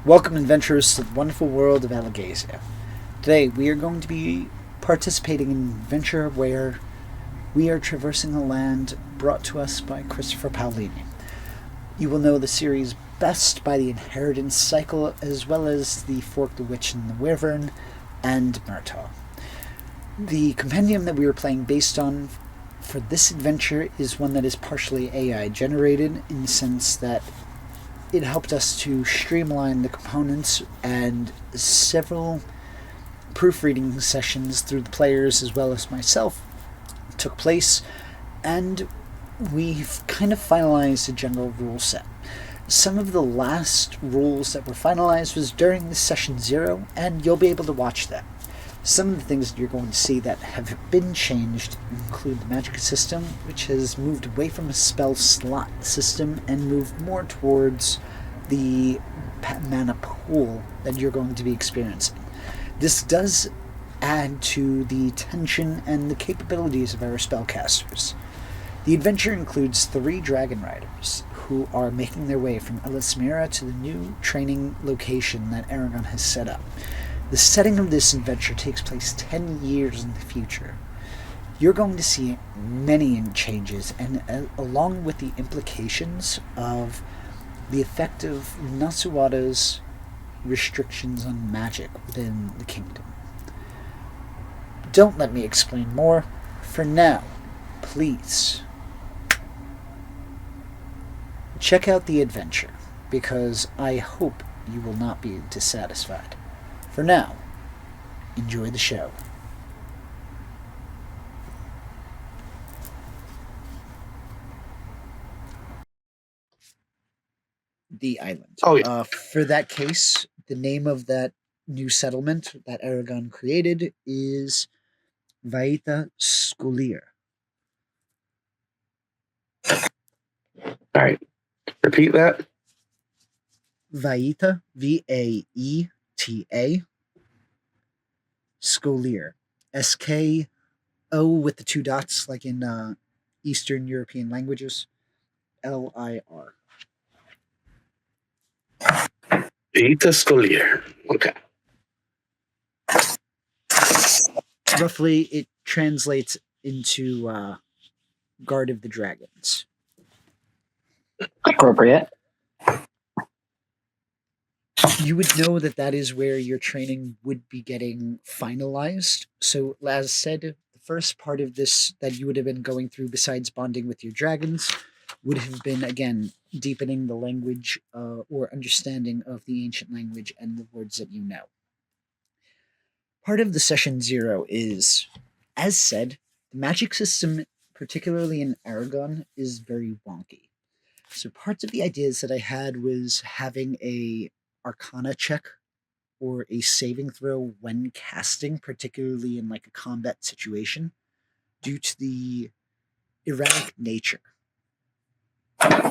Welcome, adventurers, to the wonderful world of Alagasia. Today, we are going to be participating in an adventure where we are traversing a land brought to us by Christopher Poulini. You will know the series best by the Inheritance Cycle, as well as the Fork, the Witch, and the Wyvern, and Murtaugh. The compendium that we are playing based on for this adventure is one that is partially AI generated, in the sense that it helped us to streamline the components, and several proofreading sessions through the players as well as myself took place, and we've kind of finalized a general rule set. Some of the last rules that were finalized was during the session 0, and you'll be able to watch that. Some of the things that you're going to see that have been changed include the magic system, which has moved away from a spell slot system and moved more towards the mana pool that you're going to be experiencing. This does add to the tension and the capabilities of our spellcasters. The adventure includes 3 dragon riders who are making their way from Elismira to the new training location that Aragon has set up. The setting of this adventure takes place 10 years in the future. You're going to see many changes, and along with the implications of the effect of Nasuwada's restrictions on magic within the kingdom. Don't let me explain more. For now, please check out the adventure, because I hope you will not be dissatisfied. For now, enjoy the show. The island. Oh, yeah. For that case, the name of that new settlement that Aragon created is Vaita Skulir. All right. Repeat that. Vaita, Vaeta, Skulir. SKO with the 2 dots, like in Eastern European languages. LIR. Vita Scolier. Okay. Roughly, it translates into Guard of the Dragons. Appropriate. You would know that that is where your training would be getting finalized. So, as said, the first part of this that you would have been going through, besides bonding with your dragons, would have been, again, deepening the language or understanding of the ancient language and the words that you know. Part of the session 0 is, as said, the magic system, particularly in Aragon, is very wonky. So parts of the ideas that I had was having a Arcana check or a saving throw when casting, particularly in like a combat situation, due to the erratic nature.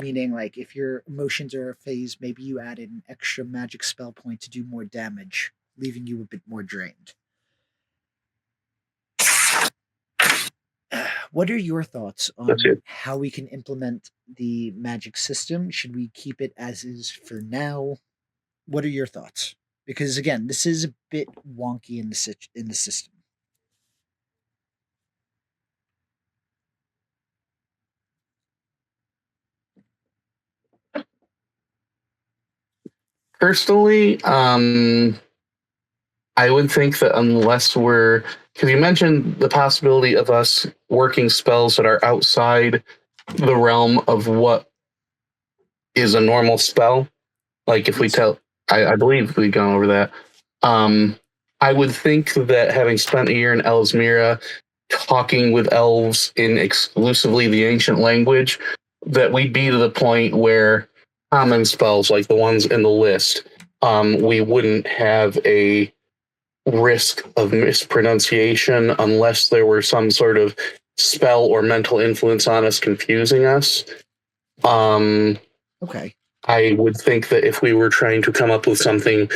Meaning, like, if your emotions are a phase, maybe you add an extra magic spell point to do more damage, leaving you a bit more drained. What are your thoughts on how we can implement the magic system? Should we keep it as is for now? What are your thoughts? Because again, this is a bit wonky in the system. Personally, I would think that unless we're, because you mentioned the possibility of us working spells that are outside the realm of what is a normal spell. Like if we tell, I believe we've gone over that. I would think that having spent a year in Elsmira talking with elves in exclusively the ancient language, that we'd be to the point where common spells like the ones in the list, we wouldn't have a risk of mispronunciation unless there were some sort of spell or mental influence on us confusing us. Okay. I would think that if we were trying to come up with something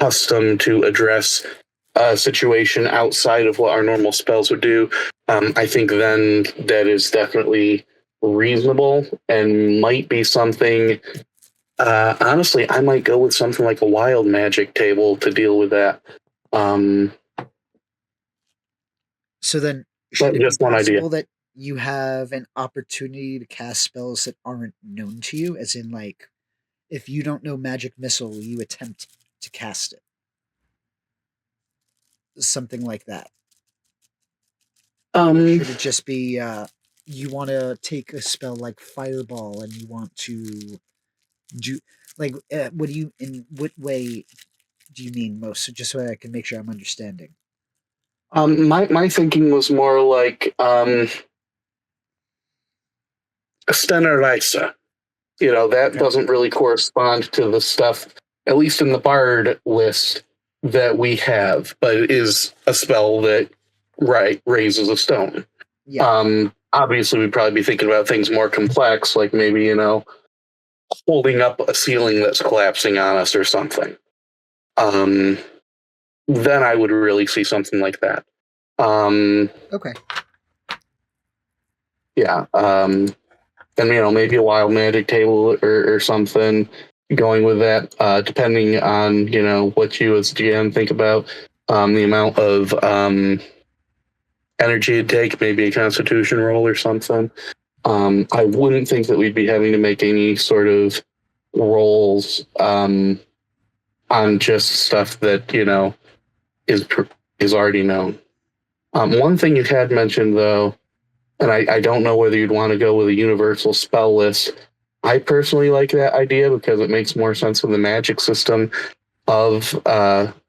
custom to address a situation outside of what our normal spells would do, I think then that is definitely reasonable and might be something Honestly, I might go with something like a wild magic table to deal with that. So then, should But it be just one idea. possible that you have an opportunity to cast spells that aren't known to you? As in, like, if you don't know Magic Missile, you attempt to cast it. Something like that. Or Um, should it just be you want to take a spell like Fireball and you want to do like what do you in what way do you mean most? So just so I can make sure I'm understanding. my thinking was more like Stenerizer. That Okay. doesn't really correspond to the stuff, at least in the Bard list that we have, but it is a spell that raises a stone. Yeah. Obviously, we'd probably be thinking about things more complex, like maybe holding up a ceiling that's collapsing on us or something. Then I would really see something like that. Okay. Yeah. And maybe a wild magic table or something going with that, depending on what you as GM think about the amount of energy it'd take, maybe a Constitution roll or something. I wouldn't think that we'd be having to make any sort of rolls on just stuff that is is already known. One thing you had mentioned though, and I don't know whether you'd want to go with a universal spell list. I personally like that idea because it makes more sense in the magic system of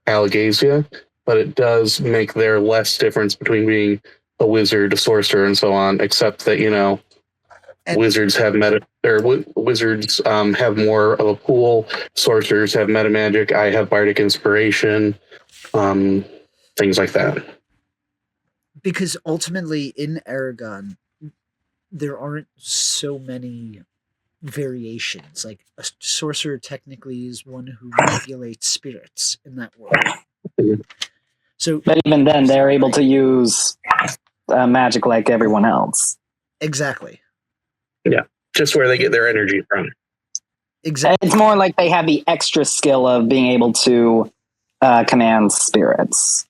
Alagasia, but it does make there less difference between being a wizard, a sorcerer, and so on, except that, And wizards have wizards have more of a pool, sorcerers have meta magic, I have bardic inspiration, um, things like that. because ultimately in Aragon there aren't so many variations. Like a sorcerer technically is one who manipulates spirits in that world. So But even then, you're they're able right. to use magic like everyone else. Exactly. Yeah, just where they get their energy from. Exactly. It's more like they have the extra skill of being able to command spirits.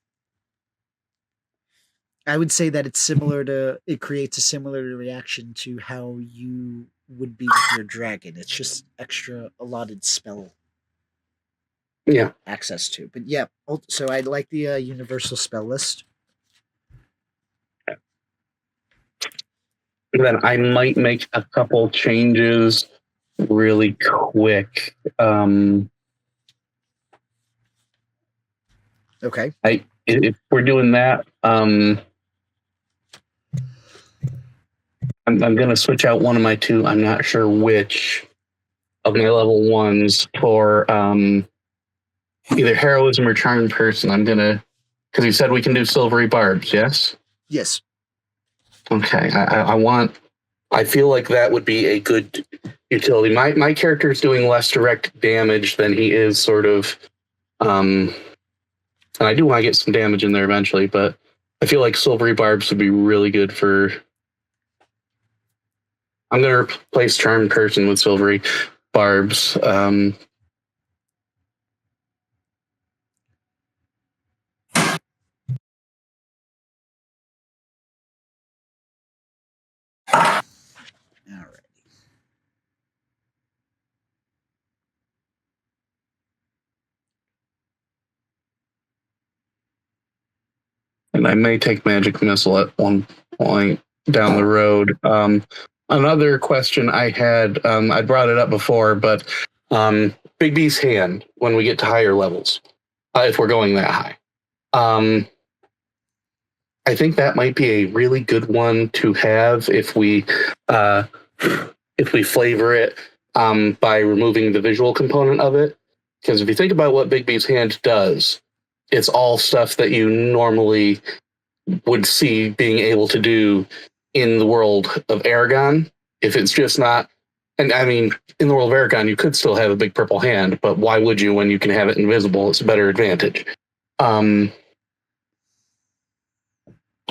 I would say that it creates a similar reaction to how you would be with your dragon. It's just extra allotted spell Yeah. access to. But yeah, so I like the universal spell list. Then I might make a couple changes really quick. Okay. If we're doing that, I'm going to switch out one of my two. I'm not sure which of my level ones for either heroism or charm person. I'm gonna because you said we can do silvery barbs. Yes. Yes. Okay. I feel like that would be a good utility. My character is doing less direct damage than he is sort of. And I do want to get some damage in there eventually, but I feel like silvery barbs would be really good for. I'm going to replace charm person with silvery barbs. All right. And I may take magic missile at one point down the road. Another question I had, I brought it up before, but Big B's hand when we get to higher levels, if we're going that high. I think that might be a really good one to have uh, if we flavor it by removing the visual component of it. Because if you think about what Big B's hand does, it's all stuff that you normally would see being able to do in the world of Aragon. If it's just not, and I mean, in the world of Aragon, you could still have a big purple hand, but why would you when you can have it invisible? It's a better advantage.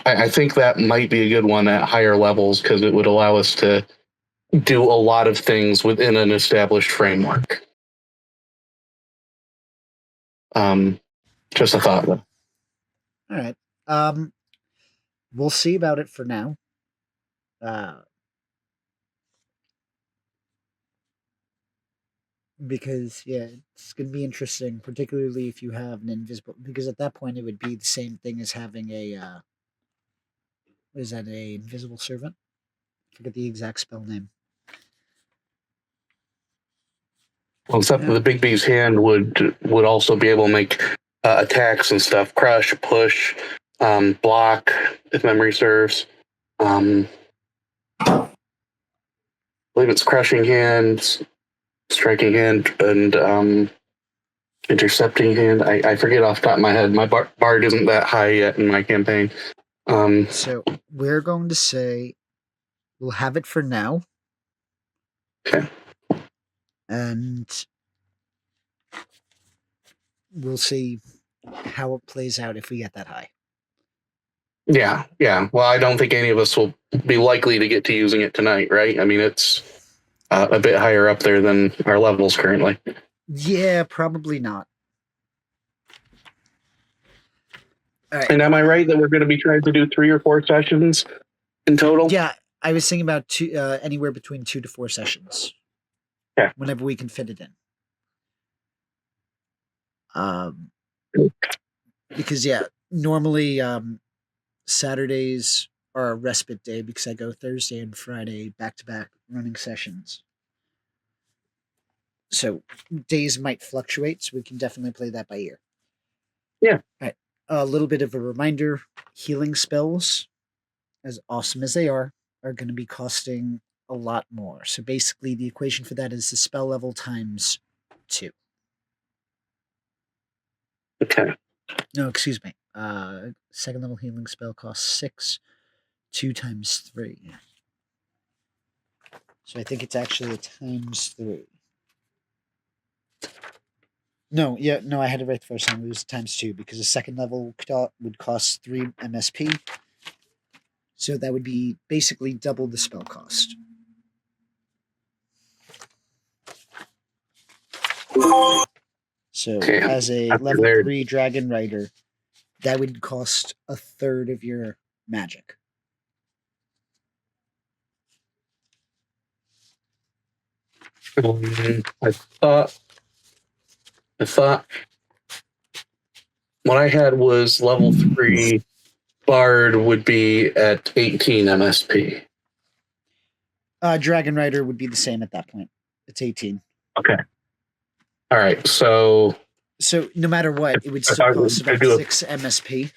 I think that might be a good one at higher levels because it would allow us to do a lot of things within an established framework. Just a thought. All right. We'll see about it for now. Because yeah, it's gonna be interesting, particularly if you have an invisible. Because at that point, it would be the same thing as having a what is that? A invisible servant? I forget the exact spell name. Well, except that the Big B's hand would also be able to make attacks and stuff, crush, push, block, if memory serves. I believe it's crushing hand, striking hand, and intercepting hand. I forget off the top of my head. My bard isn't that high yet in my campaign. So we're going to say we'll have it for now. Okay. And we'll see how it plays out if we get that high. Yeah. Well, I don't think any of us will be likely to get to using it tonight, right? I mean, it's a bit higher up there than our levels currently. Yeah, probably not. All right. And am I right that we're going to be trying to do 3 or 4 sessions in total? Yeah, I was thinking about anywhere between 2 to 4 sessions. Yeah. Whenever we can fit it in. Because normally Saturdays are a respite day because I go Thursday and Friday back to back running sessions. So days might fluctuate, so we can definitely play that by ear. Yeah. All right. A little bit of a reminder: healing spells, as awesome as they are going to be costing a lot more. So basically, the equation for that is the spell level times 2. Okay. No, excuse me. Second level healing spell costs 6. 2 times 3. So I think it's actually a times 3. No, I had it right the first time. It was times 2 because the second level would cost 3 MSP. So that would be basically double the spell cost. So as a level 3 Dragon Rider, that would cost a third of your magic. I thought what I had was level 3 Bard would be at 18 MSP. Dragon Rider would be the same at that point. It's 18. Okay. All right. So no matter what, it would still cost about 6 MSP.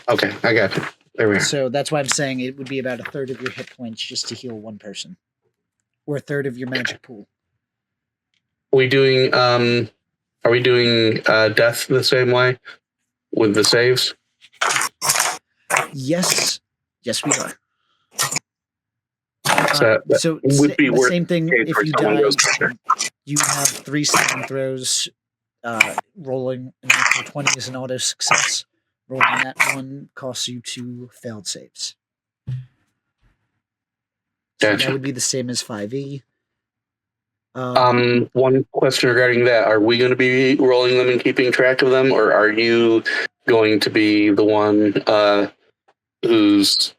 Okay, I got you. There we are. So that's why I'm saying it would be about a third of your hit points just to heal one person. Or a third of your magic pool. Are we doing death the same way with the saves? Yes, we are. So would be the same thing. If you die, you have 3 saving throws. Rolling an natural 20 is an auto success. Rolling that one costs you 2 failed saves. So that would be the same as 5e. One question regarding that: are we going to be rolling them and keeping track of them, or are you going to be the one who's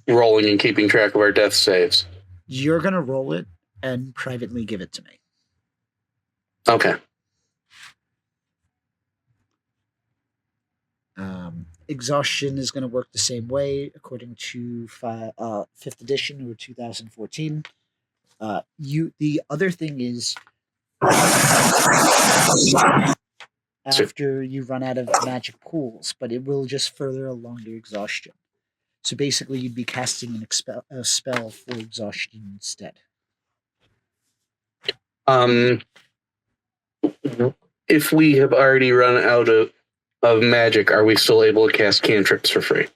rolling and keeping track of our death saves? You're going to roll it and privately give it to me. Okay. Exhaustion is going to work the same way according to 5th edition or 2014. The other thing is after you run out of magic pools, but it will just further along your exhaustion. So basically, you'd be casting a spell for exhaustion instead. If we have already run out of magic, are we still able to cast cantrips for free?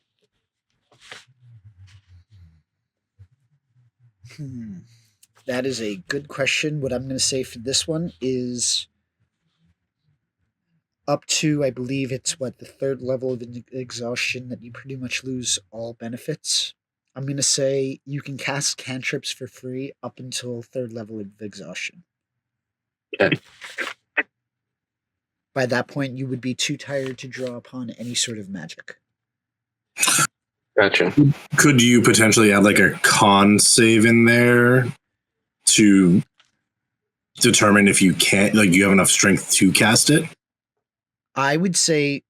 That is a good question. What I'm going to say for this one is up to, I believe it's the 3rd level of exhaustion that you pretty much lose all benefits. I'm going to say you can cast cantrips for free up until third level of exhaustion. Okay. By that point, you would be too tired to draw upon any sort of magic. Gotcha. Could you potentially add like a con save in there to determine if you can't, like, you have enough strength to cast it? I would say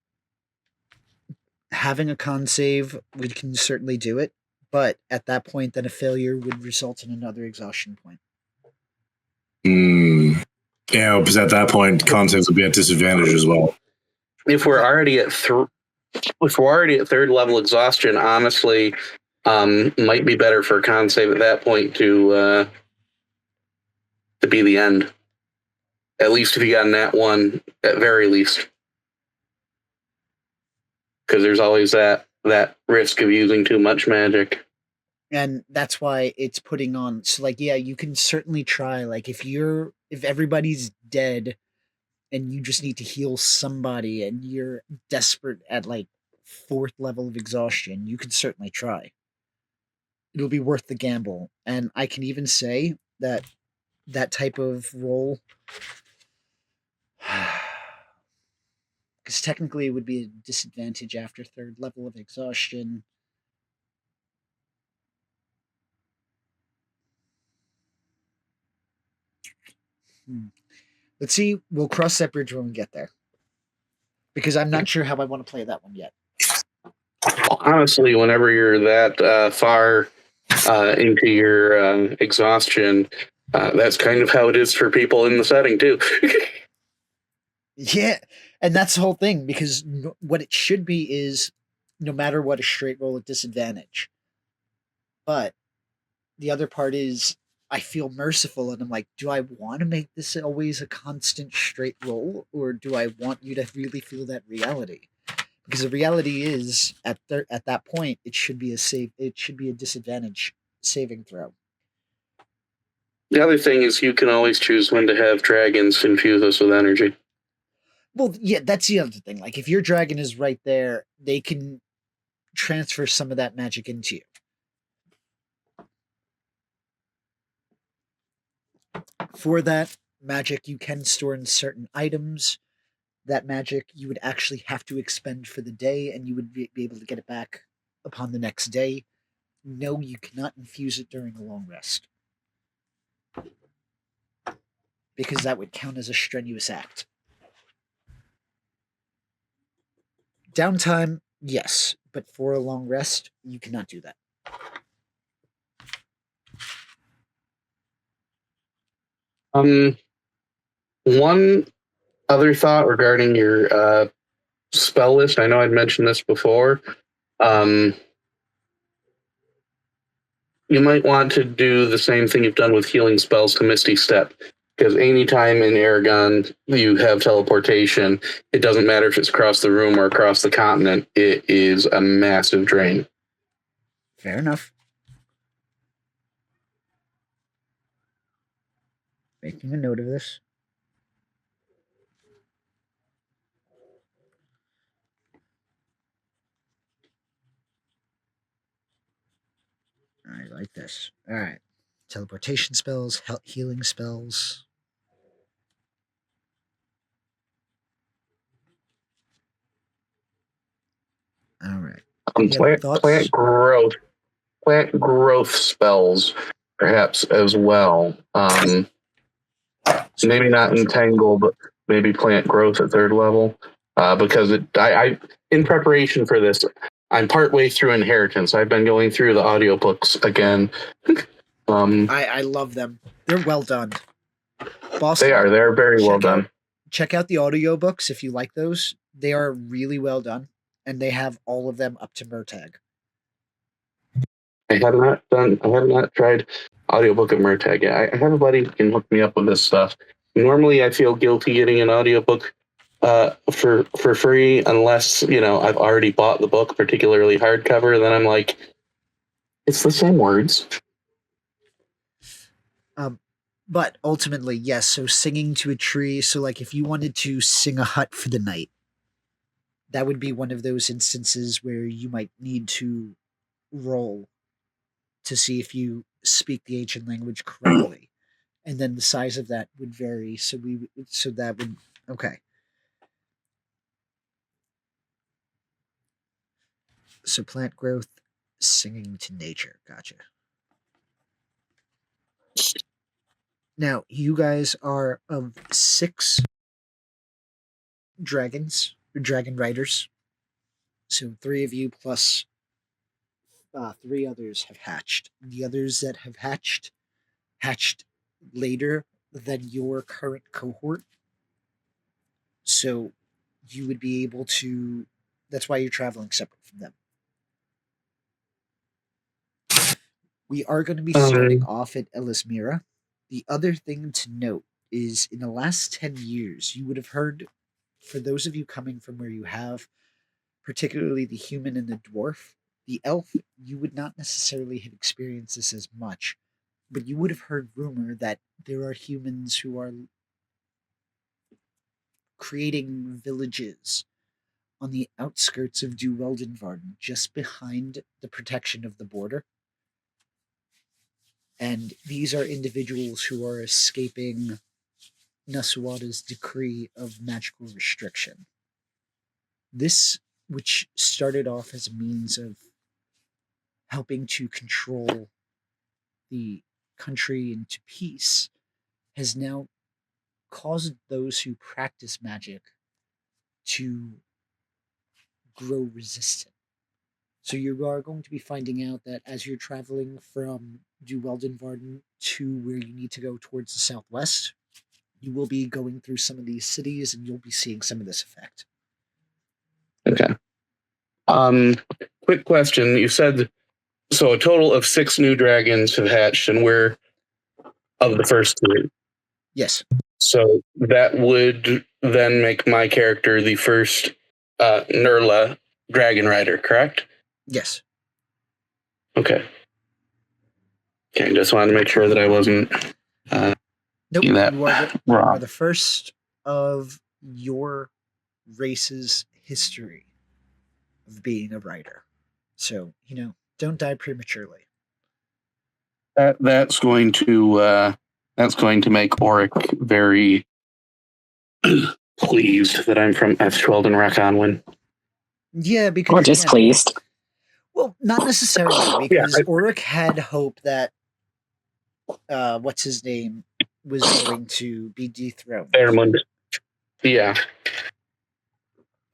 having a con save, we can certainly do it, but at that point, then a failure would result in another exhaustion point. Yeah, because at that point, con saves will be at disadvantage as well. If we're already at third level exhaustion, honestly, might be better for a con save at that point to be the end. At least if you got that one, at very least, because there's always that risk of using too much magic. And that's why it's putting on. So, like, yeah, you can certainly try. Like, if everybody's dead and you just need to heal somebody and you're desperate at like fourth level of exhaustion, you can certainly try. It'll be worth the gamble. And I can even say that type of roll, because technically it would be a disadvantage after third level of exhaustion. Let's see. We'll cross that bridge when we get there. Because I'm not sure how I want to play that one yet. Honestly, whenever you're that far into your exhaustion, that's kind of how it is for people in the setting too. Yeah, and that's the whole thing, because what it should be is no matter what, a straight roll at disadvantage. But the other part is I feel merciful, and I'm like, do I want to make this always a constant straight roll, or do I want you to really feel that reality? Because the reality is, at that point, it should be a disadvantage saving throw. The other thing is you can always choose when to have dragons infuse us with energy. Well, yeah, that's the other thing. Like, if your dragon is right there, they can transfer some of that magic into you. For that magic, you can store in certain items. That magic you would actually have to expend for the day, and you would be able to get it back upon the next day. No, you cannot infuse it during a long rest, because that would count as a strenuous act. Downtime, yes, but for a long rest, you cannot do that. One other thought regarding your spell list. I know I'd mentioned this before. You might want to do the same thing you've done with healing spells to Misty Step. Because anytime in Aragon you have teleportation, it doesn't matter if it's across the room or across the continent, it is a massive drain. Fair enough. Making a note of this. I like this. All right. Teleportation spells, healing spells. All right. Plant growth spells, perhaps as well. Maybe not entangle, but maybe plant growth at third level. Because I in preparation for this, I'm partway through Inheritance. I've been going through the audiobooks again. I love them. They're well done. Boston, they're very well done. Check out the audiobooks if you like those. They are really well done, and they have all of them up to Murtagh. I have not tried audiobook of Murtagh yet. I have a buddy who can hook me up with this stuff. Normally I feel guilty getting an audiobook for free unless, I've already bought the book, particularly hardcover, then I'm like, it's the same words. But ultimately, yes, so singing to a tree, so like if you wanted to sing a hut for the night, that would be one of those instances where you might need to roll to see if you speak the ancient language correctly. And then the size of that would vary. So that would okay. So plant growth, singing to nature. Gotcha. Now you guys are of 6 dragons, or dragon riders. So 3 of you plus 3 others have hatched. The others that have hatched later than your current cohort. So you would be able to. That's why you're traveling separate from them. We are going to be starting off at Elismira. The other thing to note is in the last 10 years, you would have heard, for those of you coming from where you have, particularly the human and the dwarf, the elf, you would not necessarily have experienced this as much, but you would have heard rumor that there are humans who are creating villages on the outskirts of Duweldenvarden, just behind the protection of the border. And these are individuals who are escaping Nasuada's decree of magical restriction. This, which started off as a means of helping to control the country into peace, has now caused those who practice magic to grow resistant. So you are going to be finding out that as you're traveling from Duweldenvarden to where you need to go towards the southwest, you will be going through some of these cities and you'll be seeing some of this effect. Okay. Quick question. You said, so a total of 6 new dragons have hatched, and we're of the first 3. Yes. So that would then make my character the first Nurla dragon rider, correct? Yes. Okay. Okay, just wanted to make sure that I wasn't Nope, you are the first of your race's history of being a writer. So, don't die prematurely. That's going to make Auric very pleased that I'm from F12 and Rakonwin. Yeah, because or displeased. Well, not necessarily, because Auric had hope that what's his name was going to be dethroned. Fairmund. Yeah.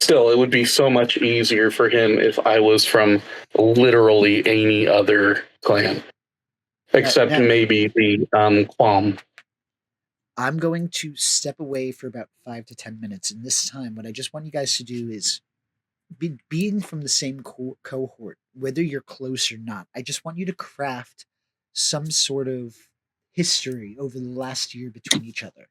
Still, it would be so much easier for him if I was from literally any other clan. Except maybe the Qualm. I'm going to step away for about 5 to 10 minutes, and this time what I just want you guys to do is, being from the same cohort, whether you're close or not, I just want you to craft some sort of history over the last year between each other.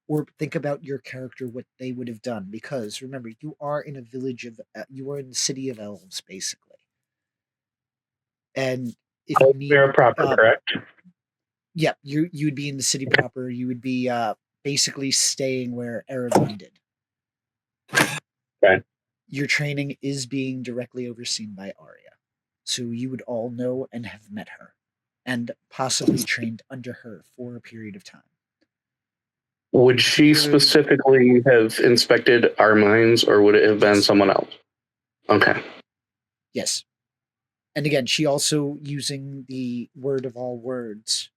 Or think about your character, what they would have done. Because remember, you are in a village of, you are in the city of elves, basically. And if you need, proper, correct? Yeah, you would be in the city proper. You would be basically staying where Erebon did. Okay. Your training is being directly overseen by Arya. So you would all know and have met her. And possibly trained under her for a period of time. Would she specifically have inspected our mines, or would it have been someone else? Okay. Yes. And again, she also, using the word of all words,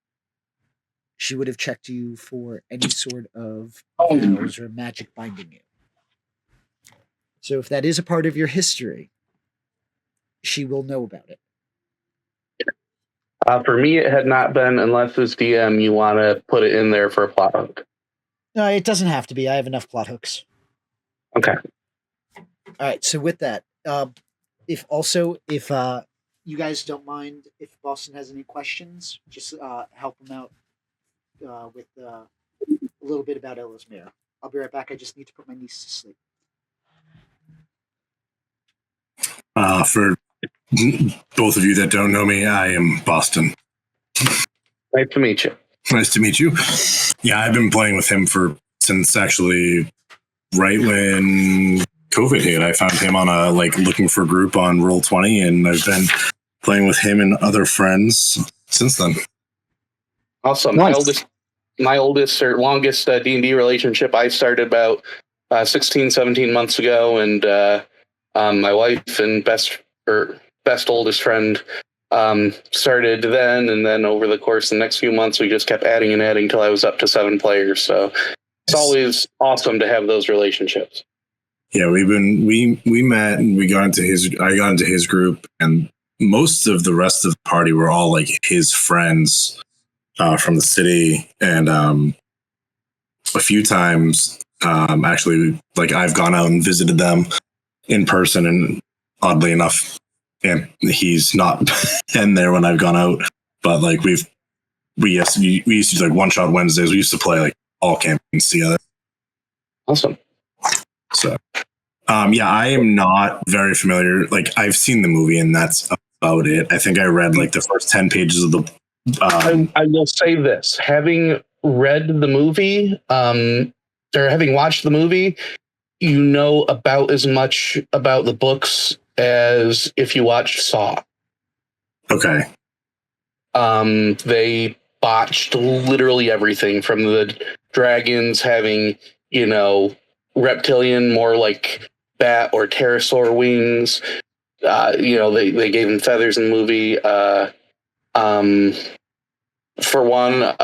she would have checked you for any sort of vows or magic binding you. So if that is a part of your history, she will know about it. For me, it had not been, unless as DM you want to put it in there for a plot hook. No, it doesn't have to be. I have enough plot hooks. Okay. All right. So with that, if you guys don't mind, if Boston has any questions, just help him out with a little bit about Elismira. I'll be right back. I just need to put my niece to sleep. For both of you that don't know me, I am Boston. Nice to meet you. Nice to meet you. Yeah, I've been playing with him since actually right when COVID hit. I found him on a looking for group on Roll20, and I've been playing with him and other friends since then. Awesome. Nice. My oldest or longest D&D relationship I started about 16, 17 months ago, and my wife and best oldest friend started then, and then over the course of the next few months, we just kept adding and adding till I was up to 7 players. So it's always awesome to have those relationships. Yeah, we met and I got into his group, and most of the rest of the party were all like his friends from the city, and a few times actually, like, I've gone out and visited them in person, and oddly enough, and he's not been there when I've gone out, but like we used to do like One Shot Wednesdays. We used to play like all campaigns together. Awesome. So yeah, I am not very familiar. Like, I've seen the movie, and that's about it. I think I read like the first 10 pages of the I will say this: having read the movie, or having watched the movie, you know about as much about the books as if you watched Saw. Okay. They botched literally everything from the dragons having, reptilian, more like bat or pterosaur wings. They gave them feathers in the movie. For one,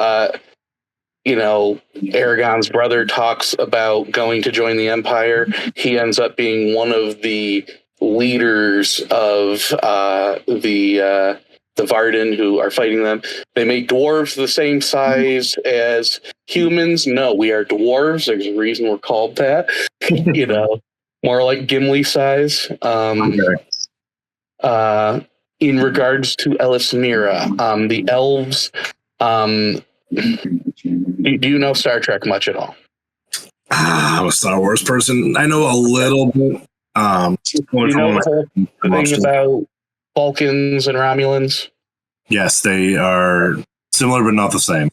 Aragon's brother talks about going to join the Empire. He ends up being one of the leaders of the Varden who are fighting them. They make dwarves the same size as humans. No, we are dwarves. There's a reason we're called that. More like Gimli size. In regards to Elismira, the elves. Do you know Star Trek much at all? I'm a Star Wars person. I know a little bit. You know the whole thing about Vulcans and Romulans? Yes, they are similar but not the same.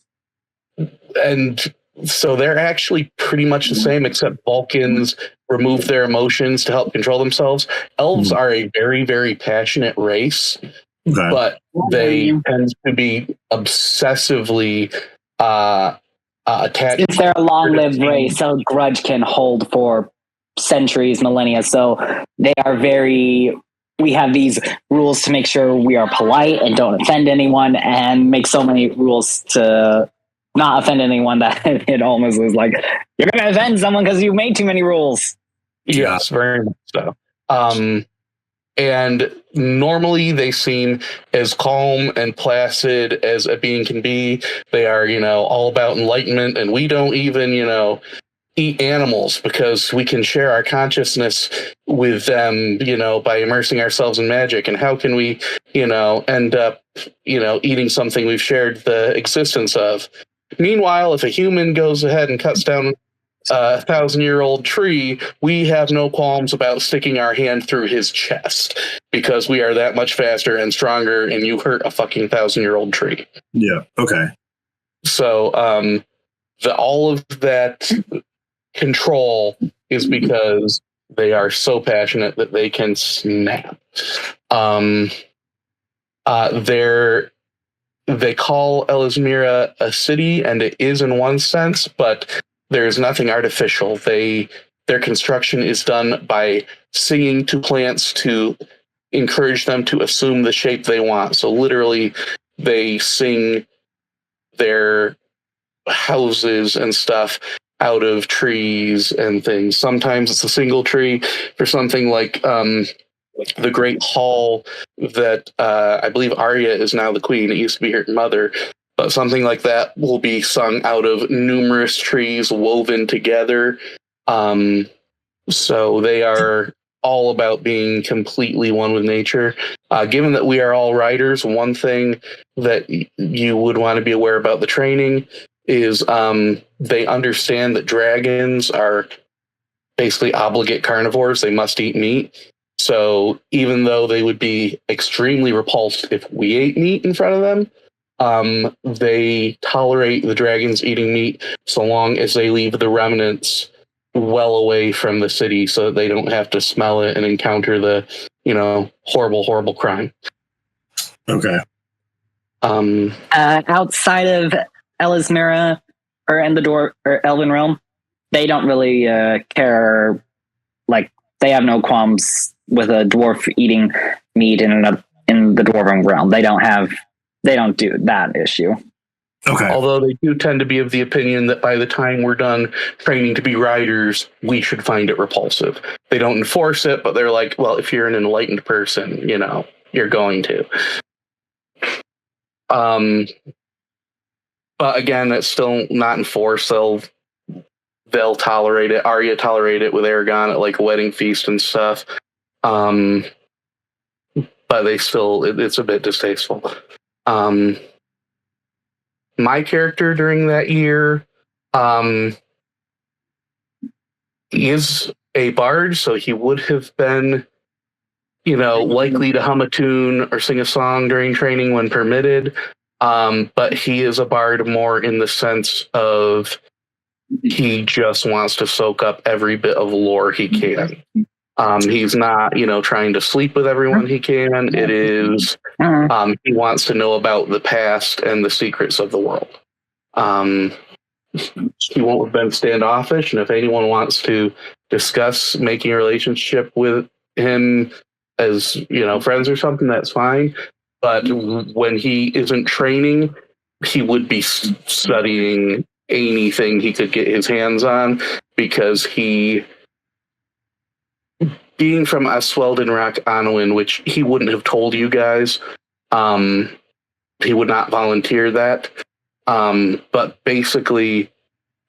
And so they're actually pretty much the same, except Vulcans remove their emotions to help control themselves. Elves are a very, very passionate race, but they tend to be obsessively attached. Since they're a long-lived race, so grudge can hold for centuries, millennia. So they are we have these rules to make sure we are polite and don't offend anyone, and make so many rules to not offend anyone that it almost is like, you're going to offend someone because you made too many rules. Yes, very much so. And normally they seem as calm and placid as a being can be. They are, all about enlightenment, and we don't even, eat animals because we can share our consciousness with them, by immersing ourselves in magic. And how can we, end up, eating something we've shared the existence of? Meanwhile, if a human goes ahead and cuts down a 1,000-year-old tree, we have no qualms about sticking our hand through his chest because we are that much faster and stronger, and you hurt a fucking 1,000-year-old tree. Yeah. Okay. So, all of that control is because they are so passionate that they can snap. They call Elismira a city, and it is in one sense, but there's nothing artificial. Their construction is done by singing to plants to encourage them to assume the shape they want. So literally, they sing their houses and stuff out of trees and things. Sometimes it's a single tree for something like the Great Hall that I believe Arya is now the queen. It used to be her mother. But something like that will be sung out of numerous trees woven together. So they are all about being completely one with nature. Given that we are all riders, one thing that you would want to be aware about the training is they understand that dragons are basically obligate carnivores. They must eat meat. So even though they would be extremely repulsed if we ate meat in front of them, they tolerate the dragons eating meat so long as they leave the remnants well away from the city so that they don't have to smell it and encounter the, horrible, horrible crime. Okay. Outside of Elismira or in the door or Elven Realm, they don't really care. Like, they have no qualms with a dwarf eating meat in the dwarven realm. They don't do that issue. Okay. Although they do tend to be of the opinion that by the time we're done training to be riders, we should find it repulsive. They don't enforce it, but they're like, well, if you're an enlightened person, you're going to. But again, it's still not enforced. They'll tolerate it. Arya tolerate it with Aragon at like a wedding feast and stuff. But they still, it's a bit distasteful. My character during that year is a bard, so he would have been, likely to hum a tune or sing a song during training when permitted. But he is a bard more in the sense of he just wants to soak up every bit of lore he can. He's not, trying to sleep with everyone he can. It is, he wants to know about the past and the secrets of the world. He won't have been standoffish, and if anyone wants to discuss making a relationship with him as, friends or something, that's fine. But when he isn't training, he would be studying anything he could get his hands on, because being from Aswelden Rock Anowin, which he wouldn't have told you guys, he would not volunteer that. But basically,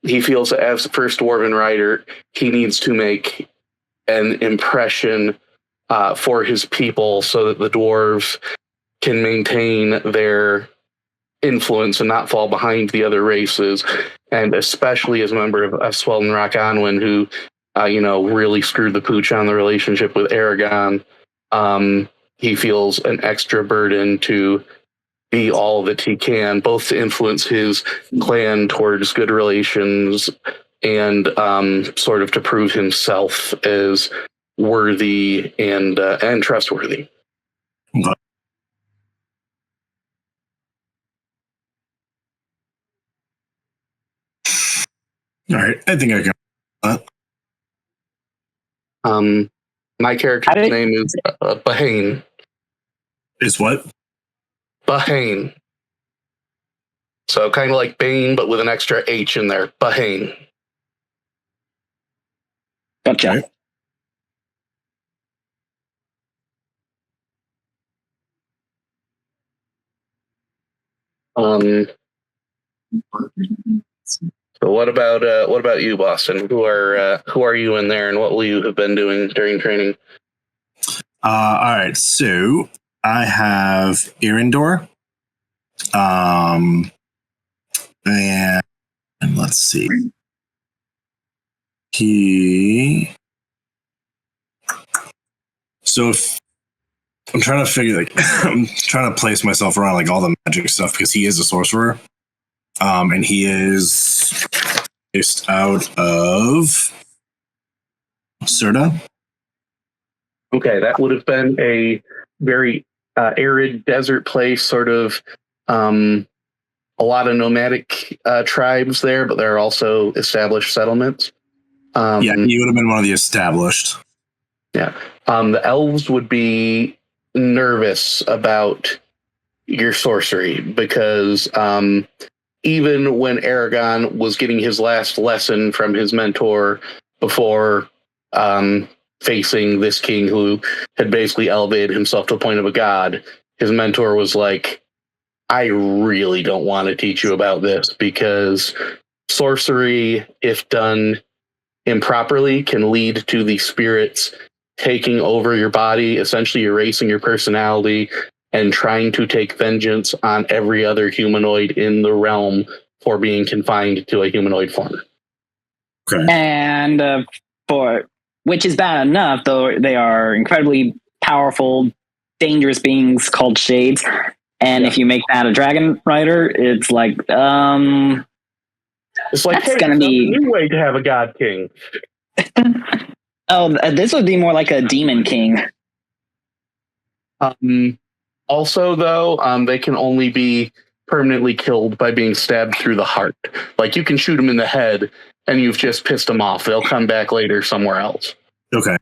he feels that as the first dwarven rider, he needs to make an impression for his people so that the dwarves can maintain their influence and not fall behind the other races. And especially as a member of Aswelden Rock Anwin, who really screwed the pooch on the relationship with Aragon, he feels an extra burden to be all that he can, both to influence his clan towards good relations and sort of to prove himself as worthy and trustworthy. Okay. All right, I think I can. My character's name is Bahane. Is what? Bahane. So kind of like Bane, but with an extra H in there. Bahane. Gotcha. Okay. So what about you, Boston? Who are you in there, and what will you have been doing during training? All right, so I have Irindor. And let's see. So if I'm trying to figure, I'm trying to place myself around like all the magic stuff, because he is a sorcerer. And he is based out of Serta. Okay, that would have been a very arid desert place, sort of a lot of nomadic tribes there, but there are also established settlements. Yeah, he would have been one of the established. Yeah. The elves would be nervous about your sorcery, because even when Aragon was getting his last lesson from his mentor before facing this king who had basically elevated himself to the point of a god, his mentor was like, I really don't want to teach you about this, because sorcery, if done improperly, can lead to the spirits taking over your body, essentially erasing your personality and trying to take vengeance on every other humanoid in the realm for being confined to a humanoid form. Okay. And which is bad enough, though they are incredibly powerful, dangerous beings called shades. And if you make that a dragon rider, it's like, it's like, that's gonna be a new way to have a god king. Oh, this would be more like a demon king. Also, though, they can only be permanently killed by being stabbed through the heart. Like, you can shoot them in the head, and you've just pissed them off. They'll come back later somewhere else. Okay.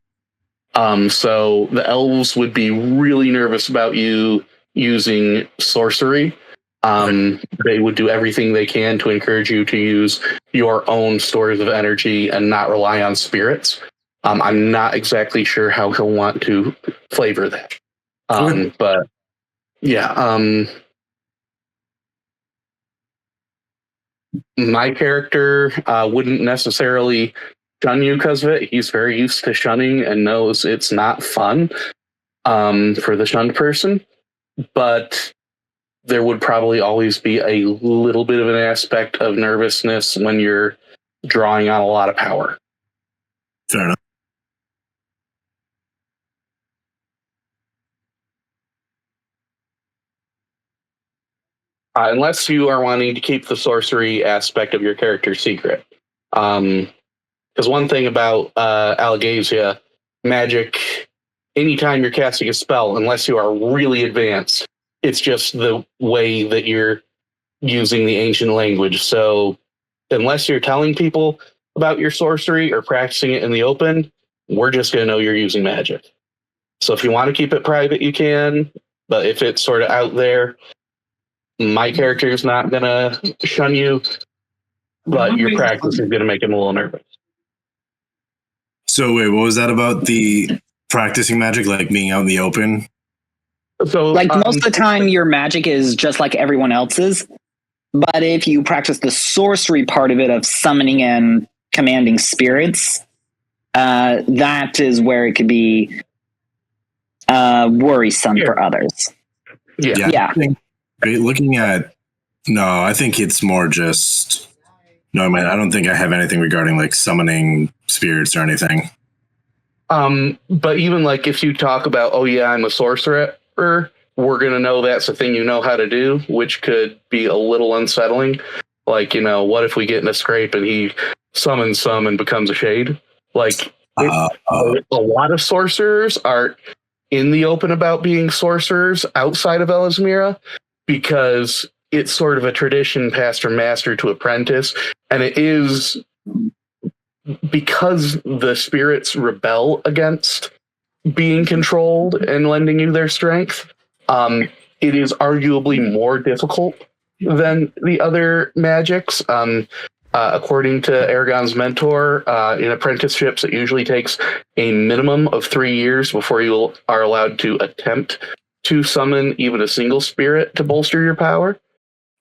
So the elves would be really nervous about you using sorcery. They would do everything they can to encourage you to use your own stores of energy and not rely on spirits. I'm not exactly sure how he'll want to flavor that. But yeah, my character wouldn't necessarily shun you because of it. He's very used to shunning and knows it's not fun for the shunned person. But there would probably always be a little bit of an aspect of nervousness when you're drawing on a lot of power. Fair enough. Unless you are wanting to keep the sorcery aspect of your character secret. Because one thing about Alagasia, magic, anytime you're casting a spell, unless you are really advanced, it's just the way that you're using the ancient language. So unless you're telling people about your sorcery or practicing it in the open, we're just going to know you're using magic. So if you want to keep it private, you can. But if it's sort of out there, my character is not going to shun you, but your practice is going to make him a little nervous. So wait, what was that about the practicing magic, like being out in the open? So, Like most of the time, your magic is just like everyone else's. But if you practice the sorcery part of it of summoning and commanding spirits, that is where it could be worrisome for others. Yeah. Looking at, no, I think it's more just, no, I don't think I have anything regarding like summoning spirits or anything. But even like if you talk about, oh yeah, I'm a sorcerer, we're going to know that's a thing you know how to do, which could be a little unsettling. Like, what if we get in a scrape and he summons some and becomes a shade? Like, a lot of sorcerers are in the open about being sorcerers outside of Elismira because it's sort of a tradition passed from master to apprentice. And it is because the spirits rebel against being controlled and lending you their strength. It is arguably more difficult than the other magics. According to Aragon's mentor, in apprenticeships, it usually takes a minimum of 3 years before you are allowed to attempt to summon even a single spirit to bolster your power.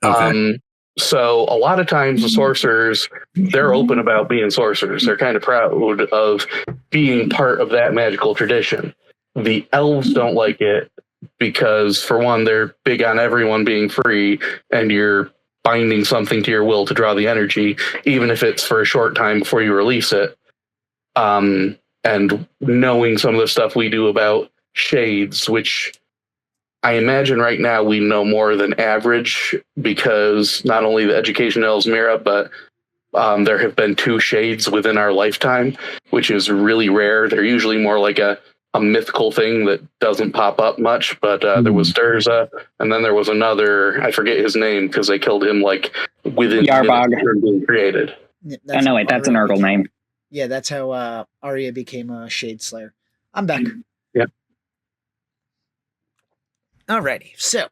Okay. So a lot of times the sorcerers, they're open about being sorcerers. They're kind of proud of being part of that magical tradition. The elves don't like it because, for one, they're big on everyone being free, and you're binding something to your will to draw the energy, even if it's for a short time before you release it. And knowing some of the stuff we do about shades, which I imagine right now we know more than average, because not only the education in Elismira, but there have been 2 shades within our lifetime, which is really rare. They're usually more like a mythical thing that doesn't pop up much, but there was Durza, and then there was another, I forget his name because they killed him like within Yarbog. minutes of being created. Yeah, Oh, no, wait, that's an Urgle name. Yeah, that's how Arya became a Shade Slayer. I'm back. Yeah. Alrighty, so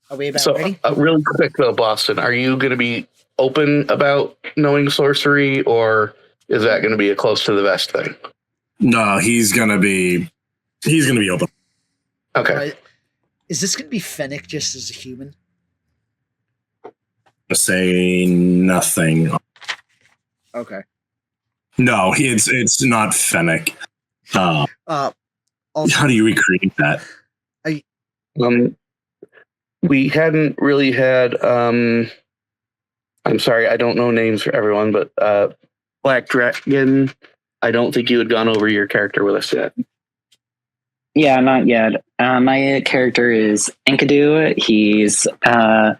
are we about ready? Really quick though, Boston, are you going to be open about knowing sorcery, or is that going to be a close to the vest thing? No, he's gonna be open. Okay. Right. Is this going to be Fennec just as a human? Say nothing. Okay. No, it's not Fennec. Also, How do you recreate that? We hadn't really had. I'm sorry, I don't know names for everyone, but Black Dragon. I don't think you had gone over your character with us yet. Yeah, not yet. My character is Enkidu. He's an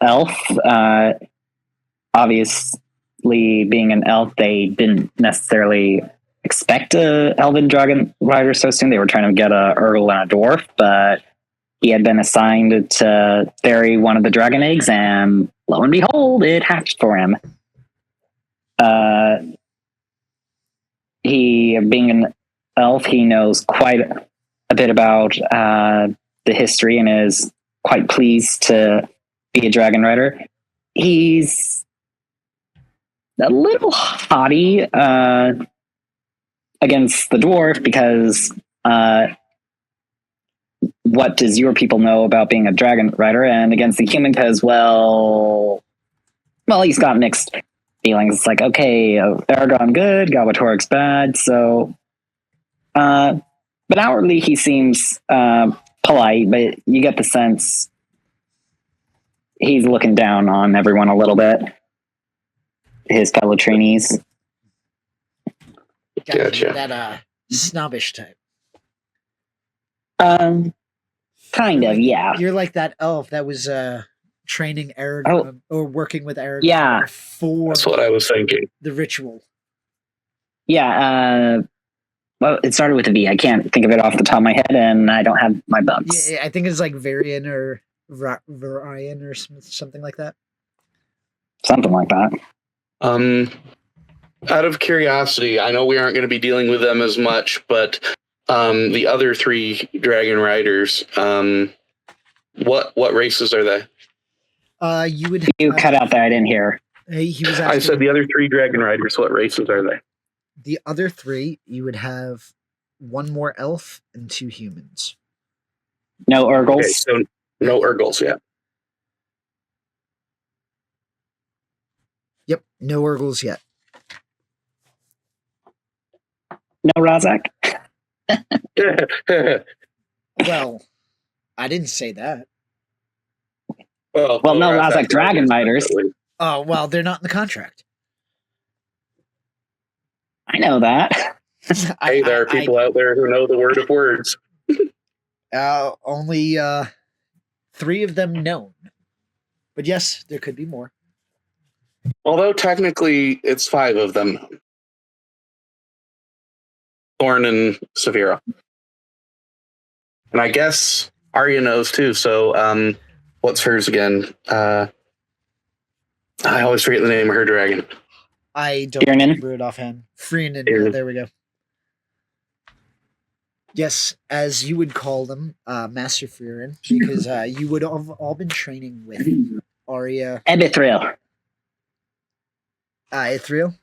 elf. Obviously, being an elf, they didn't necessarily expect a elven dragon rider so soon. They were trying to get a Urgle and a dwarf, but he had been assigned to bury one of the dragon eggs, and lo and behold, it hatched for him. He, being an elf, he knows quite a bit about the history and is quite pleased to be a dragon rider. He's a little haughty against the dwarf because what does your people know about being a dragon rider, and against the human because well he's got mixed feelings. It's like, okay, Aragon good, Galbatorix bad. So but outwardly he seems polite, but you get the sense he's looking down on everyone a little bit, his fellow trainees. Gotcha. That snobbish type. Kind of, yeah. You're like that elf that was training Aragon or working with Aragon Yeah. for That's what I was thinking. the ritual. Yeah, well, it started with a V. I can't think of it off the top of my head, and I don't have my books. Yeah, I think it's like Varian or Varian or something like that. Something like that. Out of curiosity, I know we aren't going to be dealing with them as much, but the other three dragon riders, what races are they? You cut out there. I didn't hear. He was asking, I said the other three dragon riders. What races are they? the other three, you would have one more elf and 2 humans. No Urgles. Okay, so no Urgles yet. Yep, no Urgles yet. No Razak. Well, I didn't say that. well, No Razak dragon riders. Oh, well, they're not in the contract. I know that. Hey, there are people out there who know the word of words. Only 3 of them known. But yes, there could be more. Although technically it's 5 of them. Thorn and Severa. And I guess Arya knows too, so what's hers again? I always forget the name of her dragon. I don't remember it offhand. Freenan, yeah, there we go. Yes, as you would call them, Master Freenan, because you would have all been training with Arya. Ebithril. Ithril?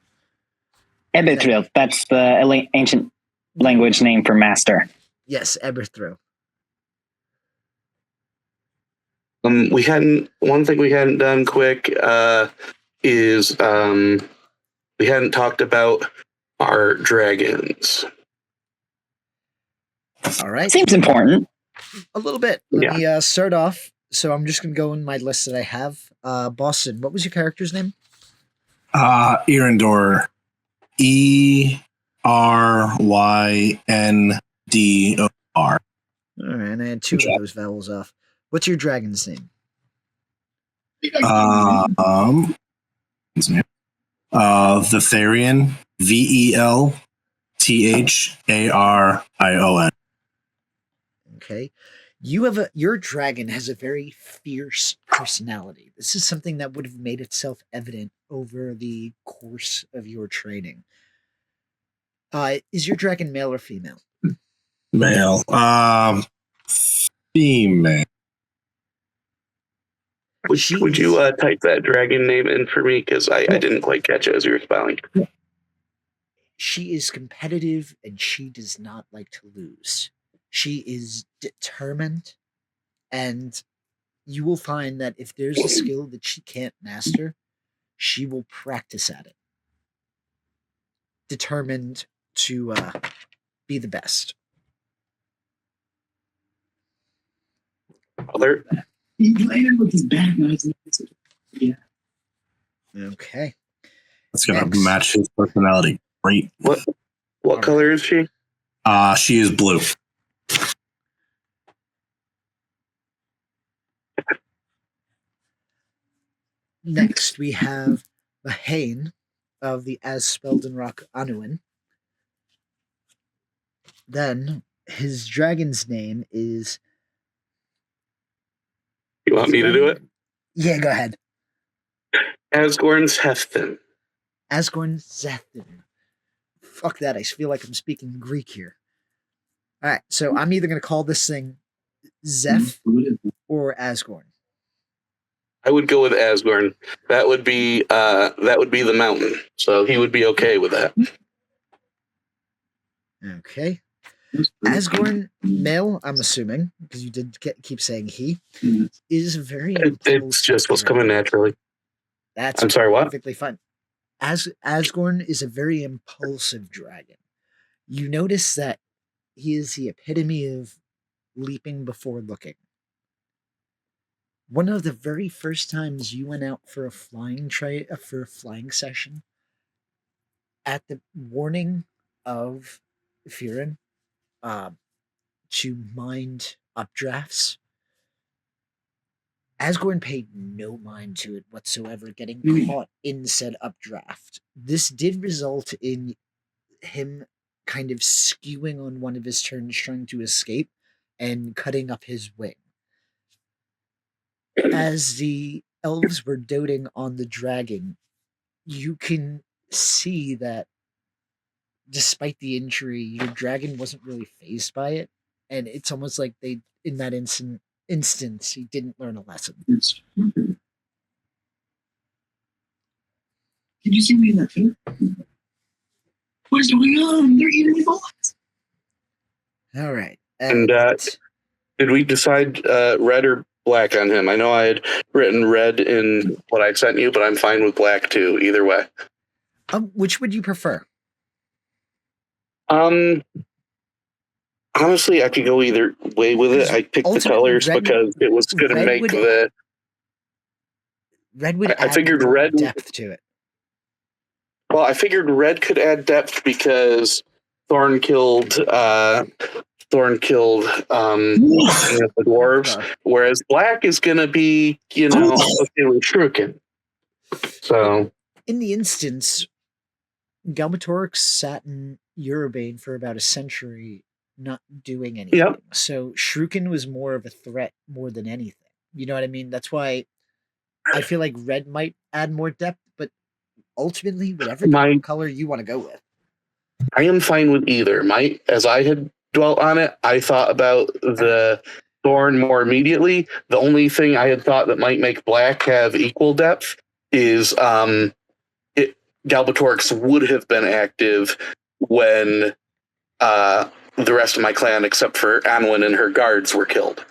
Ebithril. That's the ancient language name for master. Yes, Ebithril. One thing we hadn't done quick is we hadn't talked about our dragons. All right. Seems important. A little bit. Let me start off. So I'm just going to go in my list that I have. Boston, what was your character's name? Erindor. ERYNDOR. All right, and I had 2 of those vowels off. What's your dragon's name? The Therian. VELTHARION. Okay. Your dragon has a very fierce personality. This is something that would have made itself evident over the course of your training. Is your dragon male or female? Male. Female. Would you type that dragon name in for me? Because I didn't quite catch it as you were spelling. She is competitive and she does not like to lose. She is determined, and you will find that if there's a skill that she can't master, she will practice at it. Determined to be the best. He landed with his back. Yeah. Okay. That's going to match his personality. Great. What color is she? She is blue. Next, we have Bahane of the As-Speldenrock Anuin. Then, his dragon's name is You want me to do it? Yeah, go ahead. Asgorn's Hefton. Asgorn Zethin. Fuck that, I feel like I'm speaking Greek here. Alright, so I'm either going to call this thing Zeph or Asgorn. I would go with Asgorn. That would be the mountain. So he would be okay with that. Okay. Asgorn, male, I'm assuming, because you did keep saying he, is very It's just what's coming naturally. That's I'm sorry, what? perfectly fine. Asgorn is a very impulsive dragon. You notice that he is the epitome of leaping before looking. One of the very first times you went out for a flying session, at the warning of Firin, to mind updrafts, Asgorn paid no mind to it whatsoever, getting caught in said updraft. This did result in him kind of skewing on one of his turns, trying to escape and cutting up his wing. As the elves were doting on the dragon, you can see that despite the injury, your dragon wasn't really phased by it, and it's almost like they, in that instance, he didn't learn a lesson. Did you see me in that film? What is going on? They're eating me bullets. All right. And did we decide red or black on him? I know I had written red in what I sent you, but I'm fine with black too. Either way. Which would you prefer? Honestly, I could go either way with it. I picked the colors because it was going to make the red would. I figured red depth to it. Well, I figured red could add depth because Thorn killed the dwarves, whereas black is going to be, okay with Shuriken. So in the instance, Galbatorix sat in Eurobane for about a century, not doing anything. Yep. So Shuriken was more of a threat more than anything. You know what I mean? That's why I feel like red might add more depth, but ultimately, whatever color you want to go with. I am fine with either. As I had dwelt on it, I thought about the Thorn more immediately. The only thing I had thought that might make black have equal depth is Galbatorix would have been active when the rest of my clan, except for Anwin and her guards, were killed.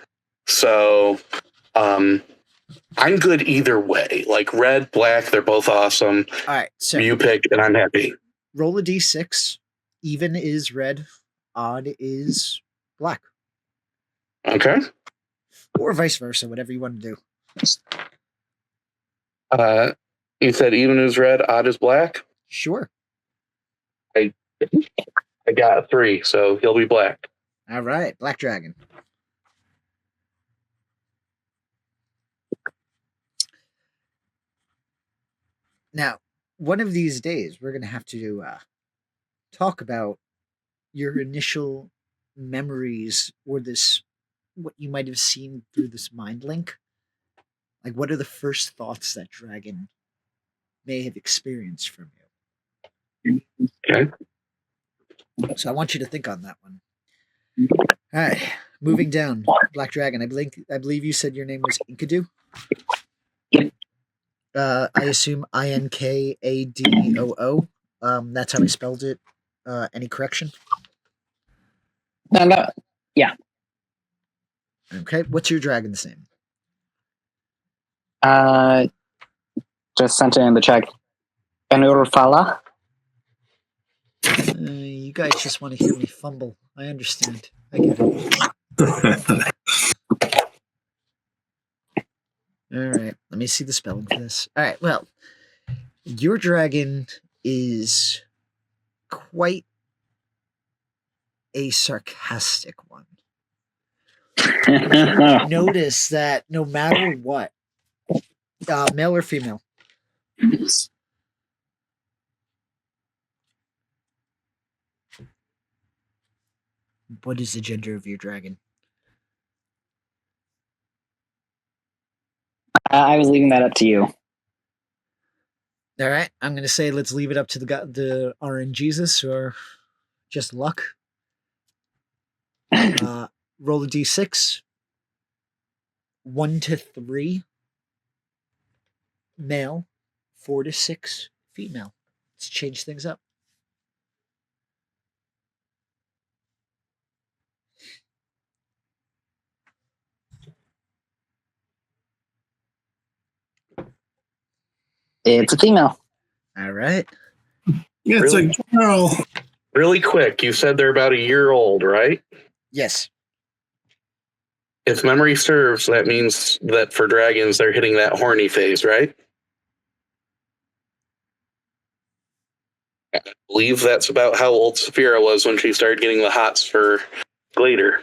So I'm good either way. Like red, black, they're both awesome. All right, so you pick, and I'm happy. Roll a d6. Even is red, odd is black. Okay. Or vice versa, whatever you want to do. You said even is red, odd is black? Sure. I got a 3, so he'll be black. All right, black dragon. Now, one of these days, we're going to have to talk about your initial memories or what you might have seen through this mind link. Like, what are the first thoughts that dragon may have experienced from you? Okay. So I want you to think on that one. All right, moving down. Black dragon. I believe you said your name was Inkadoo. I assume Inkadoo. That's how I spelled it. Any correction? No. Yeah. Okay. What's your dragon's name? Just sent it in the check. Enurfala. You guys just want to hear me fumble. I understand. I get it. All right. Let me see the spelling for this. All right. Well, your dragon is quite a sarcastic one. Notice that no matter what, male or female, what is the gender of your dragon? I was leaving that up to you. All right, I'm going to say let's leave it up to the RNGesus or just luck. Roll a d6. 1 to 3, male. 4 to 6, female. Let's change things up. It's a female. All right. It's Really? a girl. Really quick, you said they're about a year old, right? Yes. If memory serves, that means that for dragons, they're hitting that horny phase, right? I believe that's about how old Saphira was when she started getting the hots for Glader.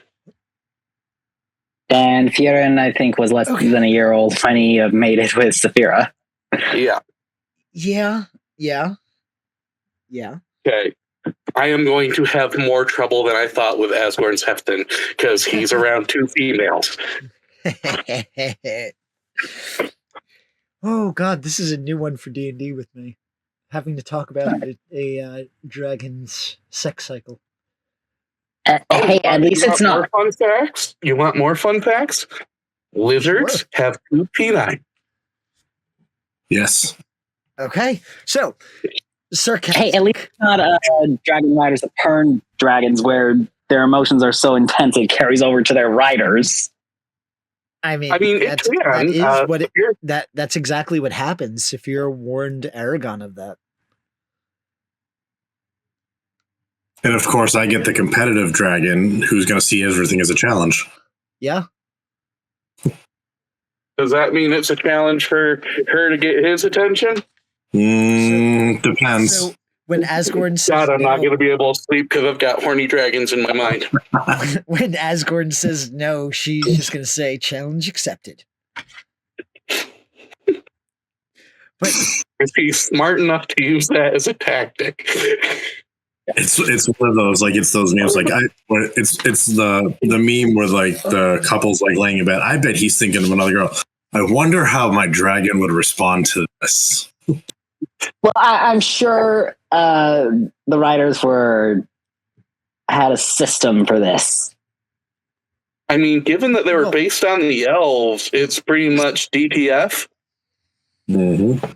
And Fiorin, I think, was less than a year old when he made it with Saphira. Yeah. Yeah. Okay. I am going to have more trouble than I thought with Asgorn's Hefton because he's around 2 females. Oh God, this is a new one for D&D with me. Having to talk about a dragon's sex cycle. Hey, at least it's not. More fun facts? You want more fun facts? Lizards have 2 peni. Yes. Okay, so sarcastic. Hey, at least it's not dragon riders that turn dragons where their emotions are so intense it carries over to their riders. I mean, that's exactly what happens if you're warned Aragon of that. And of course, I get the competitive dragon who's going to see everything as a challenge. Yeah. Does that mean it's a challenge for her to get his attention? Depends. So when Asgorn says God, I'm no, not going to be able to sleep because I've got horny dragons in my mind. when Asgorn says no, she's just going to say challenge accepted. But is he smart enough to use that as a tactic? It's one of those, like, it's those memes, like, it's the meme where, like, the couple's, like, laying in bed. I bet he's thinking of another girl. I wonder how my dragon would respond to this. Well, I'm sure the writers had a system for this. I mean, given that they were based on the elves, it's pretty much DTF. Mm-hmm.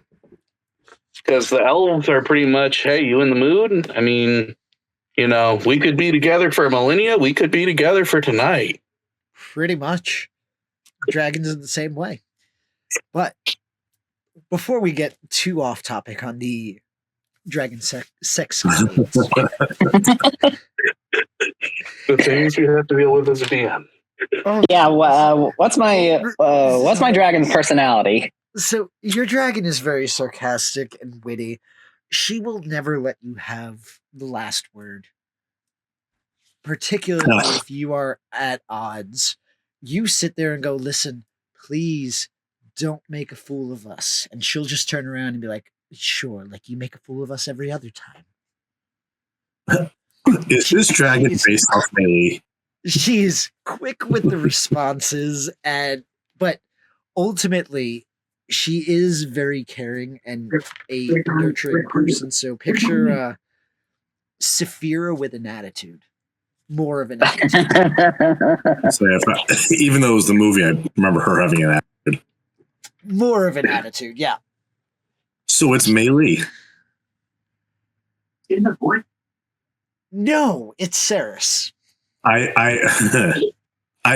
Because the elves are pretty much, hey, you in the mood? I mean, you know, we could be together for millennia. We could be together for tonight. Pretty much. Dragons are the same way. But before we get too off topic on the dragon sex the things you have to deal with as a DM. Yeah, what's my dragon's personality? So your dragon is very sarcastic and witty. She will never let you have the last word. Particularly if you are at odds. You sit there and go, listen, please don't make a fool of us. And she'll just turn around and be like, sure, like you make a fool of us every other time. Is this dragon based off melee? She's quick with the responses, but ultimately she is very caring and a nurturing person. So picture Saphira with an attitude. More of an attitude. So even though it was the movie, I remember her having an attitude. More of an attitude, yeah. So it's melee. No, it's Ceres. I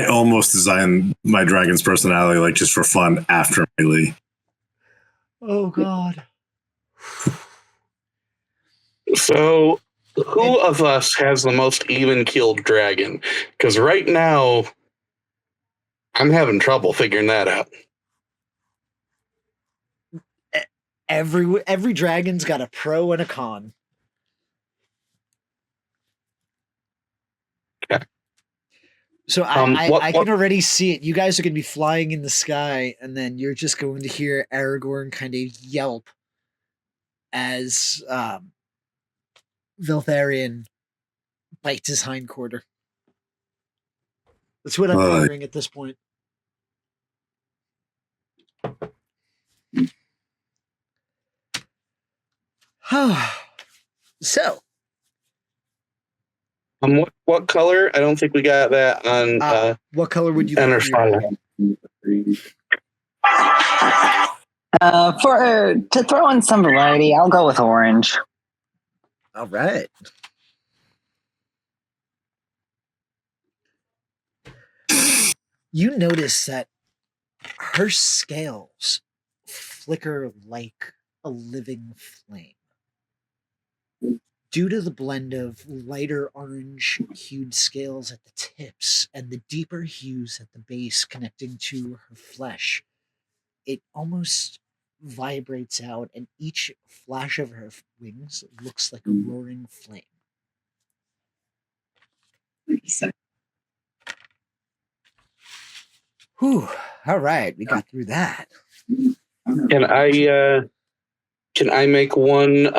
almost designed my dragon's personality like just for fun after melee. Oh God. So who of us has the most even-keeled dragon? Because right now, I'm having trouble figuring that out. Every dragon's got a pro and a con. Okay. So I can already see it. You guys are going to be flying in the sky, and then you're just going to hear Aragorn kind of yelp as Veltharion bites his hindquarter. That's what I'm hearing at this point. So, What color? I don't think we got that on what color would you like Enter for your Fire. To throw in some variety, I'll go with orange. All right. You notice that her scales flicker like a living flame. Due to the blend of lighter orange hued scales at the tips and the deeper hues at the base connecting to her flesh, it almost vibrates out, and each flash of her wings looks like a roaring flame. Whew. All right, we got through that. Can I make one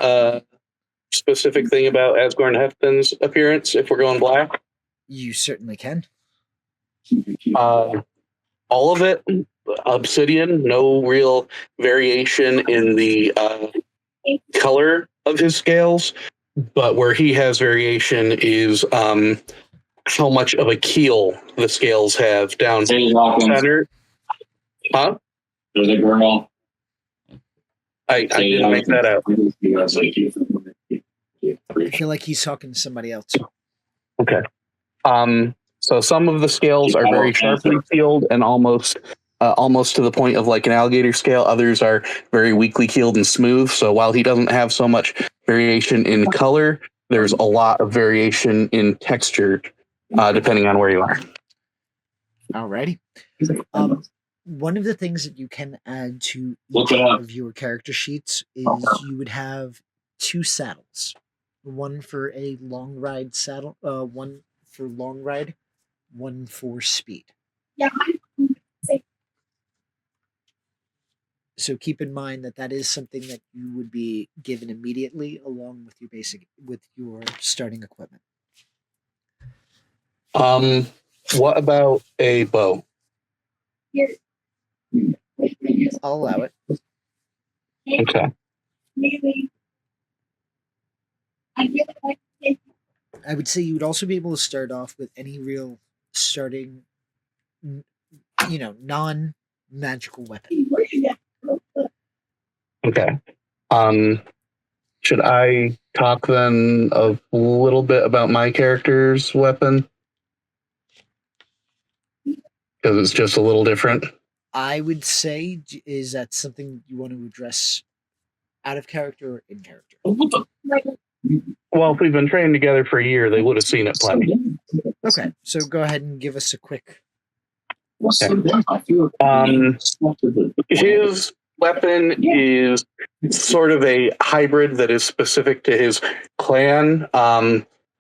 specific thing about Asgore Hefton's appearance if we're going black? You certainly can. All of it obsidian, no real variation in the color of his scales, but where he has variation is how much of a keel the scales have down center. Huh? There's a girl. I didn't make that out. I feel like he's talking to somebody else. Okay. So some of the scales are very sharply keeled and almost to the point of like an alligator scale. Others are very weakly keeled and smooth. So while he doesn't have so much variation in color, there's a lot of variation in texture, depending on where you are. Alrighty. One of the things that you can add to Look each it up. of your character sheets is you would have 2 saddles. One for a long ride saddle, one for long ride, one for speed. Yeah. So keep in mind that that is something that you would be given immediately along with your starting equipment. What about a bow? I'll allow it. Okay. I would say you would also be able to start off with any real starting, non-magical weapon. Okay. Should I talk then a little bit about my character's weapon? Because it's just a little different. I would say, is that something you want to address out of character or in character? Well, if we've been training together for a year, they would have seen it plenty. Okay, so go ahead and give us a quick. His weapon is sort of a hybrid that is specific to his clan.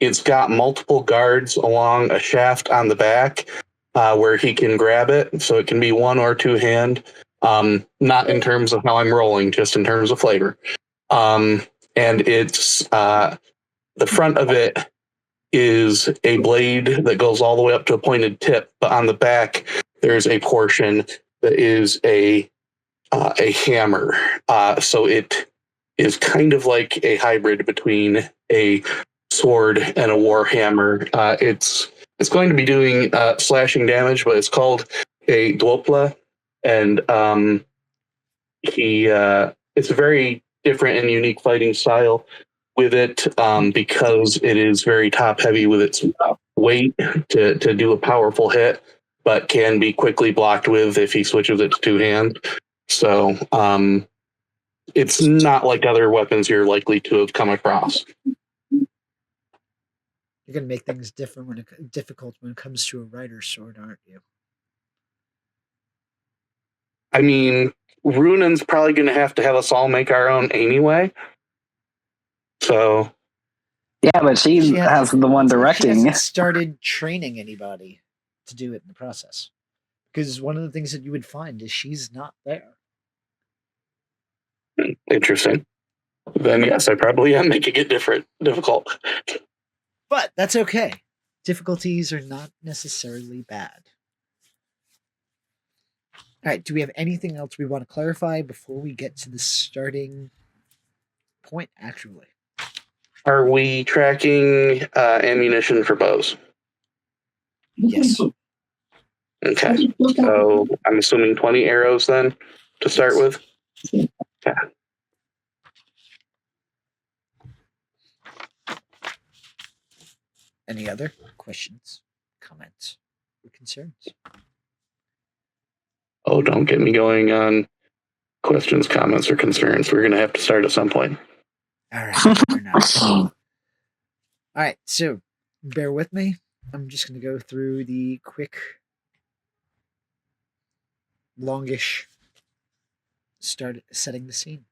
It's got multiple guards along a shaft on the back where he can grab it, so it can be one or two hand. Not in terms of how I'm rolling, just in terms of flavor. And it's the front of it is a blade that goes all the way up to a pointed tip, but on the back there's a portion that is a hammer. So it is kind of like a hybrid between a sword and a war hammer. It's going to be doing slashing damage, but it's called a dwopla, and it's a very different and unique fighting style with it because it is very top heavy with its weight to do a powerful hit, but can be quickly blocked with if he switches it to two hand. So it's not like other weapons you're likely to have come across. You're going to make things difficult when it comes to a rider's sword, aren't you? I mean, Runan's probably going to have us all make our own anyway. So yeah, but she has the one directing. She hasn't started training anybody to do it in the process, because one of the things that you would find is she's not there. Interesting. Then yes, I probably am making it difficult. But that's okay. Difficulties are not necessarily bad. All right. Do we have anything else we want to clarify before we get to the starting point? Actually, Are we tracking ammunition for bows? yes. Okay. So I'm assuming 20 arrows then to start Yes. with. Okay. Any other questions, comments, or concerns? Oh, don't get me going on questions, comments, or concerns. We're going to have to start at some point. All right. Fair enough. All right. So bear with me. I'm just going to go through the quick, longish start setting the scene.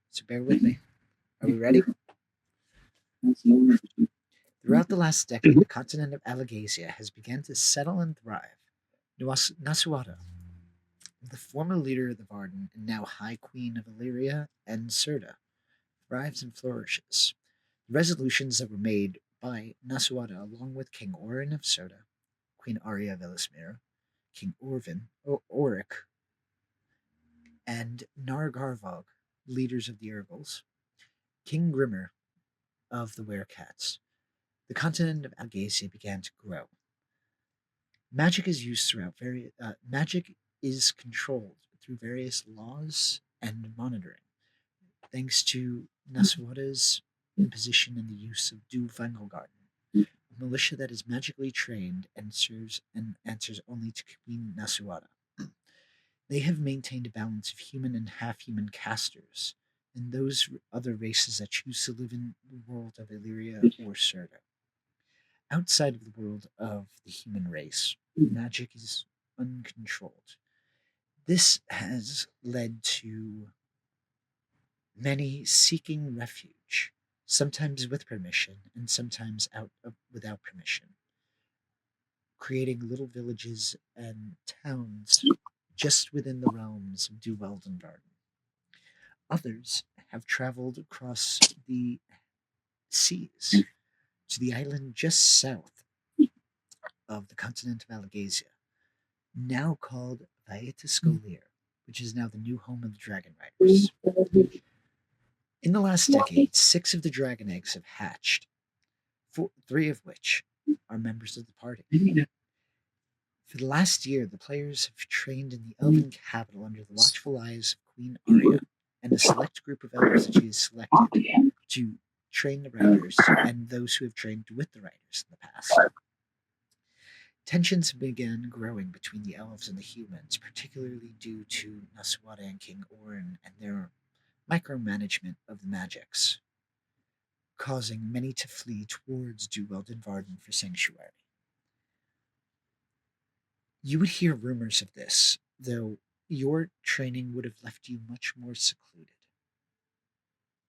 So bear with me. Are we ready? Throughout the last decade, the continent of Alagasia has begun to settle and thrive. Nasuata, the former leader of the Varden and now High Queen of Illyria and Serta, thrives and flourishes. The resolutions that were made by Nasuata, along with King Orin of Serta, Queen Arya of Elismir, King Oric, and Nargarvog, leaders of the Urgles, King Grimmer of the Werecats, the continent of Algasia began to grow. Magic is used throughout magic is controlled through various laws and monitoring, thanks to Nasuata's imposition and the use of Du Vangelgarten, a militia that is magically trained and serves and answers only to Queen Nasuata. They have maintained a balance of human and half-human casters, and those other races that choose to live in the world of Illyria or Serta. Outside of the world of the human race, magic is uncontrolled. This has led to many seeking refuge, sometimes with permission and sometimes without permission, creating little villages and towns just within the realms of Du Garden. Others have traveled across the seas to the island just south of the continent of Alagasia, now called Vaetiscolir, which is now the new home of the Dragon Riders. In the last decade, 6 of the dragon eggs have hatched, 3 of which are members of the party. For the last year, the players have trained in the elven capital under the watchful eyes of Queen Arya and a select group of elves that she has selected to train the riders and those who have trained with the riders in the past. Tensions began growing between the elves and the humans, particularly due to Nasuata and King Orin and their micromanagement of the magics, causing many to flee towards Varden for sanctuary. You would hear rumors of this, though your training would have left you much more secluded.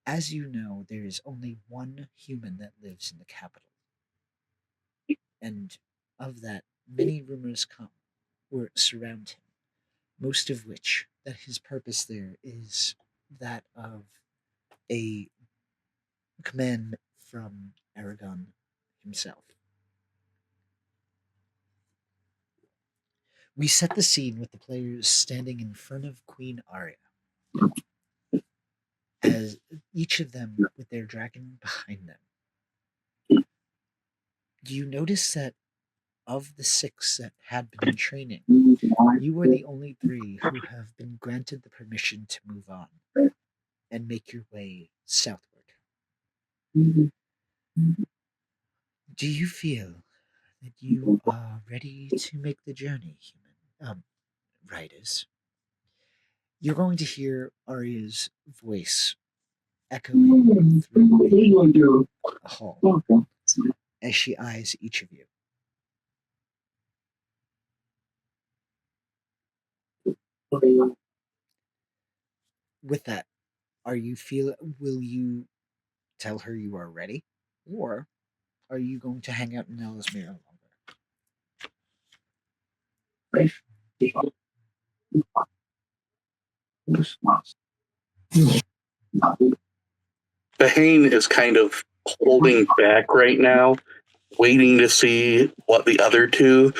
As you know, there is only one human that lives in the capital, and of that, many rumors come or surround him, most of which that his purpose there is that of a command from Aragon himself. We set the scene with the players standing in front of Queen Arya, as each of them with their dragon behind them. Do you notice that of the 6 that had been in training, you are the only 3 who have been granted the permission to move on and make your way southward? Do you feel that you are ready to make the journey, riders? You're going to hear Arya's voice echoing through the hall as she eyes each of you. With that, will you tell her you are ready, or are you going to hang out in Ellesmere longer? Bahane is kind of holding back right now, waiting to see what the other 2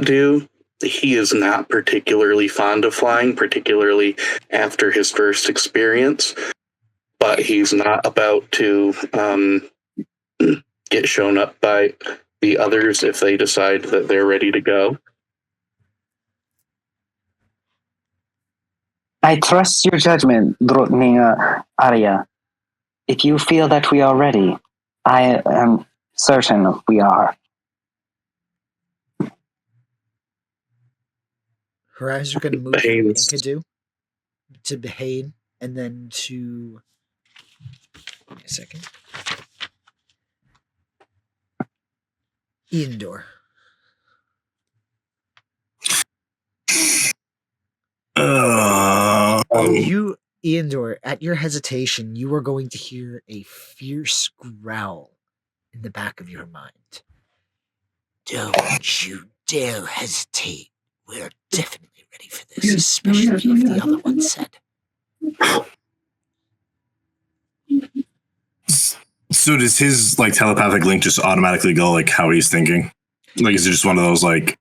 do. he is not particularly fond of flying, particularly after his first experience, but he's not about to get shown up by the others if they decide that they're ready to go. I trust your judgment, Drotninga Arya. If you feel that we are ready, I am certain we are. Her eyes are going to move from Behane's- Enkidu to Behane, and then to... Give me a second. Eondor. You, Eondor, at your hesitation, you are going to hear a fierce growl in the back of your mind. Don't you dare hesitate. We're definitely ready for this, especially if the other one said. So does his like telepathic link just automatically go like how he's thinking? Like, is it just one of those like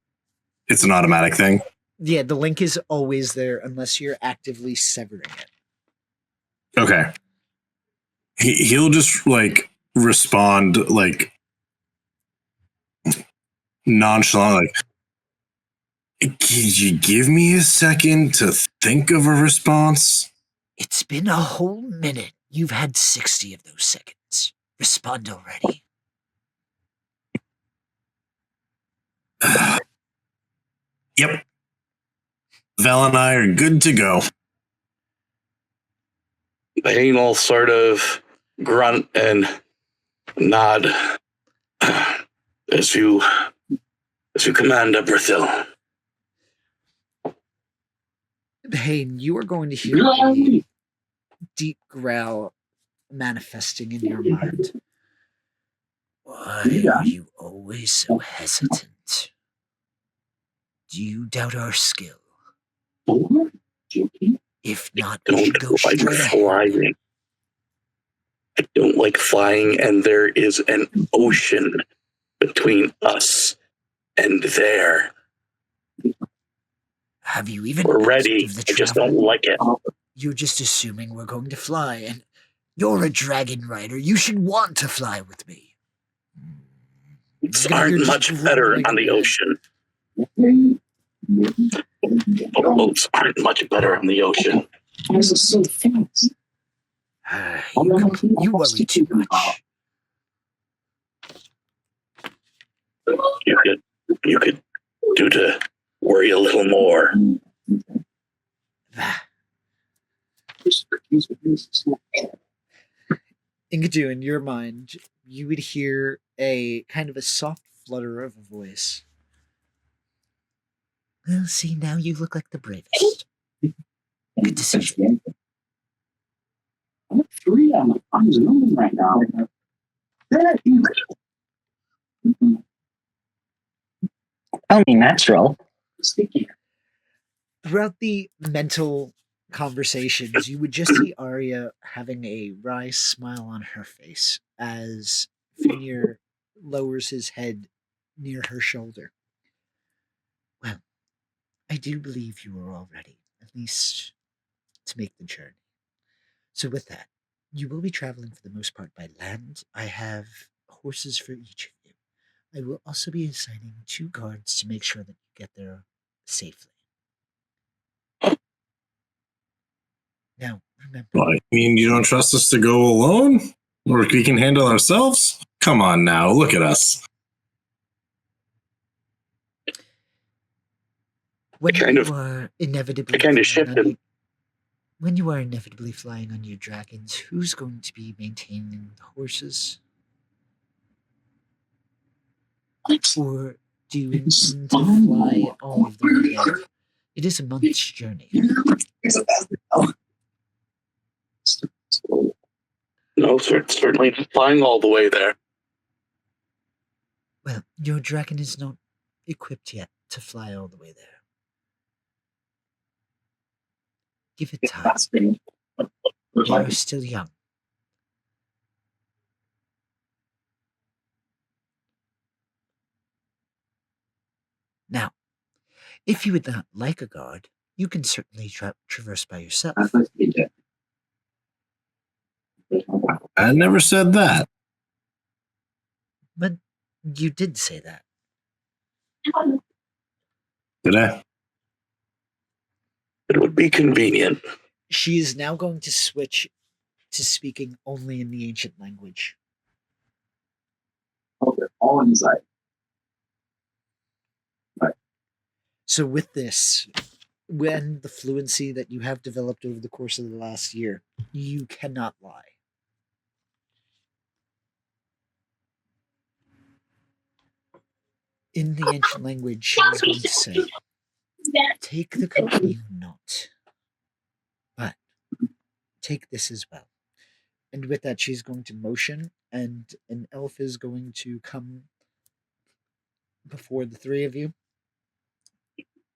it's an automatic thing? Yeah, the link is always there unless you're actively severing it. Okay. He'll just like respond like nonchalant, like, could you give me a second to think of a response? It's been a whole minute. You've had 60 of those seconds. Respond already. Yep. Val and I are good to go. Behane will sort of grunt and nod as you command, Berthil. Behane, you are going to hear a deep growl manifesting in your mind. Why are you always so hesitant? Do you doubt our skill? If not, we should go straight ahead. Flying. I don't like flying, and there is an ocean between us and there. Have you even We're asked ready. of the I just don't traveler? like it. You're just assuming we're going to fly, and you're a dragon rider. You should want to fly with me. Boats You're aren't just much better grumbling on the away. ocean. Boats aren't much better on the ocean. This is so fast. You worry too much. You could do to worry a little more. Enkidu, in your mind, you would hear a kind of a soft flutter of a voice. Well, see, now you look like the bravest. Good decision. I'm 3 on the moon right now. Only natural. Throughout the mental conversations, you would just see Arya having a wry smile on her face as Finir lowers his head near her shoulder. Well, I do believe you are all ready, at least to make the journey. So with that, you will be traveling for the most part by land. I have horses for each of you. I will also be assigning 2 guards to make sure that you get there safely. Now, remember... Well, I mean, you don't trust us to go alone? Or we can handle ourselves? Come on now, look at us. When kind you of- are inevitably I kind of flying on shifted. your- when you are inevitably flying on your dragons, who's going to be maintaining the horses? Or do you intend to fly all of the way there? It is a month's journey. No, certainly not flying all the way there. Well, your dragon is not equipped yet to fly all the way there. Give it time. You are still young. Now, If you would not like a guard, you can certainly traverse by yourself. I never said that. But you did say that. Did I? It would be convenient. She is now going to switch to speaking only in the ancient language. Okay, all inside. So with this, when the fluency that you have developed over the course of the last year, you cannot lie. In the ancient language, she is going to say, take the cocaine not, but take this as well. And with that, she's going to motion, and an elf is going to come before the three of you,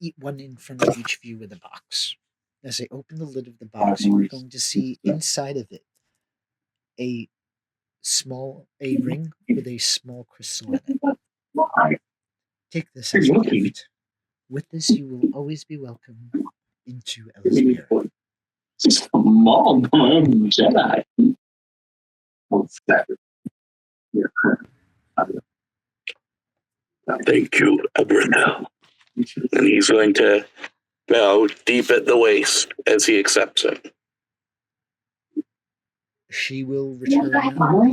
eat one in front of each of you with a box. As they open the lid of the box, you're going to see inside of it a ring with a small crystal in it. Take this as a gift. With this, you will always be welcome into Ellesmere. Mom, Jedi. Thank you, Abernell. And he's going to bow deep at the waist as he accepts it. She will return a bow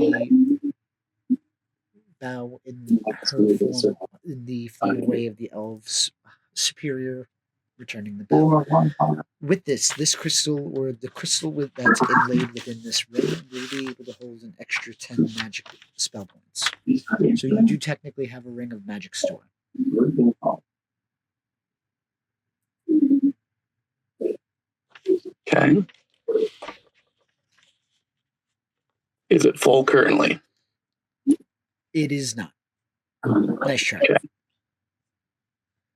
in her form, in the formal way of the elves, superior, returning the bow. With this crystal, or the crystal that's inlaid within this ring, will be able to hold an extra 10 magic spell points. So you do technically have a ring of magic store. Okay. Is it full currently? It is not. Nice try. Okay.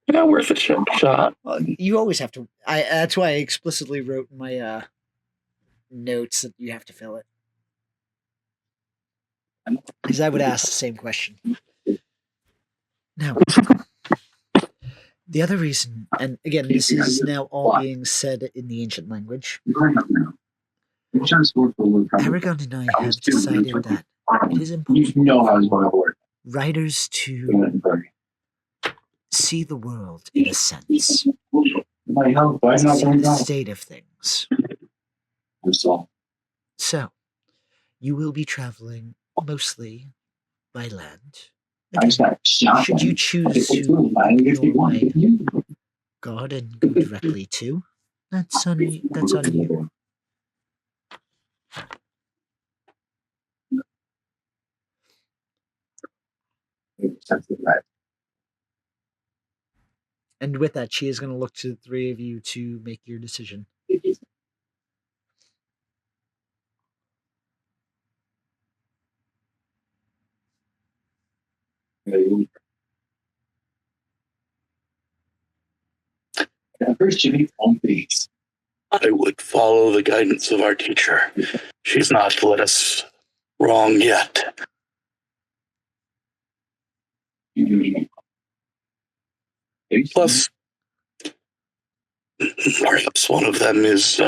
Yeah, worth a shot. Well, you always have to. That's why I explicitly wrote in my notes that you have to fill it. Because I would ask the same question. Now, the other reason, and again, this is now all being said in the ancient language. Aragon and I have decided that it is important writers to see the world in a sense, see the state of things. So, you will be traveling mostly by land. Again, should you choose to go by God and go directly to, that's on you. And with that, she is going to look to the three of you to make your decision. I would follow the guidance of our teacher. She's not led us wrong yet. Plus, perhaps one of them is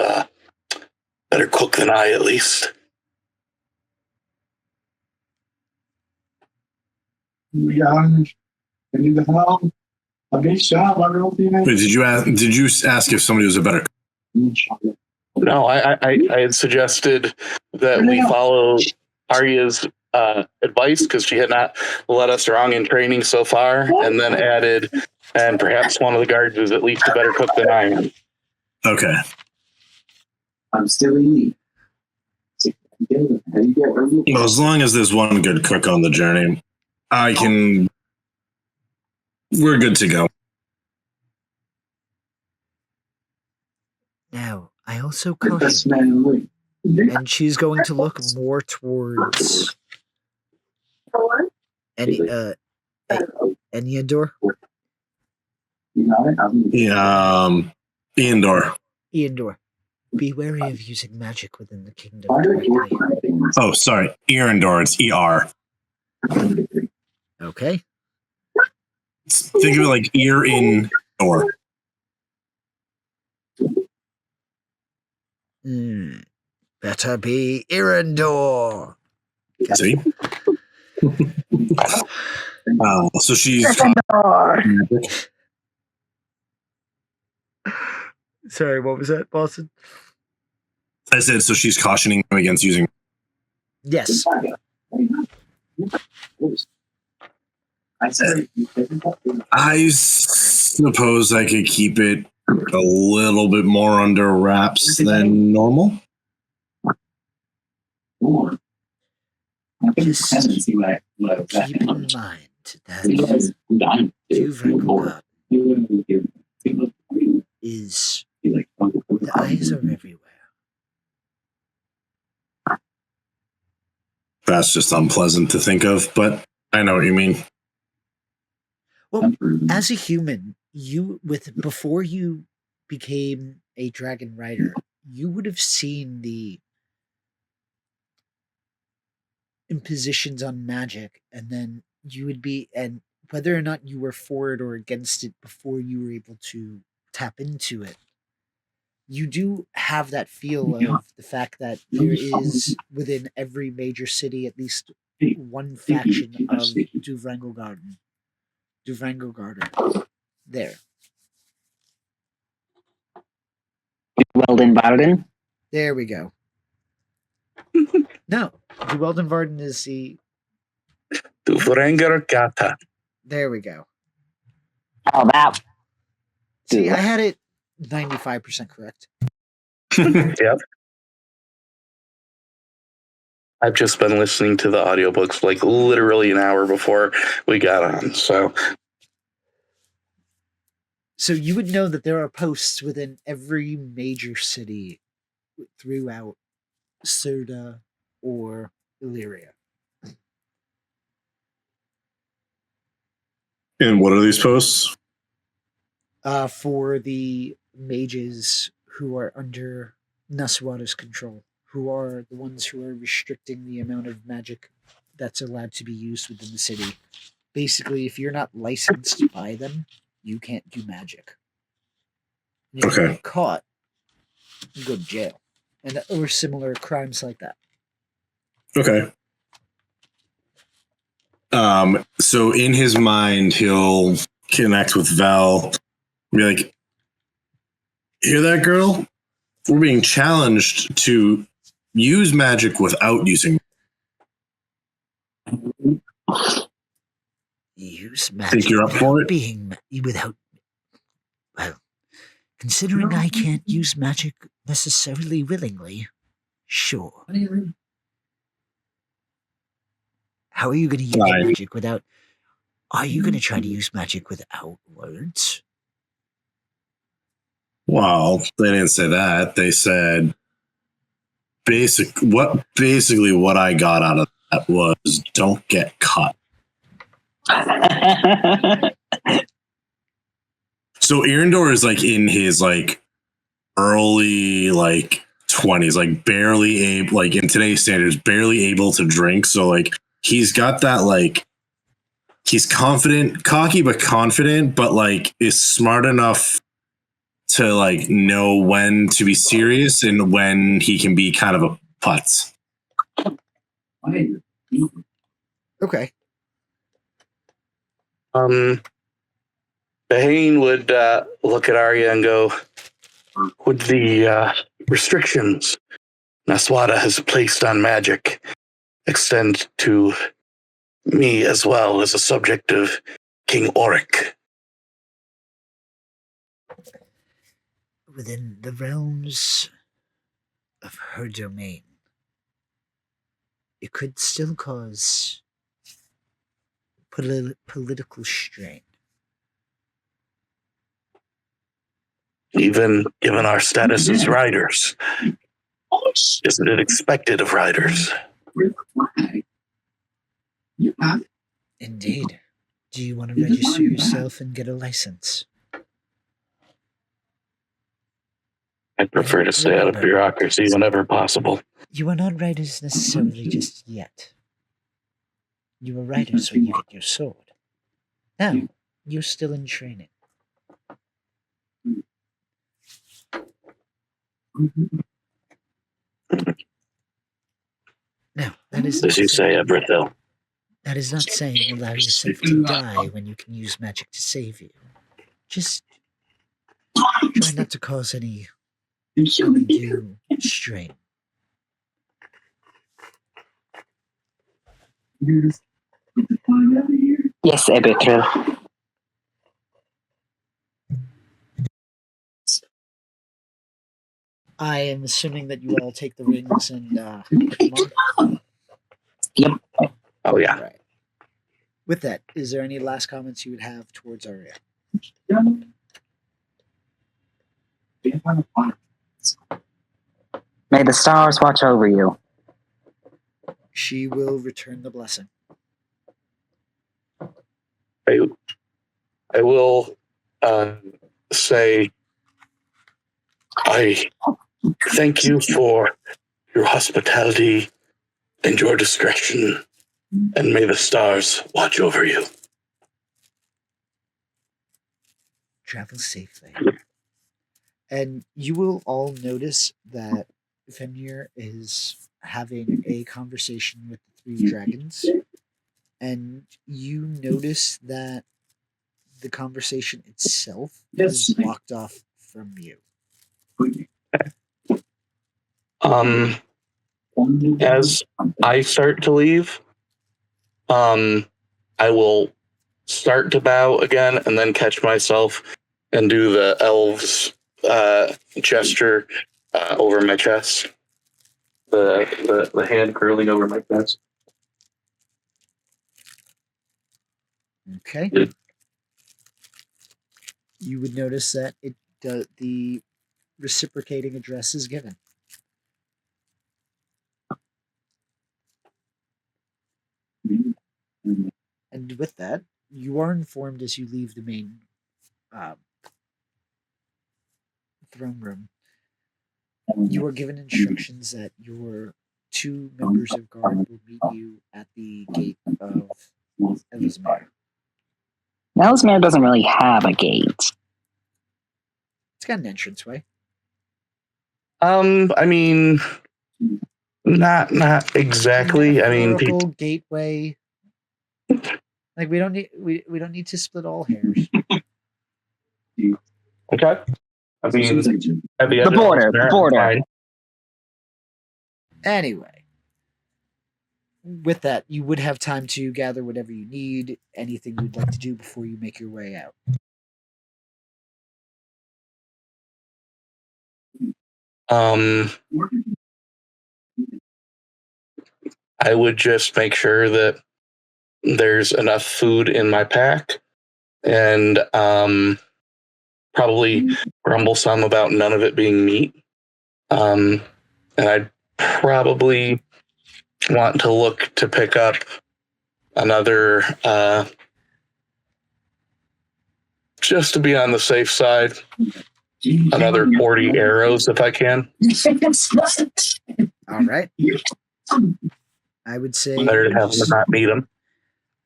better cook than I, at least. Wait, did you ask if somebody was a better cook? No, I had suggested that we follow Arya's advice because she had not led us wrong in training so far, and then added, and perhaps one of the guards is at least a better cook than I am. Okay. I'm still elite. Well, as long as there's one good cook on the journey, we're good to go. Now, I also caution, and she's going to look more towards Eniador. Yeah, Eandor. Be wary of using magic within the kingdom directly. Oh, sorry. Earendor. It's ER. Okay. Think of it like ear in Or Better be Irandor. see? So she's Sorry, what was that, Boston? I said so she's cautioning him against using. Yes. I suppose I could keep it a little bit more under wraps than normal. Just keep in mind that Duvrangle is the eyes are everywhere. That's just unpleasant to think of, but I know what you mean. Well, as a human, before you became a dragon rider, you would have seen the impositions on magic, and then you would be, and whether or not you were for it or against it before you were able to tap into it, you do have that feel of the fact that there is within every major city at least one faction of Duvrangle Garden there. Weldon Barden. There we go. No, Duvrangle Garden is the. Duvrangle Gata. There we go. Oh, that. See, I had it 95% correct. Yep. I've just been listening to the audiobooks like literally an hour before we got on, so you would know that there are posts within every major city throughout Serda or Illyria. And what are these posts? For the mages who are under Naswada's control, who are the ones who are restricting the amount of magic that's allowed to be used within the city. Basically, if you're not licensed by them, you can't do magic. And if you get caught, you go to jail. Or similar crimes like that. Okay. So in his mind, he'll connect with Val, be like, hear that, girl? We're being challenged to use magic without using. Use magic. Think you're up for it? Well, considering I can't use magic necessarily willingly, sure. How are you going to use magic without? Are you going to try to use magic without words? Well, they didn't say that. They said basically what I got out of that was don't get caught. So Irandor is like in his like early like 20s, like barely able, like in today's standards, barely able to drink. So like he's got that like he's confident, cocky but confident, but like is smart enough to like know when to be serious and when he can be kind of a putz. Okay. Bahane would look at Arya and go, would the restrictions Naswada has placed on magic extend to me as well as a subject of King Oric? Within the realms of her domain, it could still cause political strain. Even given our status as riders, isn't it expected of riders? Indeed. Do you want to register yourself and get a license? I'd prefer to stay out of bureaucracy whenever possible. You are not riders necessarily just yet. You were riders when you got your sword. Now, you're still in training. Now, that is As you say, Everett. that is not saying allow yourself to die when you can use magic to save you. Just try not to cause any undue strain. Yes, Everett. I am assuming that you all take the rings and put them on. Yep. Oh yeah. Right. With that, is there any last comments you would have towards Arya? May the stars watch over you. She will return the blessing. I will say I thank you for your hospitality and your discretion, and may the stars watch over you. Travel safely. And you will all notice that Fenrir is having a conversation with the three dragons. And you notice that the conversation itself is blocked off from you. As I start to leave, I will start to bow again and then catch myself and do the elves gesture over my chest. The hand curling over my chest. Okay. You would notice that the reciprocating address is given. And with that, you are informed as you leave the main throne room. You are given instructions that your two members of guard will meet you at the gate of Elizmere. Ellesmere doesn't really have a gate. It's got an entranceway. I mean, not exactly. I mean, Metaphorical gateway. Like we don't need to split all hairs. okay. I mean, The border. Anyway, with that, you would have time to gather whatever you need, anything you'd like to do before you make your way out. I would just make sure that there's enough food in my pack, and probably grumble some about none of it being meat. And I'd probably want to look to pick up another, just to be on the safe side, another 40 arrows if I can. All right. I would say Better to have them than not need them.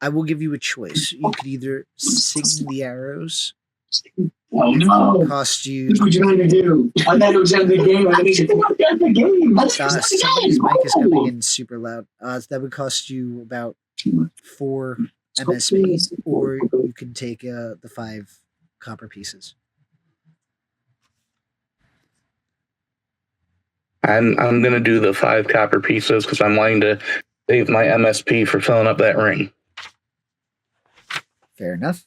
I will give you a choice. You could either sing the arrows. Oh no! Cost you. That's what you're trying to do. I thought it was end the game. I think it's the game. Somebody's mic is coming in super loud. That would cost you about 4 MSP, or you can take the 5 copper pieces. I'm gonna do the 5 copper pieces because I'm wanting to save my MSP for filling up that ring. Fair enough.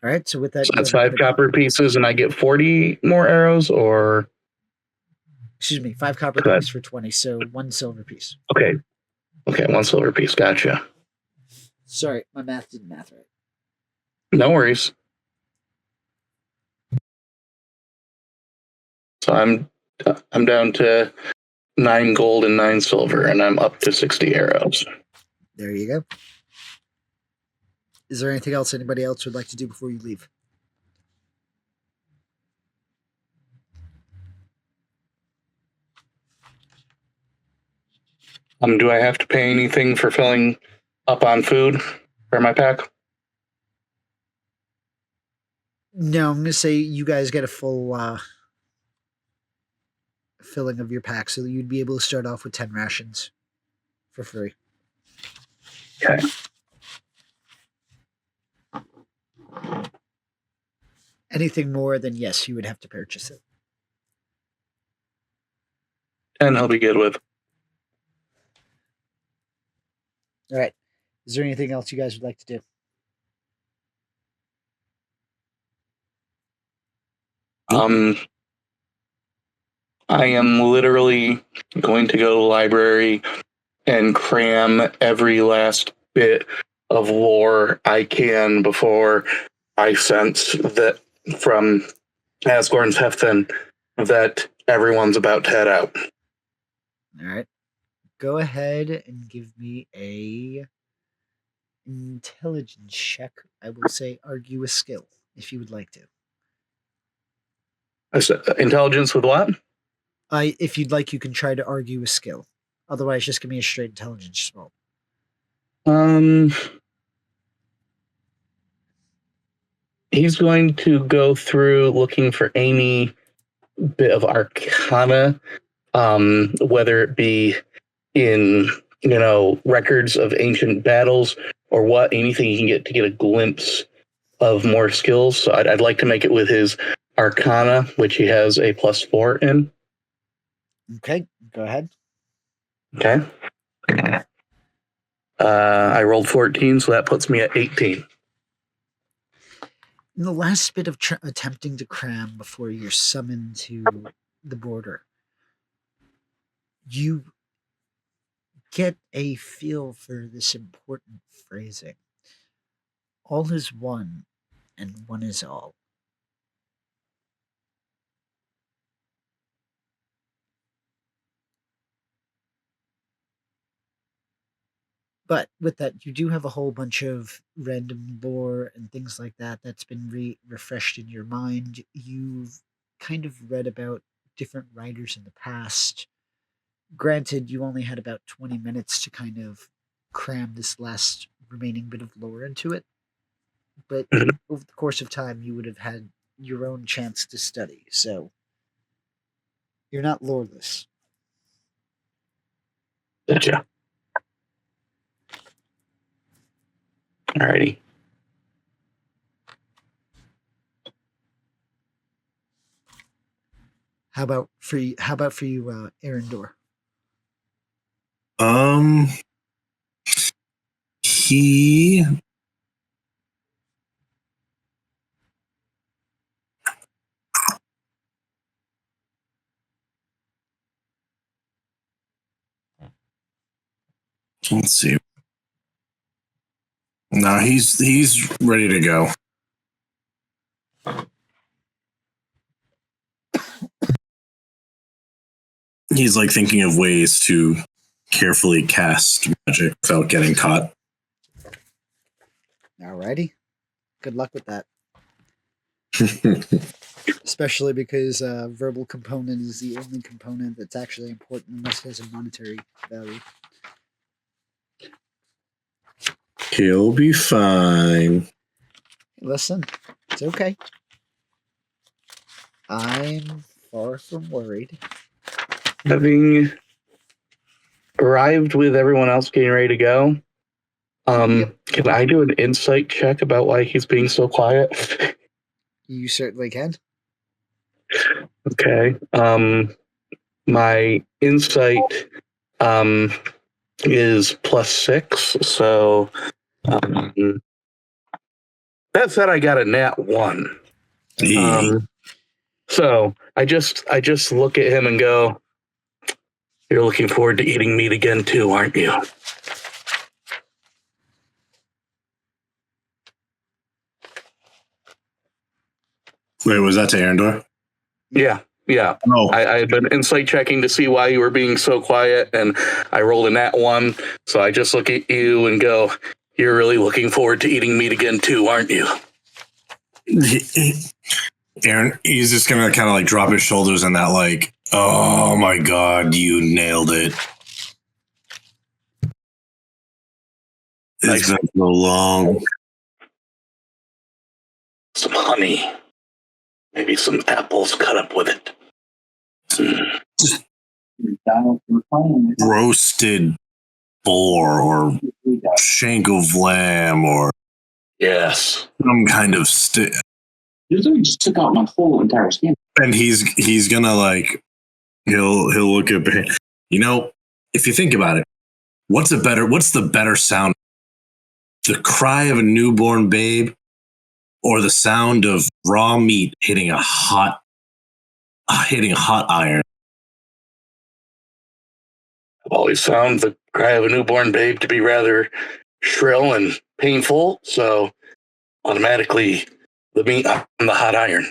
All right, so with that, So that's 5 copper pieces, and I get 40 more arrows, or excuse me, 5 copper pieces for 20, so 1 silver piece. Okay, 1 silver piece. Gotcha. Sorry, my math didn't math right. No worries. So I'm down to 9 gold and 9 silver, and I'm up to 60 arrows. There you go. Is there anything else anybody else would like to do before you leave? Do I have to pay anything for filling up on food for my pack? No, I'm going to say you guys get a full filling of your pack, so you'd be able to start off with 10 rations for free. Okay. Anything more than yes, you would have to purchase it. And I'll be good with. All right. Is there anything else you guys would like to do? I am literally going to go to the library and cram every last bit of lore I can before I sense that from Asgorn's Hefton that everyone's about to head out. All right. Go ahead and give me a intelligence check. I will say argue a skill if you would like to. Intelligence with what? If you'd like, you can try to argue a skill. Otherwise, just give me a straight intelligence roll. He's going to go through looking for any bit of arcana, whether it be in records of ancient battles or what, anything he can get to get a glimpse of more skills. So I'd like to make it with his arcana, which he has a +4 in. Okay, go ahead. Okay. I rolled 14, so that puts me at 18. In the last bit of attempting to cram before you're summoned to the border, you get a feel for this important phrasing. All is one, and one is all. But with that, you do have a whole bunch of random lore and things like that that's been refreshed in your mind. You've kind of read about different writers in the past. Granted, you only had about 20 minutes to kind of cram this last remaining bit of lore into it. But over the course of time, you would have had your own chance to study. So you're not loreless. Gotcha. Alrighty. How about for you, Arendor? He let's see. No, he's ready to go. He's like thinking of ways to carefully cast magic without getting caught. Alrighty. Good luck with that. Especially because verbal component is the only component that's actually important unless there's a monetary value. He'll be fine. Listen, it's okay. I'm far from worried. Having arrived with everyone else getting ready to go, can I do an insight check about why he's being so quiet? You certainly can. Okay. My insight is +6, so that said, I got a nat 1. So I just look at him and go, "You're looking forward to eating meat again too, aren't you?" Wait, was that to Arendor? Yeah. Oh. I had been insight checking to see why you were being so quiet, and I rolled a nat 1. So I just look at you and go, "You're really looking forward to eating meat again too, aren't you?" Aaron, he's just gonna kind of like drop his shoulders and that like, "Oh my god, you nailed it. It's been so long." Some honey. Maybe some apples cut up with it. roasted boar or shank of lamb or Yes. some kind of This one just took out my whole entire skin. and he's gonna like he'll look at Ben. If you think about it, what's the better sound? The cry of a newborn babe or the sound of raw meat hitting a hot iron? I've always found the cry of a newborn babe to be rather shrill and painful, so automatically the meat on the hot iron.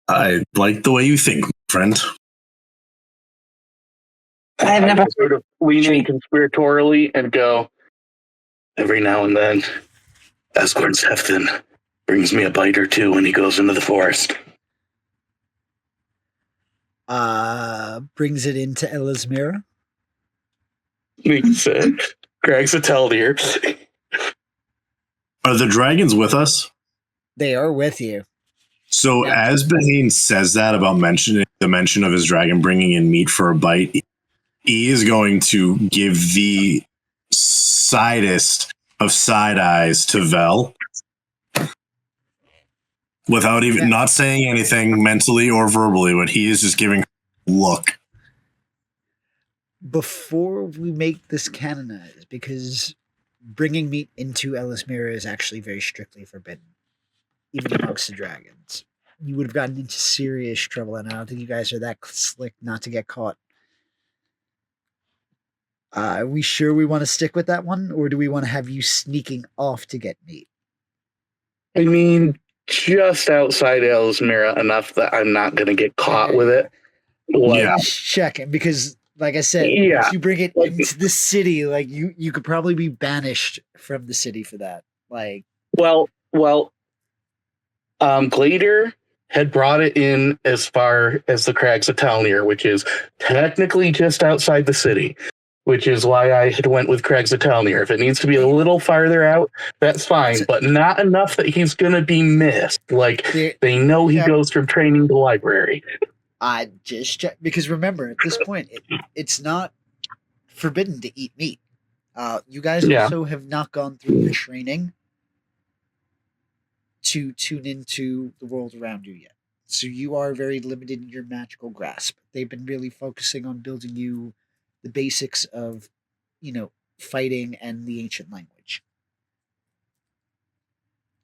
I like the way you think, friend. I've never sort of lean in conspiratorially and go, every now and then, Asgard Sefton brings me a bite or two when he goes into the forest. Brings it into Elismira. He said, Craig's a Teldir. Are the dragons with us? They are with you. So Yeah. as Bahane says that about the mention of his dragon bringing in meat for a bite, he is going to give the sidest of side eyes to Vel without even not saying anything mentally or verbally, but he is just giving a look. Before we make this canonized, because bringing meat into Elismira is actually very strictly forbidden, even amongst the dragons. You would have gotten into serious trouble, and I don't think you guys are that slick not to get caught. Are we sure we want to stick with that one, or do we want to have you sneaking off to get meat? I mean, just outside Ellesmere enough that I'm not going to get caught with it. Like, Yeah. Just checking, because, like I said, Yeah. once you bring it into the city, like you could probably be banished from the city for that. Like, well, Glader had brought it in as far as the Crags of Talnir, which is technically just outside the city, which is why I had went with Crags of Talnir. If it needs to be a little farther out, that's fine, but not enough that he's going to be missed. Like, they know he goes from training to library. I just check, because remember, at this point, it's not forbidden to eat meat. You guys also have not gone through the training to tune into the world around you yet. So you are very limited in your magical grasp. They've been really focusing on building you the basics of, fighting and the ancient language.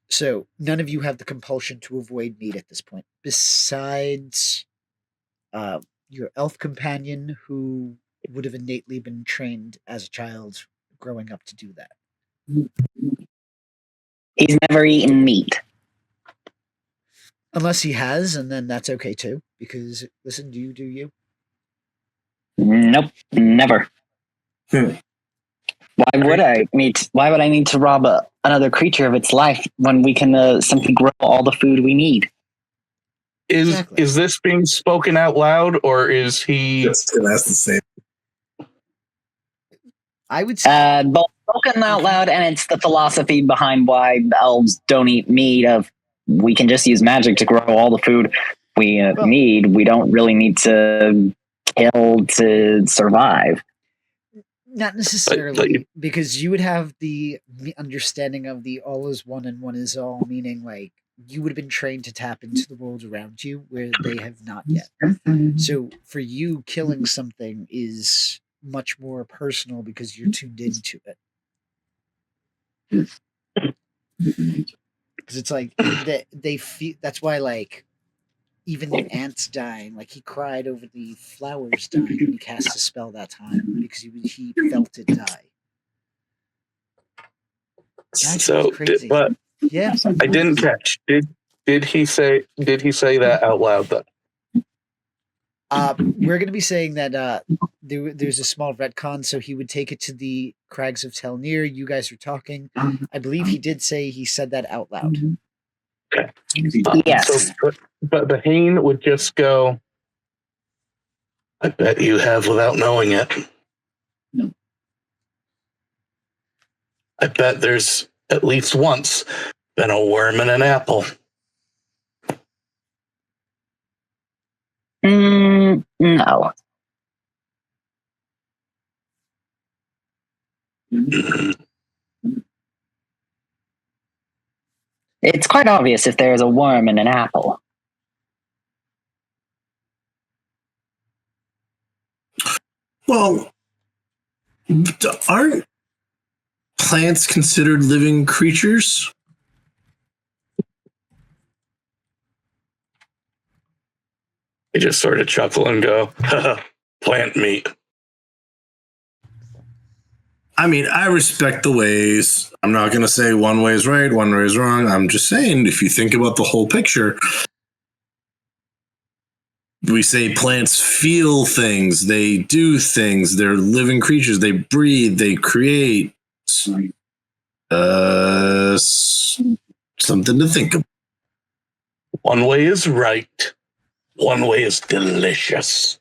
So none of you have the compulsion to avoid meat at this point, besides your elf companion, who would have innately been trained as a child growing up to do that. He's never eaten meat. Unless he has, and then that's okay too. Because listen, do you? Nope, never. Why would I need to rob another creature of its life when we can simply grow all the food we need? Is this being spoken out loud, or is he? That's the same. I would say both spoken out loud, and it's the philosophy behind why elves don't eat meat. Of we can just use magic to grow all the food we need. We don't really need to kill to survive. Not necessarily, because you would have the understanding of the all is one and one is all, meaning like you would have been trained to tap into the world around you where they have not yet. So for you, killing something is much more personal because you're tuned into it. Because it's like they feel, that's why, like, even the ants dying, like he cried over the flowers dying when he cast a spell that time because he felt it die. So, but yeah, I didn't catch. Did he say that out loud though? We're going to be saying that there's a small retcon, so he would take it to the Crags of Telnir. You guys are talking. I believe he did say he said that out loud. Okay. Yes. So, but Bahane would just go, I bet you have without knowing it. No. I bet there's at least once been a worm in an apple. No. It's quite obvious if there's a worm in an apple. Well, aren't plants considered living creatures? They just sort of chuckle and go, plant meat. I mean, I respect the ways. I'm not going to say one way is right, one way is wrong. I'm just saying, if you think about the whole picture, we say plants feel things, they do things, they're living creatures, they breathe, they create. Something to think about. One way is right, one way is delicious.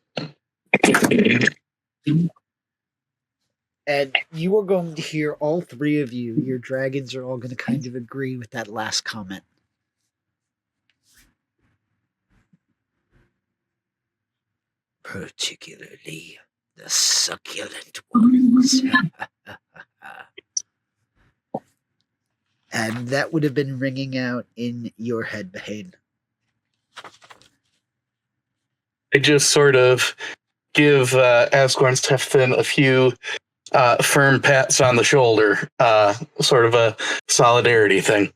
And you are going to hear all three of you, your dragons are all going to kind of agree with that last comment. Particularly the succulent ones. And that would have been ringing out in your head, Bahane. I just sort of give Asgorn Tefton a few firm pats on the shoulder, sort of a solidarity thing.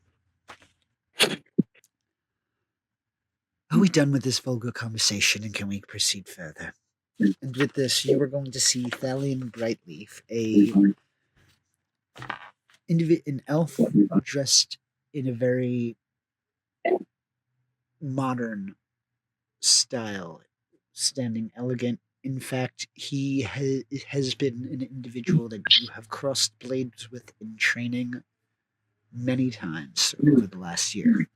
Are we done with this vulgar conversation and can we proceed further? And with this, you are going to see Thalion Brightleaf, an elf dressed in a very modern style, standing elegant. In fact, he has been an individual that you have crossed blades with in training many times over the last year.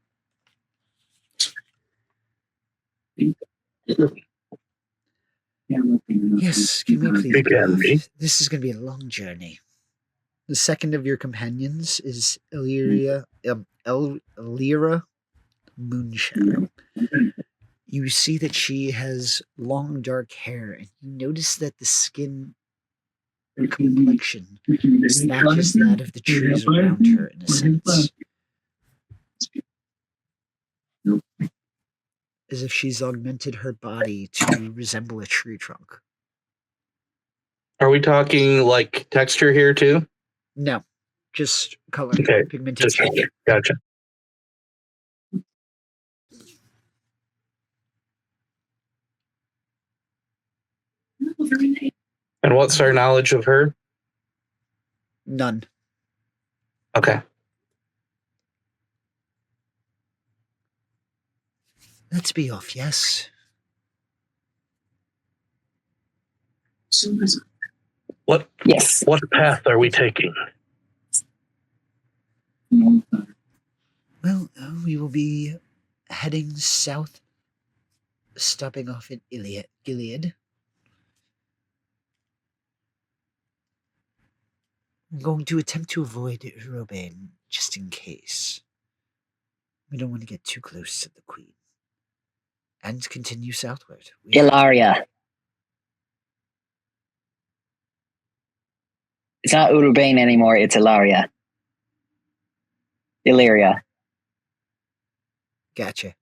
Yes, can we please? This is going to be a long journey. The second of your companions is Elira Moonshadow. You see that she has long dark hair, and you notice that the skin complexion matches that of the trees around her in a sense. As if she's augmented her body to resemble a tree trunk. Are we talking like texture here too? No, just color. Okay, pigmented just skin. gotcha. And what's our knowledge of her? None. Okay. Let's be off, yes? What? Yes. What path are we taking? Well, we will be heading south, stopping off at Gilead. I'm going to attempt to avoid Robin, just in case. We don't want to get too close to the Queen. And continue southward. Ilaria. It's not Urubane anymore, it's Ilaria. Illyria. Gotcha.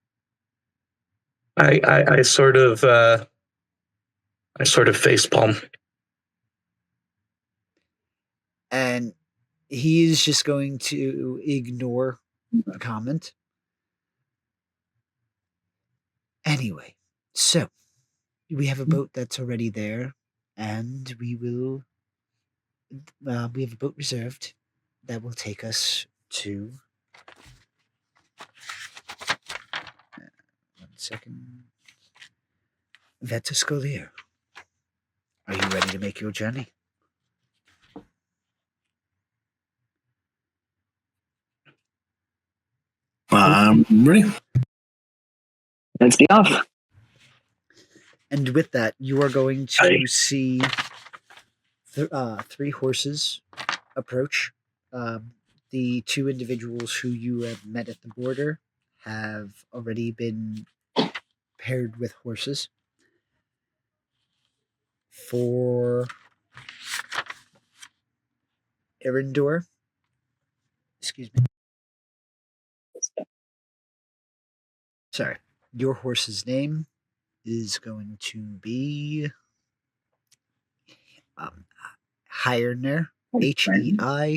I sort of facepalm. And he is just going to ignore the comment. Anyway, so we have a boat that's already there, and we have a boat reserved that will take us to. One second. Vetuscolier. Are you ready to make your journey? I'm ready. Let's be off. And with that, you are going to see three horses approach. The two individuals who you have met at the border have already been paired with horses. For Erindor. Excuse me. Sorry. Your horse's name is going to be Heirner. Heirner.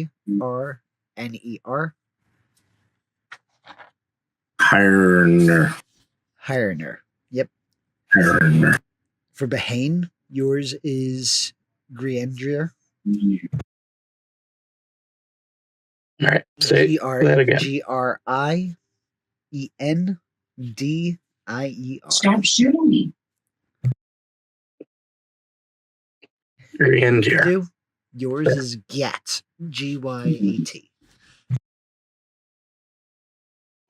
Hirner. Heirner. Yep. Hirner. For Bahane, yours is Griendrier. All right. Say that again. Griendier. Stop suing me. Reindeer. Do. Yours is Gyat. Gyat.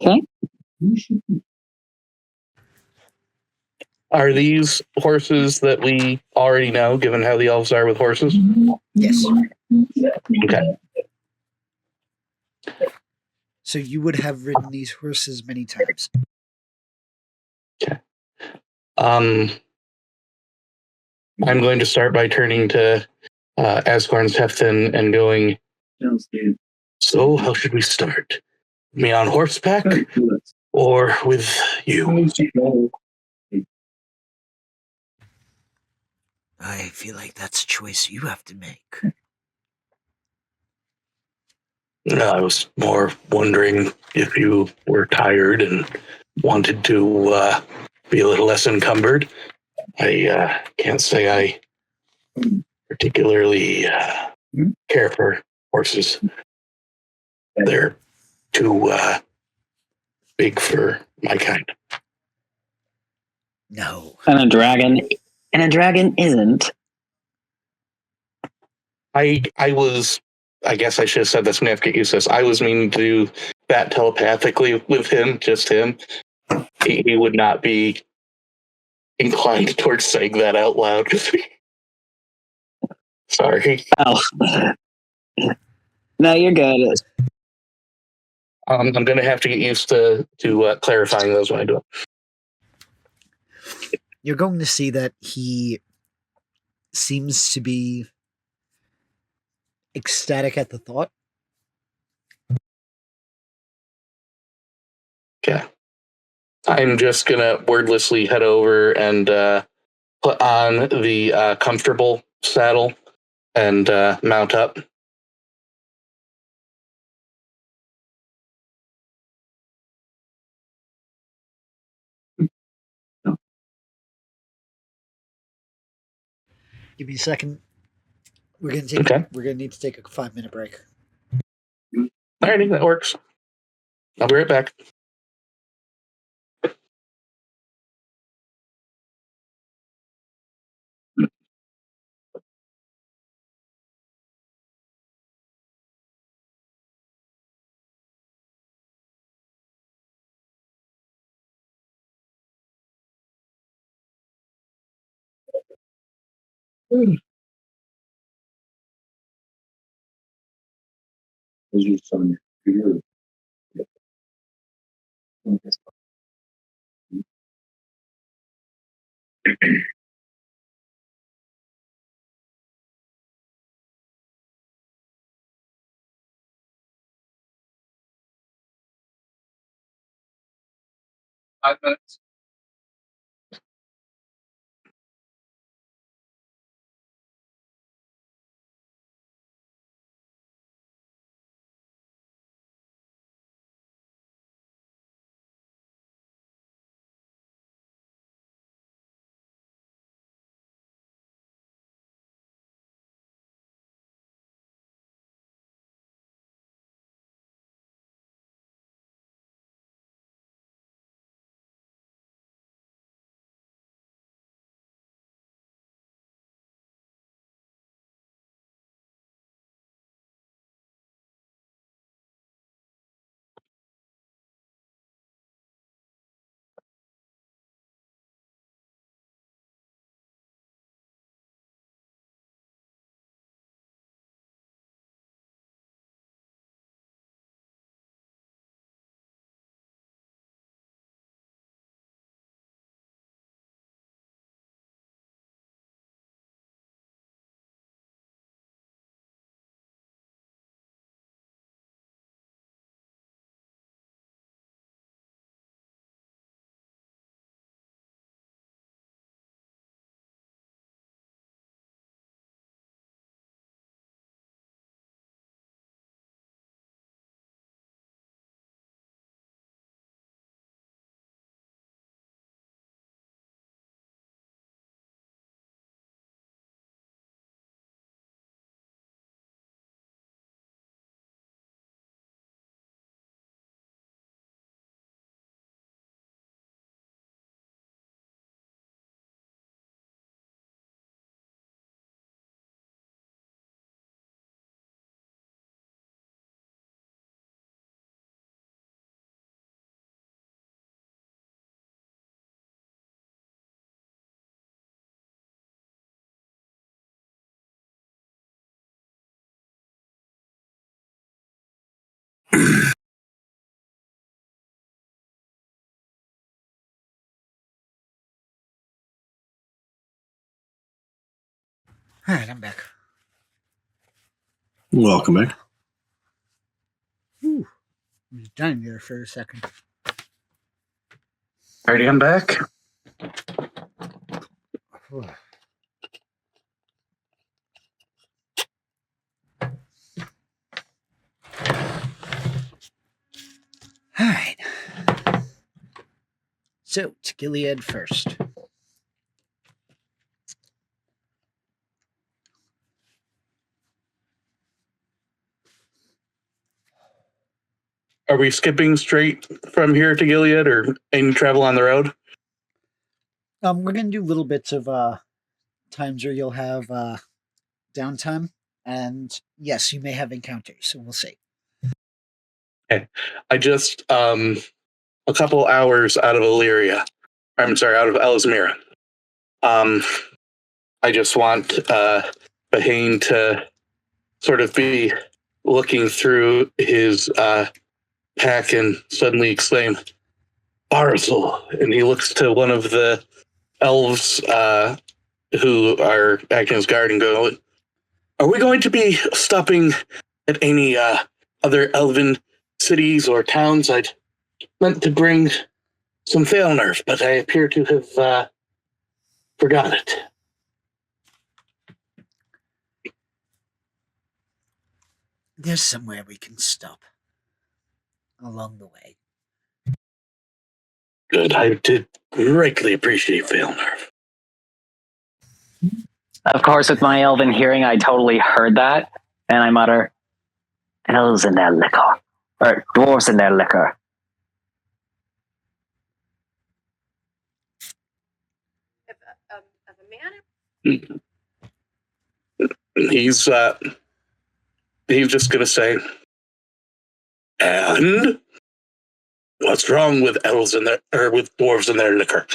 Okay. Are these horses that we already know, given how the elves are with horses? Yes. Okay. So you would have ridden these horses many times. I'm going to start by turning to Asgorn's Hefton and going, so how should we start? Me on horseback or with you? I feel like that's a choice you have to make. I was more wondering if you were tired and wanted to be a little less encumbered. I can't say I particularly care for horses. They're too big for my kind. No. And a dragon isn't. I guess I should have said this. I'm gonna have to get used to this. I was meaning to do that telepathically with him, just him. He would not be inclined towards saying that out loud. Sorry. Oh. No, you're good. I'm going to have to get used to clarifying those when I do it. You're going to see that he seems to be ecstatic at the thought. Okay. I'm just going to wordlessly head over and put on the comfortable saddle and mount up. Give me a second. We're gonna need to take a 5-minute break. All right, that works. I'll be right back. All right, I'm back. Welcome back. Whew. I was dying there for a second. Alrighty, I'm back. All right. So, to Gilead first. Are we skipping straight from here to Gilead, or any travel on the road? We're gonna do little bits of times where you'll have downtime, and yes, you may have encounters. So we'll see. I just a couple hours out of Illyria. I'm sorry, out of Ellesmere. I just want Bahane to sort of be looking through his pack and suddenly exclaim, "Barzel!" And he looks to one of the elves who are acting as guard and go, "Are we going to be stopping at any other elven cities or towns? I'd meant to bring some Failnerf, but I appear to have forgot it." There's somewhere we can stop along the way. Good. I did greatly appreciate Failnerf. Of course, with my elven hearing, I totally heard that, and I mutter, "Elves in their liquor, or dwarves in their liquor." Of a man. He's just gonna say, "And what's wrong with elves in their, or with dwarves in their liquor?"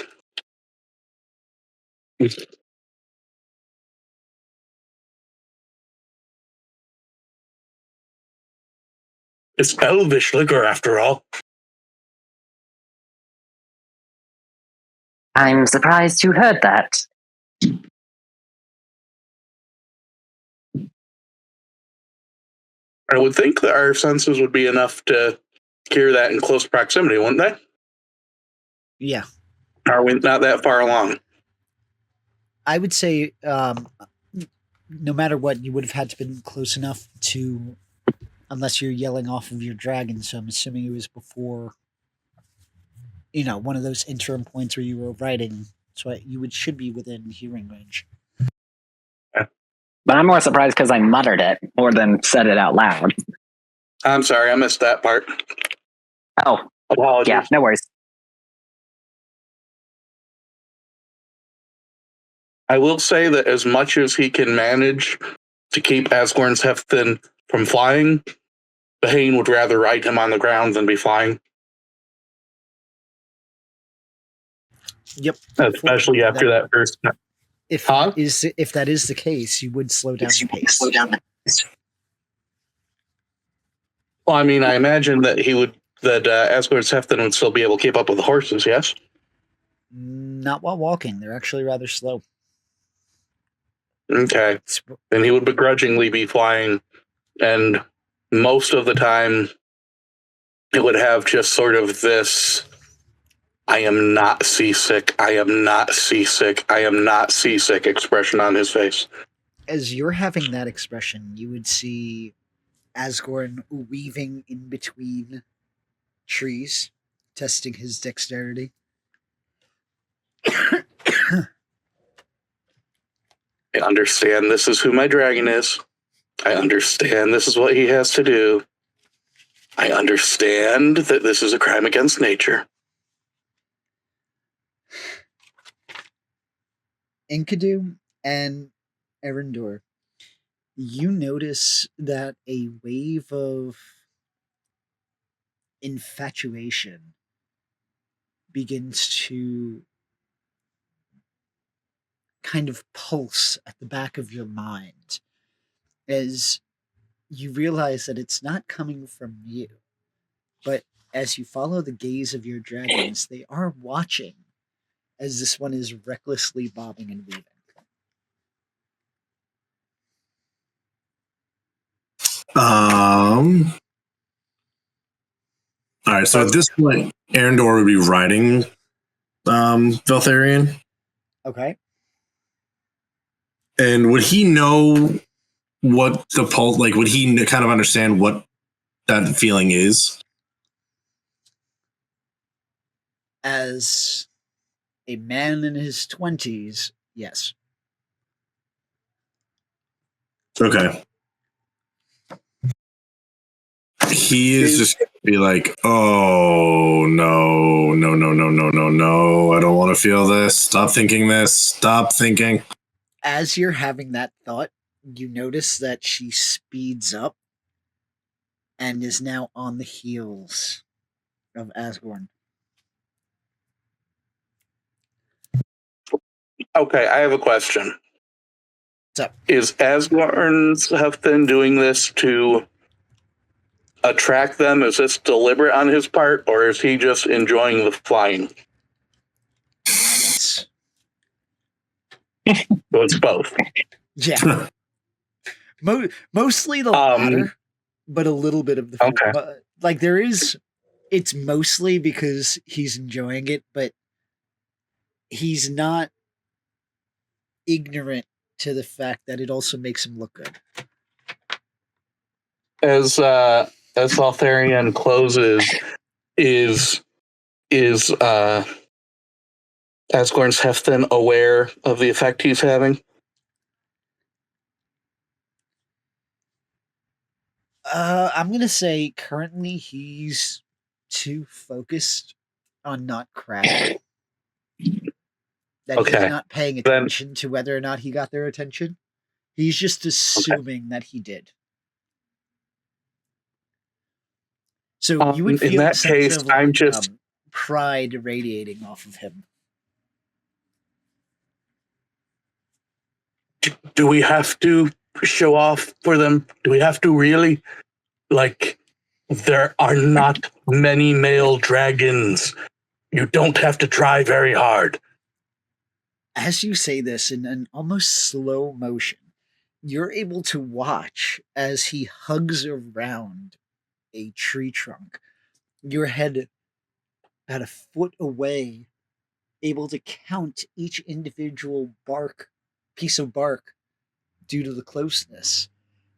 It's elvish liquor, after all. I'm surprised you heard that. I would think that our senses would be enough to hear that in close proximity, wouldn't they? Yeah, Are we not that far along? I would say no matter what, you would have had to been close enough to, unless you're yelling off of your dragon. So I'm assuming it was before, one of those interim points where you were writing. So you should be within hearing range. But I'm more surprised because I muttered it more than said it out loud. I'm sorry, I missed that part. Oh, Apologies. yeah, no worries. I will say that as much as he can manage to keep Asgorn's Hefton from flying, Bahane would rather ride him on the ground than be flying. Yep. Especially after that first. If that is the case, you would slow down the pace. Well, I mean, I imagine that Asgorn's Hefton would still be able to keep up with the horses, yes? Not while walking. They're actually rather slow. Okay. Then he would begrudgingly be flying, and most of the time it would have just sort of this, "I am not seasick, I am not seasick, I am not seasick" expression on his face. As you're having that expression, you would see Asgorn weaving in between trees, testing his dexterity. I understand this is who my dragon is. I understand this is what he has to do. I understand that this is a crime against nature. Enkidu and Erendor, you notice that a wave of infatuation begins to kind of pulse at the back of your mind as you realize that it's not coming from you, but as you follow the gaze of your dragons, they are watching as this one is recklessly bobbing and weaving. All right, so at this point, Arendor would be riding Veltharion. Okay. And would he know what the pulse, like, would he kind of understand what that feeling is? As a man in his 20s, yes. Okay. He is just going to be like, oh, no, no, no, no, no, no, no. I don't want to feel this. Stop thinking this. Stop thinking. As you're having that thought, you notice that she speeds up and is now on the heels of Asgorn. Okay, I have a question. What's up? Is Asgorn's Hefton doing this to attract them? Is this deliberate on his part, or is he just enjoying the flying? Yes. So it's both. Yeah. Mostly the latter, but a little bit of the Okay. like there is. It's mostly because he's enjoying it, but he's not ignorant to the fact that it also makes him look good. As Lotharion closes, is Asgorn's Hefton aware of the effect he's having? I'm gonna say currently he's too focused on not crashing that he's Okay. not paying attention to whether or not he got their attention. He's just assuming that he did. So you would In feel a that sense case, of I'm just pride radiating off of him. do we have to show off for them? Do we have to really? Like, there are not many male dragons. You don't have to try very hard. As you say this in an almost slow motion, you're able to watch as he hugs around a tree trunk, your head about a foot away, able to count each individual piece of bark due to the closeness,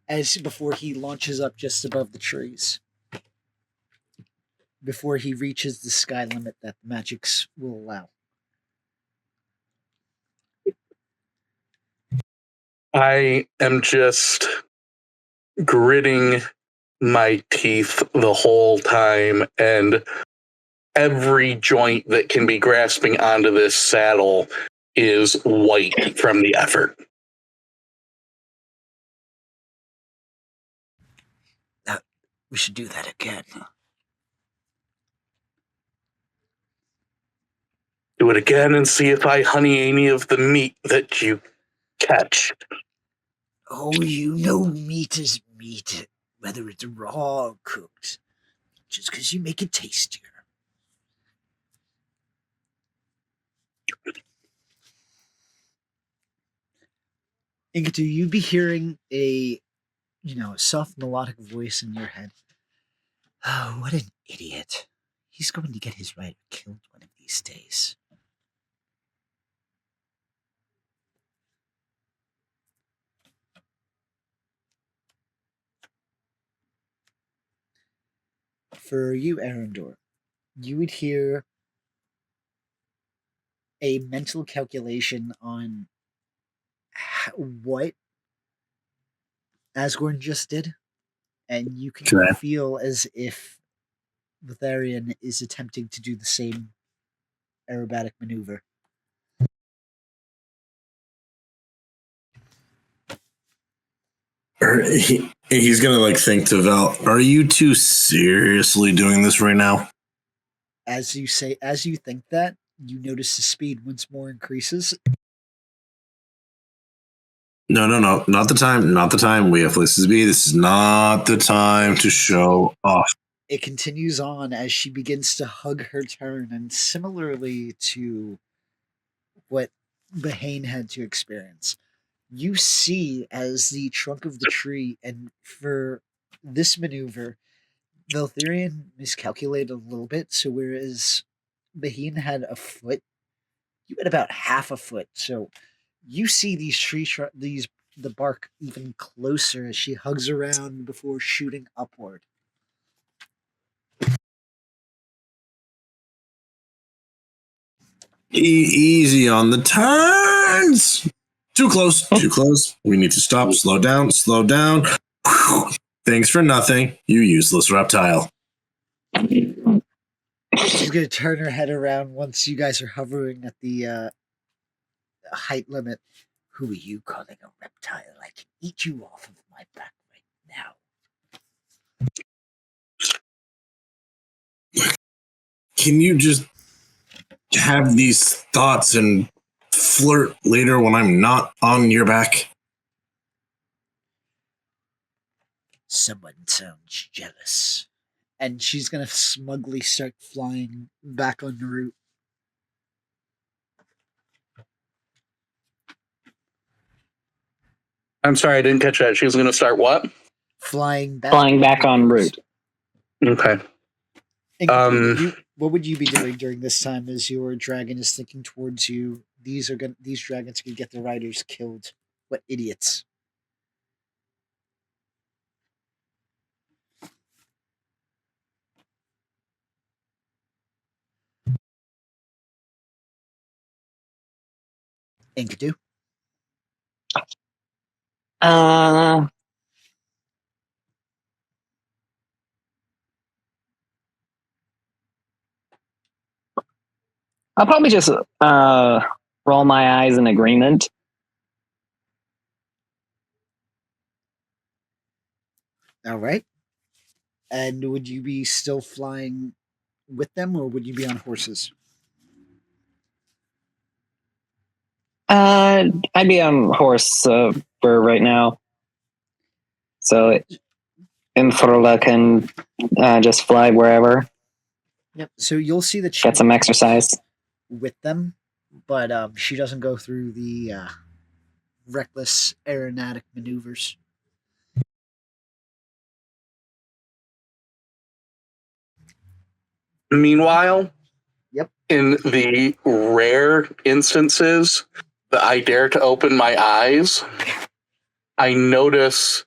as before he launches up just above the trees, before he reaches the sky limit that the magics will allow. I am just gritting my teeth the whole time, and every joint that can be grasping onto this saddle is white from the effort. We should do that again. Do it again and see if I honey any of the meat that you catch. Oh, you know meat is meat, whether it's raw or cooked, just because you make it tastier. Ingatu, you'd be hearing a soft melodic voice in your head. Oh, what an idiot. He's going to get his rider killed one of these days. For you, Arendor, you would hear a mental calculation on what Asgorn just did, and you can Okay. feel as if Lotharion is attempting to do the same aerobatic maneuver. He's gonna like think to Val, are you two seriously doing this right now? As you think that, you notice the speed once more increases. No, not the time. Not the time. We have places to be. This is not the time to show off. It continues on as she begins to hug her turn, and similarly to what Bahane had to experience, you see as the trunk of the tree, and for this maneuver, Valtherian miscalculated a little bit. So whereas Bahine had a foot, you had about half a foot. So you see these the bark even closer as she hugs around before shooting upward. Easy on the turns. Too close. Too close. We need to stop. Slow down. Slow down. Thanks for nothing, you useless reptile. She's gonna turn her head around once you guys are hovering at the height limit. Who are you calling a reptile? I can eat you off of my back right now. Can you just have these thoughts and flirt later when I'm not on your back? Someone sounds jealous. And she's gonna smugly start flying back en route. I'm sorry, I didn't catch that. She was going to start what? Flying back en route. Okay. What would you be doing during this time as your dragon is thinking towards you? These dragons could get their riders killed. What idiots! Enkidu? I'll probably just roll my eyes in agreement. All right. And would you be still flying with them, or would you be on horses? I'd be on horse for right now. So Infrula can just fly wherever. Yep. So you'll see that she Get some exercise with them, but she doesn't go through the reckless aeronautic maneuvers. Meanwhile, Yep. In the rare instances that I dare to open my eyes, I notice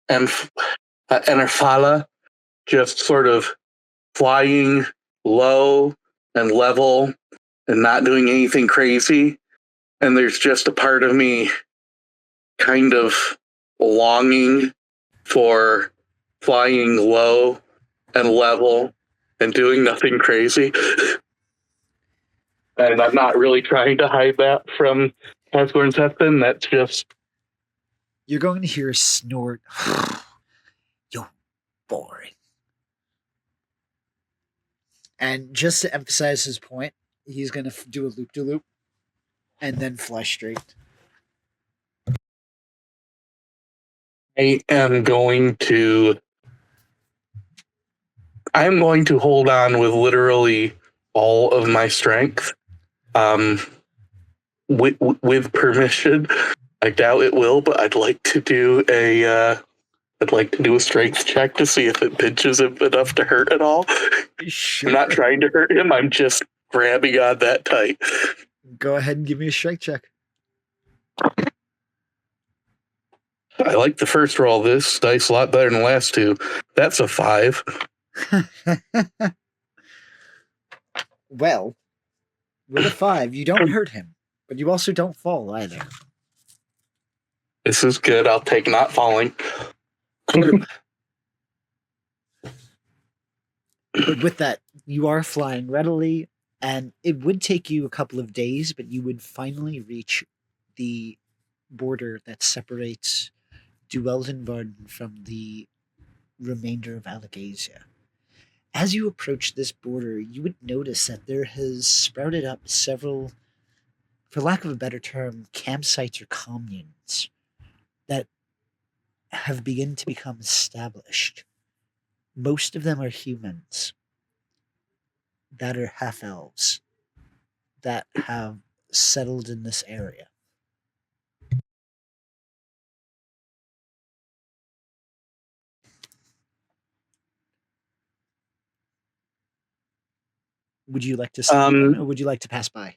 Enerfala just sort of flying low and level and not doing anything crazy. And there's just a part of me kind of longing for flying low and level and doing nothing crazy. And I'm not really trying to hide that from Asgore and Sefton. That's just... You're going to hear a snort. You're boring. And just to emphasize his point, he's going to do a loop-de-loop and then fly straight. I am going to hold on with literally all of my strength. With permission. I doubt it will, but I'd like to do a strength check to see if it pinches him enough to hurt at all. Sure. I'm not trying to hurt him. I'm just grabbing on that tight. Go ahead and give me a strength check. I like the first roll of this dice a lot better than the last two. That's a 5. Well, with a 5, you don't hurt him, but you also don't fall either. This is good. I'll take not falling. But with that, you are flying readily, and it would take you a couple of days, but you would finally reach the border that separates Dueldenvarden from the remainder of Alagasia. As you approach this border, you would notice that there has sprouted up several, for lack of a better term, campsites or communes have begun to become established. Most of them are humans that are half elves that have settled in this area. Would you like to speak or would you like to pass by?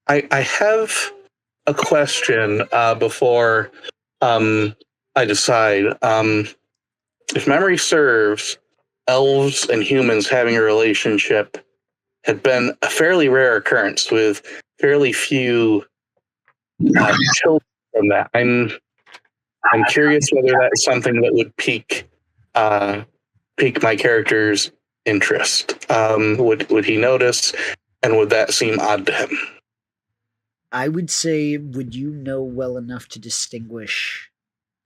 I have a question before I decide. If memory serves, elves and humans having a relationship had been a fairly rare occurrence with fairly few children from that. I'm curious whether that's something that would pique my character's interest. Would he notice, and would that seem odd to him? I would say, would you know well enough to distinguish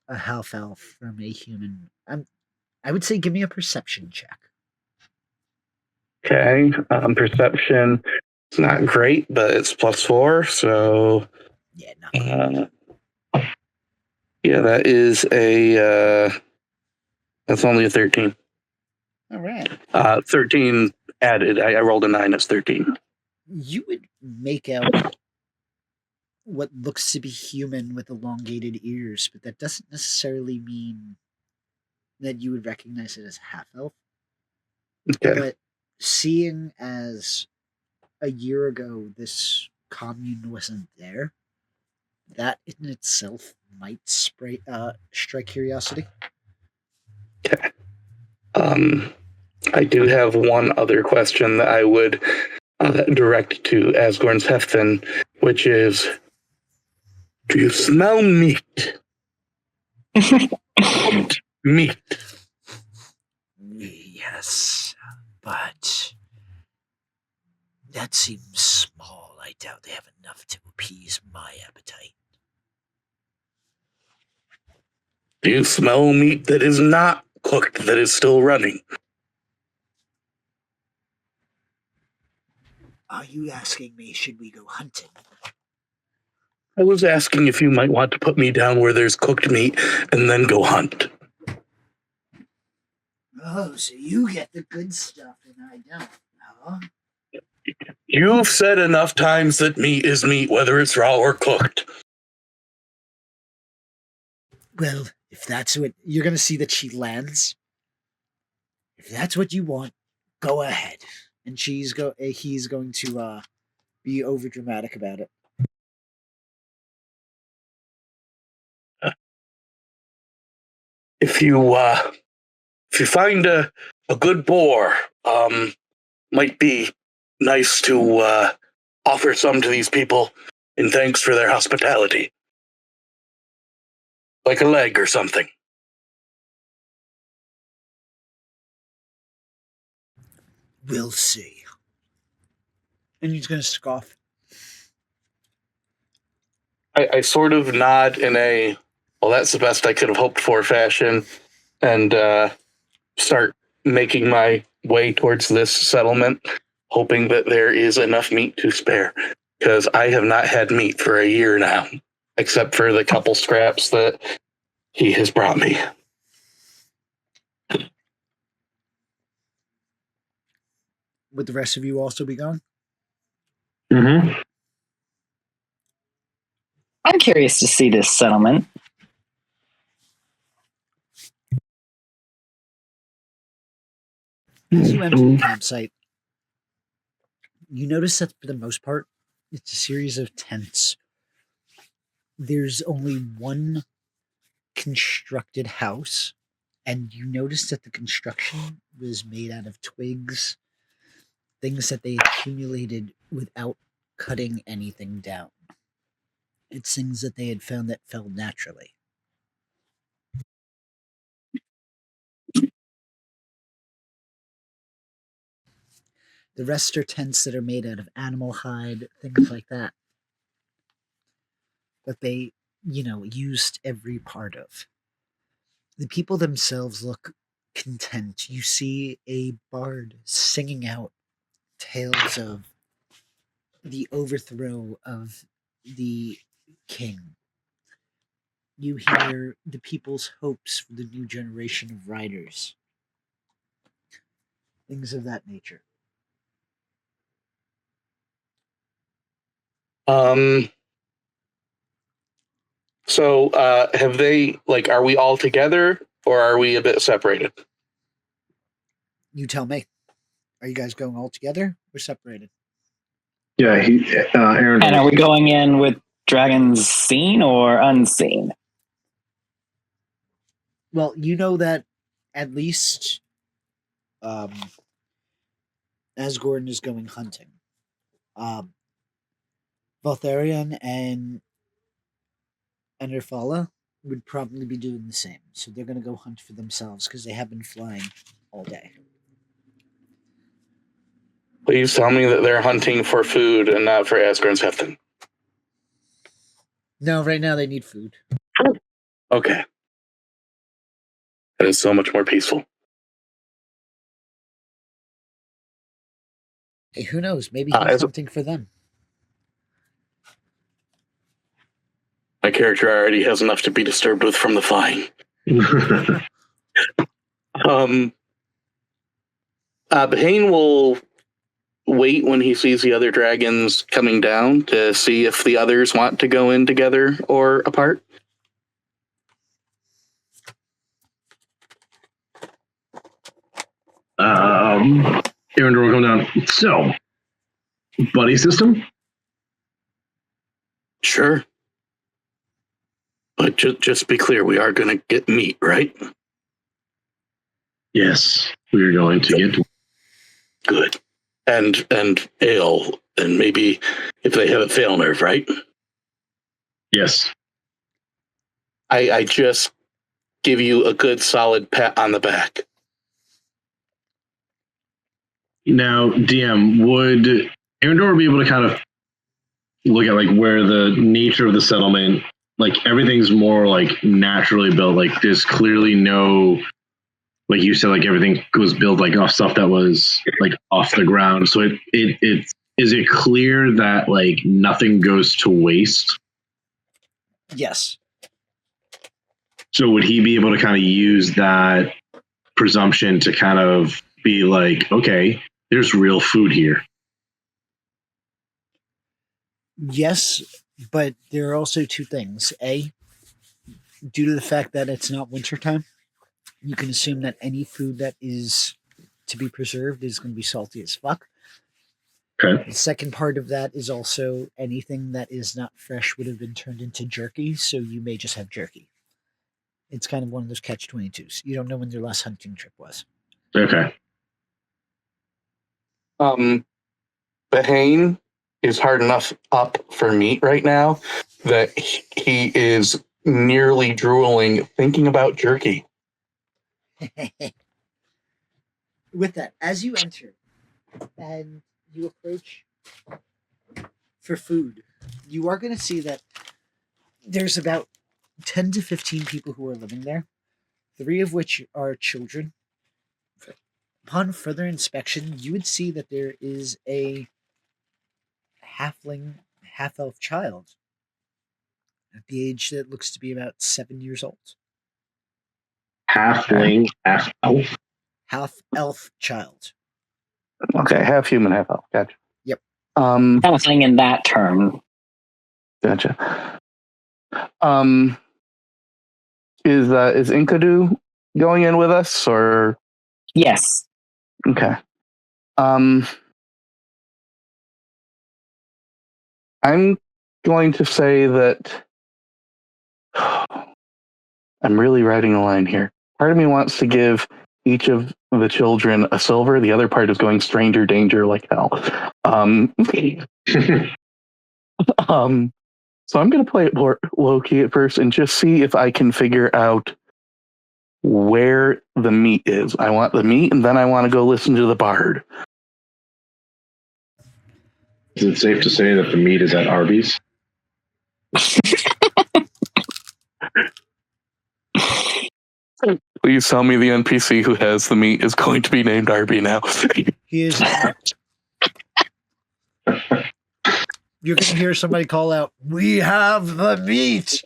a half elf from a human? I would say, give me a perception check. Okay, perception. It's not great, but it's +4, so Yeah, not yeah, that is that's only a 13. all right. 13 added. I rolled a 9. It's 13. You would make out what looks to be human with elongated ears, but that doesn't necessarily mean that you would recognize it as half elf. Okay. But seeing as a year ago this commune wasn't there, that in itself might strike curiosity. Okay. I do have one other question that I would direct to Asgorn's Heftin, which is, do you smell meat? Meat. Yes, but that seems small. I doubt they have enough to appease my appetite. Do you smell meat that is not cooked, that is still running? Are you asking me, should we go hunting? I was asking if you might want to put me down where there's cooked meat and then go hunt. Oh, so you get the good stuff and I don't, huh? You've said enough times that meat is meat, whether it's raw or cooked. Well, if that's what you're gonna see that she lands. If that's what you want, go ahead. And he's going to be over dramatic about it. If you find a good boar, might be nice to offer some to these people in thanks for their hospitality. Like a leg or something. We'll see. And he's going to scoff. I sort of nod in a, well, that's the best I could have hoped for fashion, and start making my way towards this settlement, hoping that there is enough meat to spare. Because I have not had meat for a year now, except for the couple scraps that he has brought me. Would the rest of you also be gone? Mm-hmm. I'm curious to see this settlement. As you enter the campsite, you notice that for the most part, it's a series of tents. There's only one constructed house, and you notice that the construction was made out of twigs, things that they accumulated without cutting anything down. It's things that they had found that fell naturally. The rest are tents that are made out of animal hide, things like that. That they, used every part of. The people themselves look content. You see a bard singing out tales of the overthrow of the king You hear the people's hopes for the new generation of riders. Things of that nature. Um. So, have they like? Are we all together, or are we a bit separated? You tell me. Are you guys going all together or separated? Yeah, Aaron. And are we going in with dragons seen or unseen? Well, you know that at least as Gordon is going hunting, um, Valtharion and Enderfalla would probably be doing the same. So they're going to go hunt for themselves because they have been flying all day. Please tell me that they're hunting for food and not for Asgard's Hefton. No, right now they need food. Okay. That is so much more peaceful. Hey, who knows? Maybe he's hunting for them. My character already has enough to be disturbed with from the flying. Bahane will wait when he sees the other dragons coming down to see if the others want to go in together or apart. Aaron will come down. So, buddy system? Sure. But just be clear, we are going to get meat, right? Yes, we're going to get. Good. And ale, and maybe if they have a fail nerve, right? Yes. I just give you a good solid pat on the back. Now, DM, would Arendor be able to kind of look at like where the nature of the settlement, like everything's more like naturally built, like there's clearly no, like you said, like everything was built like off stuff that was like off the ground. So it is it clear that like nothing goes to waste? Yes. So would he be able to kind of use that presumption to kind of be like, okay, there's real food here? Yes, but there are also two things. A, due to the fact that it's not wintertime, you can assume that any food that is to be preserved is going to be salty as fuck. Okay. The second part of that is also anything that is not fresh would have been turned into jerky, so you may just have jerky. It's kind of one of those catch-22s. You don't know when your last hunting trip was. Okay. Bahane is hard enough up for meat right now that he is nearly drooling thinking about jerky. With that, as you enter and you approach for food, you are going to see that there's about 10 to 15 people who are living there, 3 of which are children. Upon further inspection, you would see that there is a halfling, half-elf child at the age that looks to be about 7 years old. Halfling, half elf. Half-elf child. Okay, half human, half elf. Gotcha. Yep. Something in that term. Gotcha. Is Inkadu going in with us, or? Yes. Okay. I'm going to say that I'm really writing a line here. Part of me wants to give each of the children a silver. The other part is going stranger danger like hell. So I'm going to play it more low key at first and just see if I can figure out where the meat is. I want the meat, and then I want to go listen to the bard. Is it safe to say that the meat is at Arby's? Please tell me the NPC who has the meat is going to be named Arby now. He is. You're going to hear somebody call out, "We have the meat!"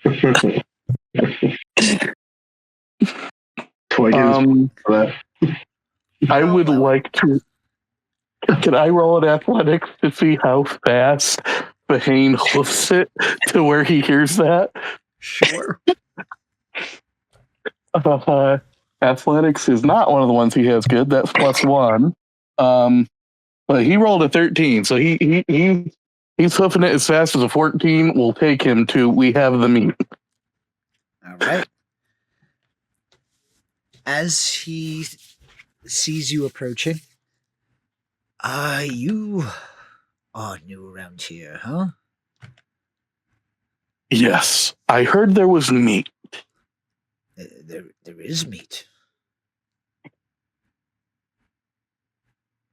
I would well. like to. Can I roll an athletics to see how fast Bahane hoofs it to where he hears that? Sure. Athletics is not one of the ones he has good. That's +1. But he rolled a 13, so he's hoofing it as fast as a 14 will take him to we have the meat. All right. As he sees you approaching, you are new around here, huh? Yes, I heard there was meat. There is meat.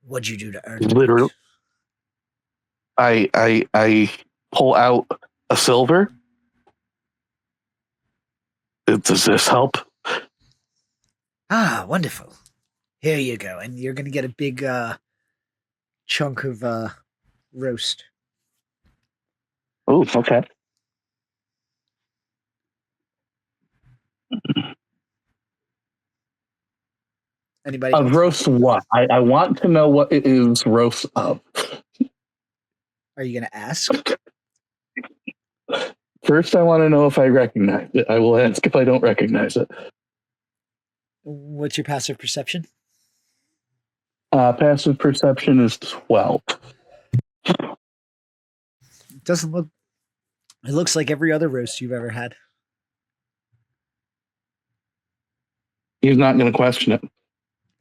What'd you do to earn Literally, it? I pull out a silver. Does this help? Ah, wonderful. Here you go. And you're going to get a big chunk of roast. Oh, okay. Anybody Of else? roast what? I want to know what it is roast of. Are you going to ask? First, I want to know if I recognize it. I will ask if I don't recognize it. What's your passive perception? Passive perception is 12. Doesn't look. It looks like every other roast you've ever had. He's not going to question it.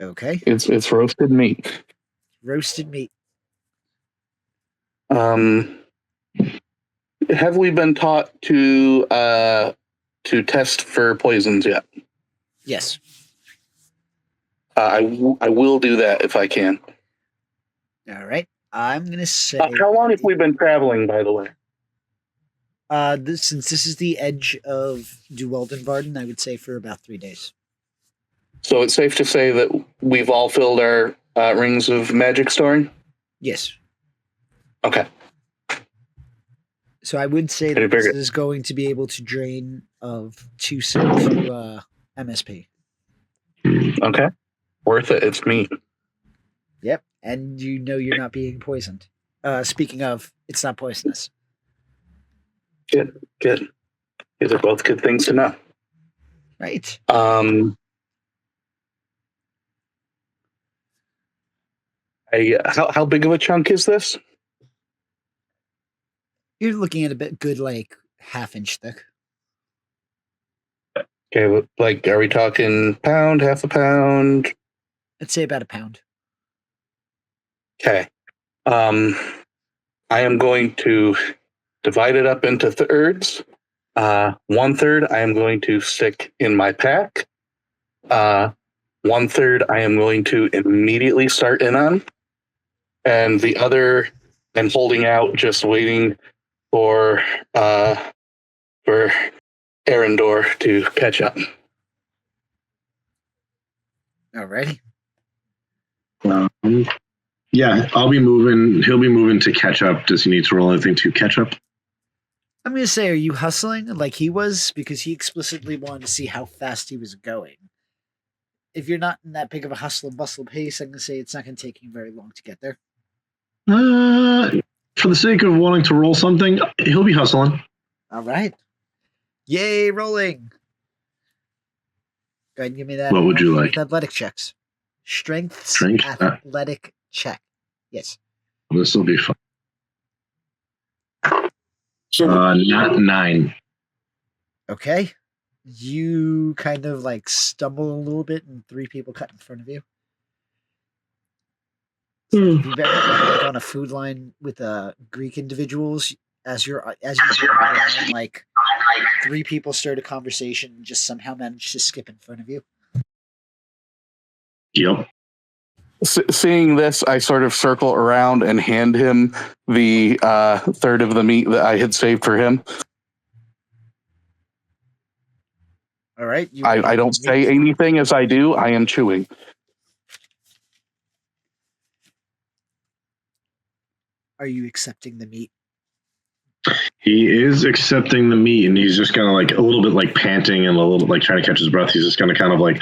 Okay. It's roasted meat. Roasted meat. Have we been taught to test for poisons yet? Yes. I will do that if I can. All right. I'm going to say. How long have we been traveling, by the way? Since this is the edge of Duweldenvarden, I would say for about 3 days. So it's safe to say that we've all filled our rings of magic storing? Yes. Okay. So I would say that this is going to be able to drain of 2 MSP. Okay. Worth it. It's me. Yep. And you know you're not being poisoned. Speaking of, it's not poisonous. Good. These are both good things to know. Right. How big of a chunk is this? You're looking at a bit good, like half-inch thick. Okay, like, are we talking pound, half a pound? I'd say about a pound. Okay. I am going to divide it up into thirds. 1/3 I am going to stick in my pack. 1/3 I am going to immediately start in on. And the other I'm holding out, just waiting for Arendor to catch up. Alrighty. Yeah, I'll be moving. He'll be moving to catch up. Does he need to roll anything to catch up? I'm going to say, are you hustling like he was? Because he explicitly wanted to see how fast he was going. If you're not in that big of a hustle and bustle pace, I'm going to say it's not going to take you very long to get there. For the sake of wanting to roll something, he'll be hustling. All right. Yay, rolling. Go ahead and give me that. What would you like? Athletic checks. Strength. Athletic check. Yes. This will be fun. Not 9. Okay. You kind of like stumble a little bit and 3 people cut in front of you. If you've ever been like on a food line with Greek individuals, as you're around, like 3 people start a conversation and just somehow manage to skip in front of you. Yep. Seeing this, I sort of circle around and hand him the third of the meat that I had saved for him. All right. I don't say anything as I do. I am chewing. Are you accepting the meat? He is accepting the meat, and he's just gonna like a little bit like panting and a little bit like trying to catch his breath. He's just gonna kind of like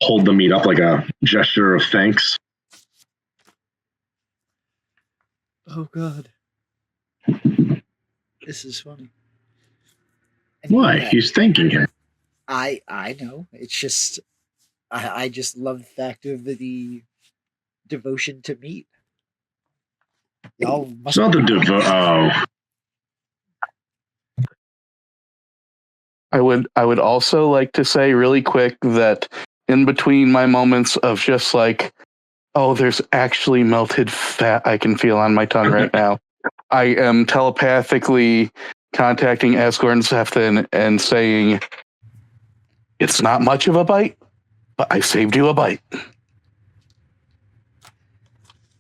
hold the meat up like a gesture of thanks. Oh God, this is funny. And Why? yeah, He's thanking him. I know. It's just I just love the fact of the devotion to meat. Y'all It's must not the be I would also like to say really quick that in between my moments of just like, oh, there's actually melted fat I can feel on my tongue right now, I am telepathically contacting Asgore and Sefton and saying, it's not much of a bite, but I saved you a bite.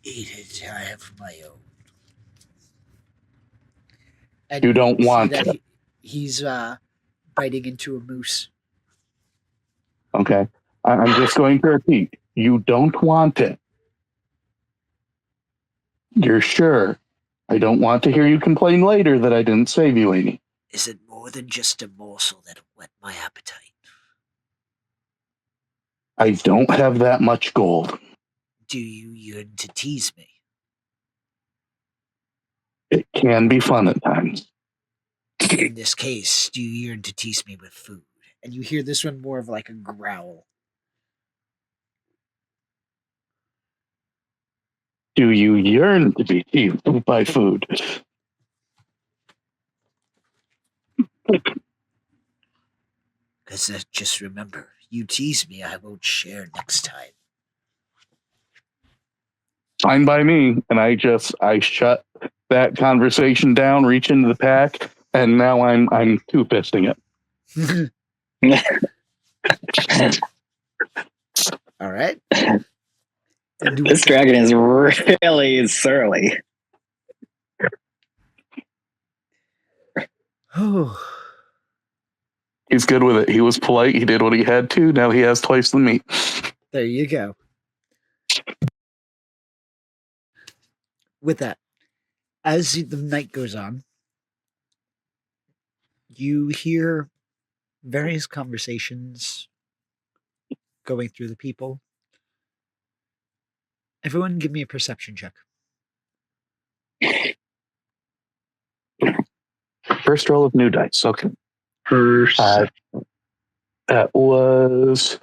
eat it. I have my own. And You don't see want that it. he's biting into a moose. Okay. I'm just going to repeat. You don't want it. You're sure. I don't want to hear you complain later that I didn't save you any. Is it more than just a morsel that whet my appetite? I don't have that much gold. Do you yearn to tease me? It can be fun at times. In this case, do you yearn to tease me with food? And you hear this one more of like a growl. Do you yearn to be teased by food? Because just remember, you tease me, I won't share next time. Fine by me. And I shut that conversation down, reach into the pack, and now I'm two-fisting it. All right. This dragon is really surly. Oh, He's good with it. He was polite. He did what he had to. Now he has twice the meat. there you go. With that, as the night goes on, you hear various conversations going through the people. Everyone give me a perception check. First roll of new dice. Okay. First, That was.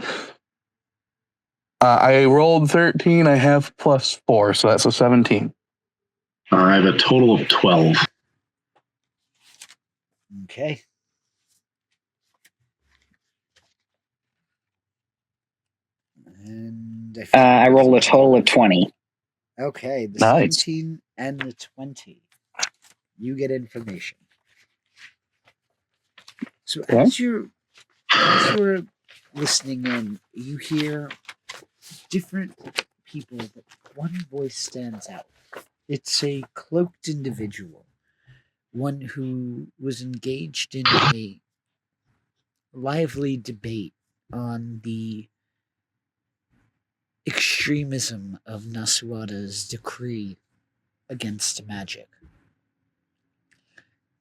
I rolled 13. I have +4, so that's a 17. I have a total of 12. Okay. And I rolled a total of 20. Okay, the Nice. 17 and the 20. You get information. So Okay. as you're listening in, you hear different people, but one voice stands out. It's a cloaked individual, one who was engaged in a lively debate on the extremism of Nasuada's decree against magic.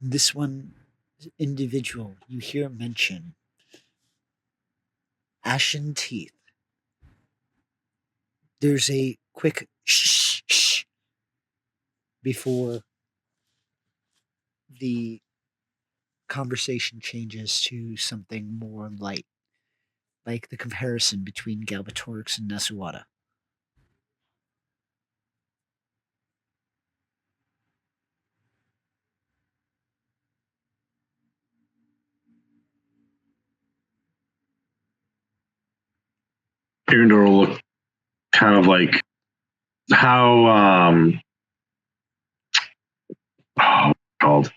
This one individual you hear mention ashen teeth. There's a quick shh, shh before the conversation changes to something more light, like the comparison between Galbatorix and Nasuada. Arendor will look kind of like how called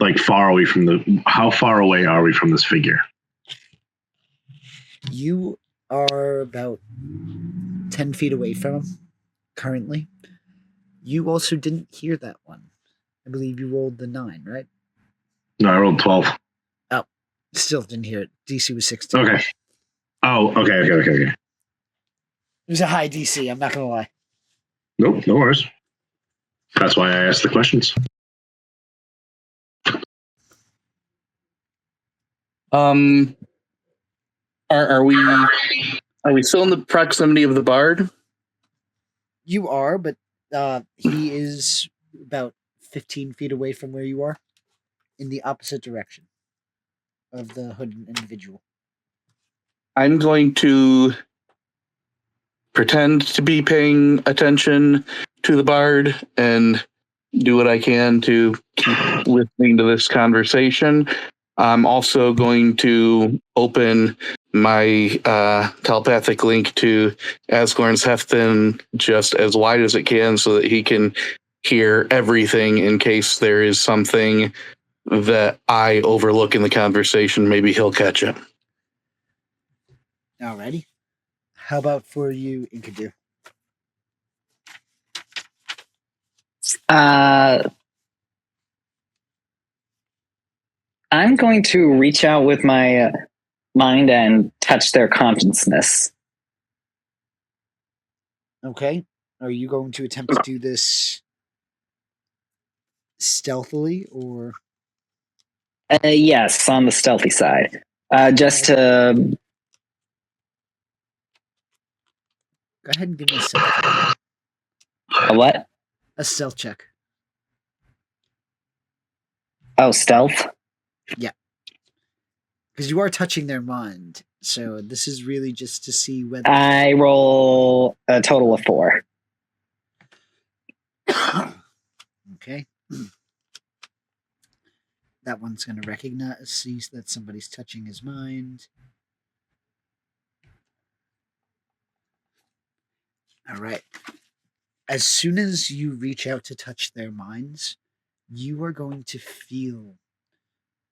like far away from the how far away are we from this figure? You are about 10 feet away from him currently. You also didn't hear that one. I believe you rolled the 9, right? No, I rolled 12. Oh, still didn't hear it. DC was 16. Okay. Oh, okay. It was a high DC, I'm not going to lie. Nope, no worries. That's why I asked the questions. Um, are we still in the proximity of the bard? You are, but he is about 15 feet away from where you are, in the opposite direction of the hooded individual. I'm going to pretend to be paying attention to the bard and do what I can to keep listening to this conversation. I'm also going to open my telepathic link to Asgorn's Hefton just as wide as it can so that he can hear everything in case there is something that I overlook in the conversation. Maybe he'll catch it. Alrighty. How about for you, Inkadu? I'm going to reach out with my mind and touch their consciousness. Okay. Are you going to attempt to do this stealthily or? Yes, on the stealthy side. Just to. Go ahead and give me a stealth check. A what? A stealth check. Oh, stealth? Because you are touching their mind. So this is really just to see whether. I roll a total of 4. Okay. That one's going to recognize, see that somebody's touching his mind. All right. As soon as you reach out to touch their minds, you are going to feel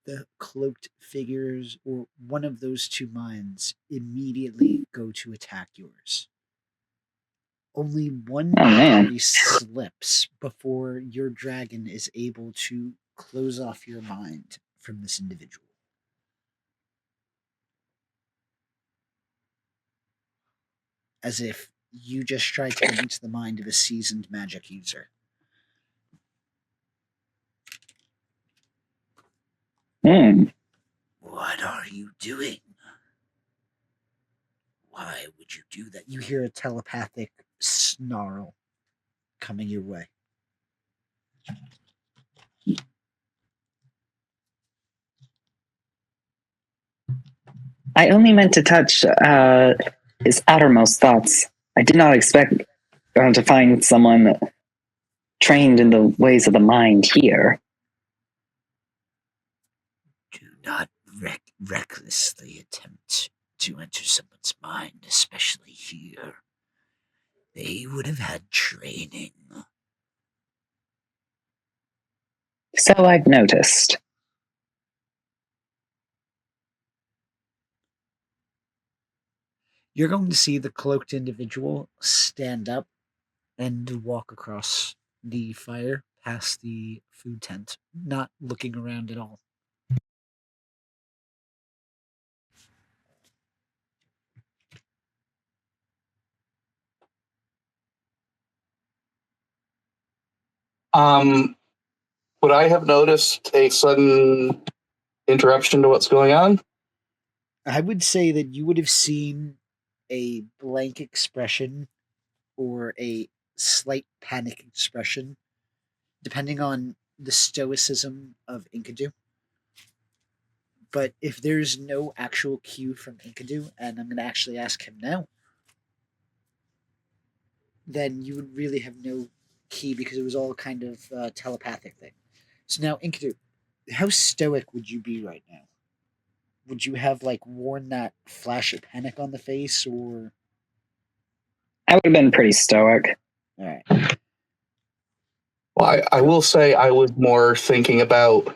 the cloaked figures or one of those two minds immediately go to attack yours. Only one memory slips before your dragon is able to close off your mind from this individual. As if you just tried to get into the mind of a seasoned magic user. What are you doing? Why would you do that? You hear a telepathic snarl coming your way. I only meant to touch his outermost thoughts. I did not expect to find someone trained in the ways of the mind here. Do not recklessly attempt to enter someone's mind, especially here. They would have had training. So I've noticed. You're going to see the cloaked individual stand up and walk across the fire past the food tent, not looking around at all. Would I have noticed a sudden interruption to what's going on? I would say that you would have seen a blank expression or a slight panic expression, depending on the stoicism of Inkadu. But if there's no actual cue from Inkadu, and I'm going to actually ask him now, then you would really have no key because it was all kind of telepathic thing. So now, Inkadu, how stoic would you be right now? Would you have like worn that flash of panic on the face, or? I would have been pretty stoic. All right. Well, I will say I was more thinking about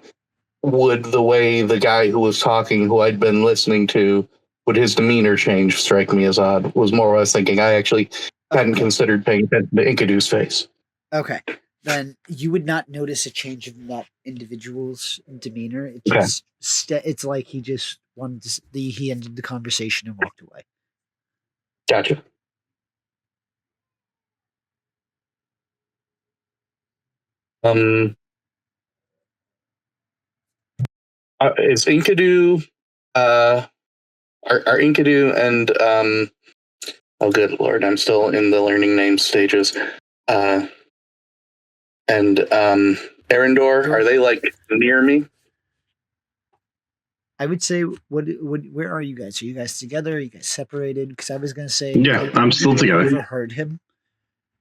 would the way the guy who was talking, who I'd been listening to, would his demeanor change strike me as odd? Was more what I was thinking. I actually hadn't considered paying attention to Inkadu's face. Okay. Then you would not notice a change in that individual's demeanor. It just it's like he just wanted to. He ended the conversation and walked away. Gotcha. Is Inkadu our Enkidu and oh, good lord, I'm still in the learning name stages. And Arendor, are they like near me? I would say, where are you guys? Are you guys together? Are you guys separated? Because I was going to say, Yeah, I'm still you together. overheard him.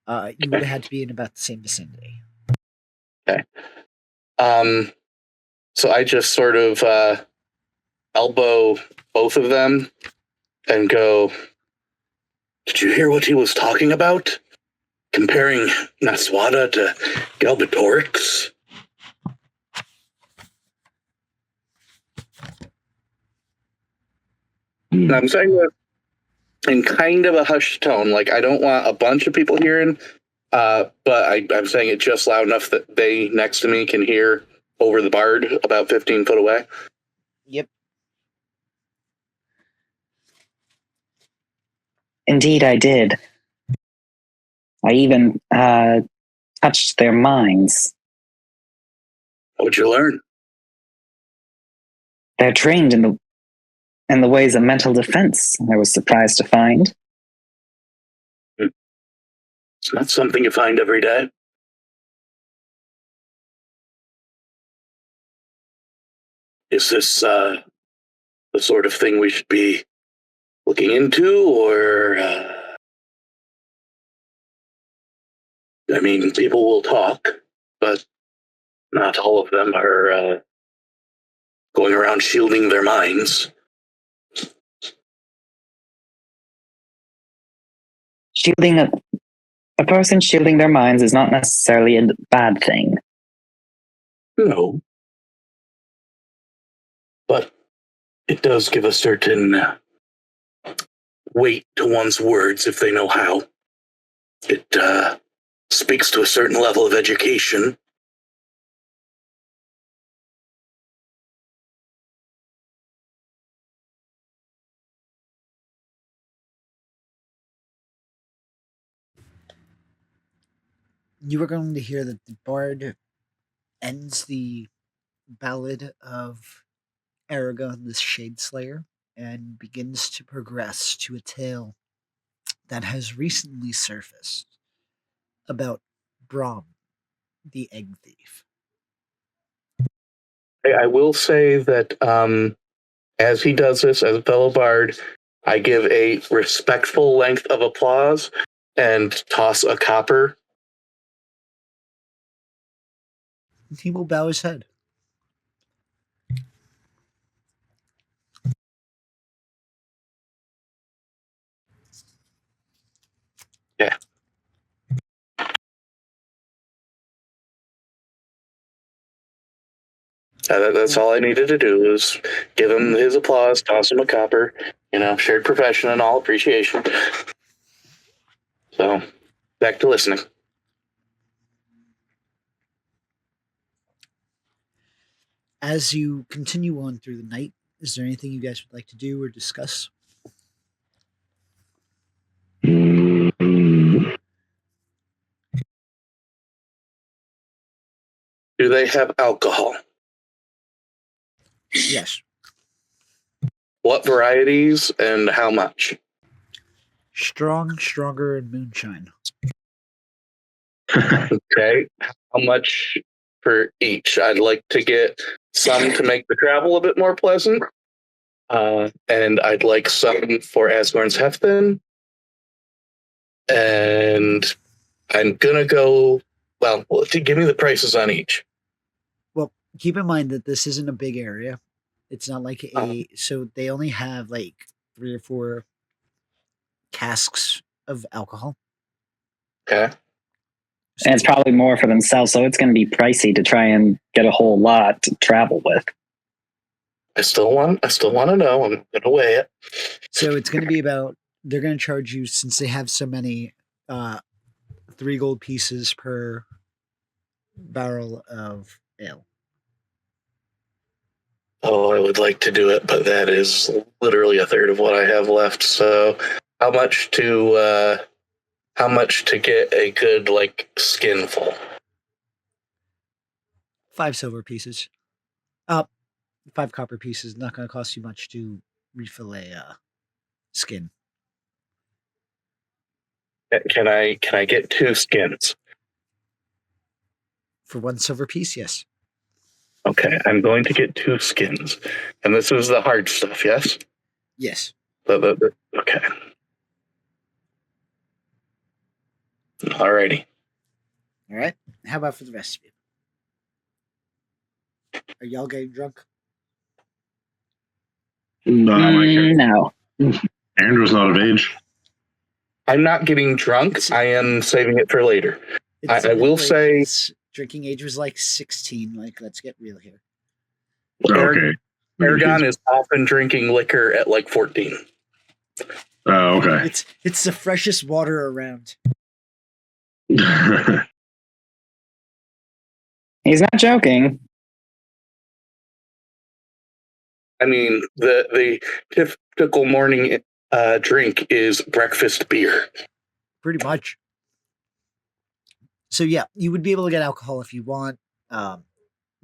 You would have had to be in about the same vicinity. Okay. So I just sort of elbow both of them and go, "Did you hear what he was talking about? Comparing Naswada to Galbatorix?" And I'm saying that in kind of a hushed tone, like I don't want a bunch of people hearing, but I'm saying it just loud enough that they next to me can hear over the bard about 15 foot away. Yep. Indeed, I did. I even touched their minds. What'd you learn? They're trained in the ways of mental defense. I was surprised to find. It's not something you find every day. Is this the sort of thing we should be looking into, or I mean, people will talk, but not all of them are going around shielding their minds. Shielding a person shielding their minds is not necessarily a bad thing. No. But it does give a certain weight to one's words if they know how. It speaks to a certain level of education. You are going to hear that the bard ends the ballad of Aragon, the Shade Slayer, and begins to progress to a tale that has recently surfaced about Brahm, the egg thief. I will say that as he does this, as a fellow bard, I give a respectful length of applause and toss a copper. He will bow his head. Yeah. That's all I needed to do was give him his applause, toss him a copper, shared profession and all appreciation. So, back to listening. As you continue on through the night, is there anything you guys would like to do or discuss? Do they have alcohol? Yes. What varieties and how much? Strong, stronger, and moonshine. Okay. How much for each? I'd like to get some to make the travel a bit more pleasant. And I'd like some for Asgorn's Hefton. And I'm going to go, well, give me the prices on each. Well, keep in mind that this isn't a big area. It's not like so they only have like 3 or 4 casks of alcohol. Okay. And it's probably more for themselves, so it's going to be pricey to try and get a whole lot to travel with. I still want to know. I'm going to weigh it. So it's going to be about, they're going to charge you, since they have so many, 3 gold pieces per barrel of ale. Oh, I would like to do it, but that is literally a third of what I have left. So how much to get a good, skinful? 5 silver pieces. 5 copper pieces. Not going to cost you much to refill a skin. Can I get 2 skins? For 1 silver piece, yes. Okay, I'm going to get 2 skins. And this is the hard stuff, yes? Yes. Okay. Alrighty. All right. How about for the rest of you? Are y'all getting drunk? No. Andrew's not of age. I'm not getting drunk. I am saving it for later. I will say... Drinking age was like 16. Like, let's get real here. Okay. Aragon is often drinking liquor at like 14. Oh, okay. It's the freshest water around. He's not joking. I mean, the typical morning drink is breakfast beer. Pretty much. So yeah, you would be able to get alcohol if you want.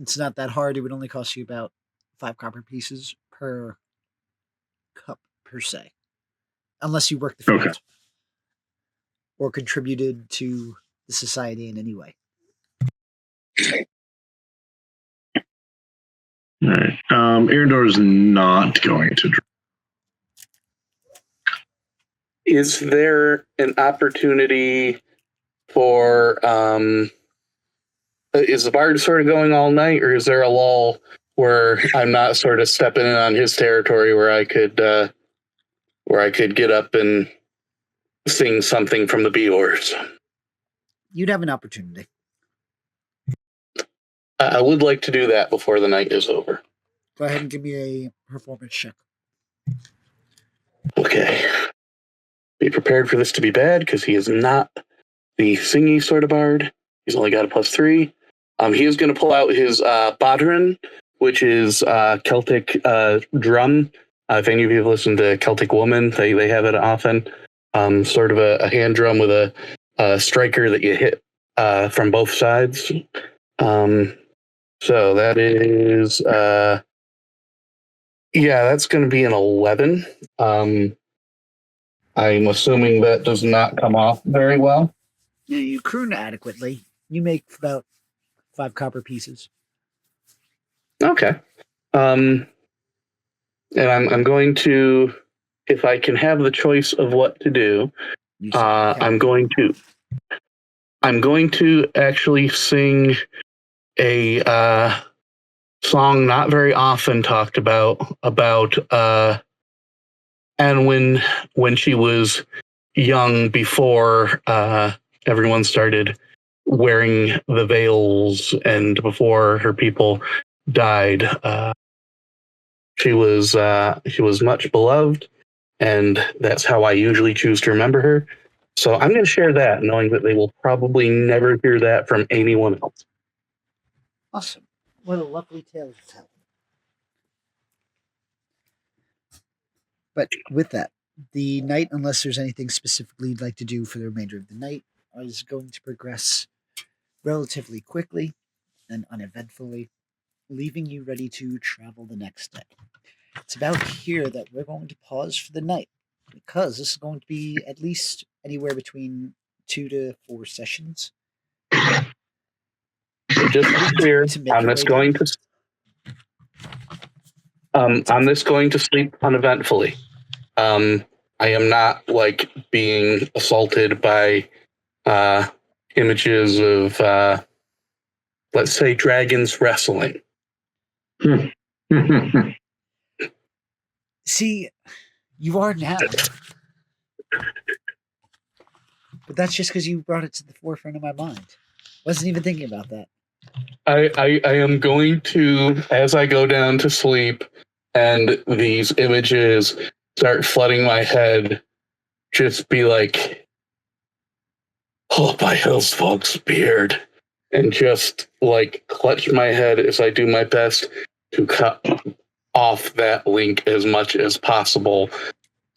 It's not that hard. It would only cost you about 5 copper pieces per cup per se, unless you work the field or contributed to the society in any way. All right. Arendor's not going to drink. Is there an opportunity for is the bard sort of going all night, or is there a lull where I'm not sort of stepping in on his territory where I could get up and sing something from the Beors? You'd have an opportunity. I would like to do that before the night is over. Go ahead and give me a performance check. Okay. Be prepared for this to be bad, because he is not the singy sort of bard. He's only got a +3. He is going to pull out his bodhran, which is Celtic drum. If any of you have listened to Celtic Woman, they have it often. Sort of a hand drum with a striker that you hit from both sides. So that is, that's going to be an 11. I'm assuming that does not come off very well. Yeah, you croon adequately. You make about 5 copper pieces. Okay. And I'm going to, if I can have the choice of what to do, I'm going to actually sing a song not very often talked about and when she was young, before everyone started wearing the veils and before her people died, she was much beloved, and that's how I usually choose to remember her. So I'm going to share that, knowing that they will probably never hear that from anyone else. Awesome. What a lovely tale to tell. But with that, the night, unless there's anything specifically you'd like to do for the remainder of the night, is going to progress relatively quickly and uneventfully, leaving you ready to travel the next day. It's about here that we're going to pause for the night, because this is going to be at least anywhere between 2 to 4 sessions. Just to be clear, I'm just going to sleep uneventfully. I am not like being assaulted by images of let's say dragons wrestling. See, you are now. But that's just because you brought it to the forefront of my mind. Wasn't even thinking about that. I am going to, as I go down to sleep and these images start flooding my head, just be like, oh, by Hillsfolk's beard, and just like clutch my head as I do my best to cut off that link as much as possible.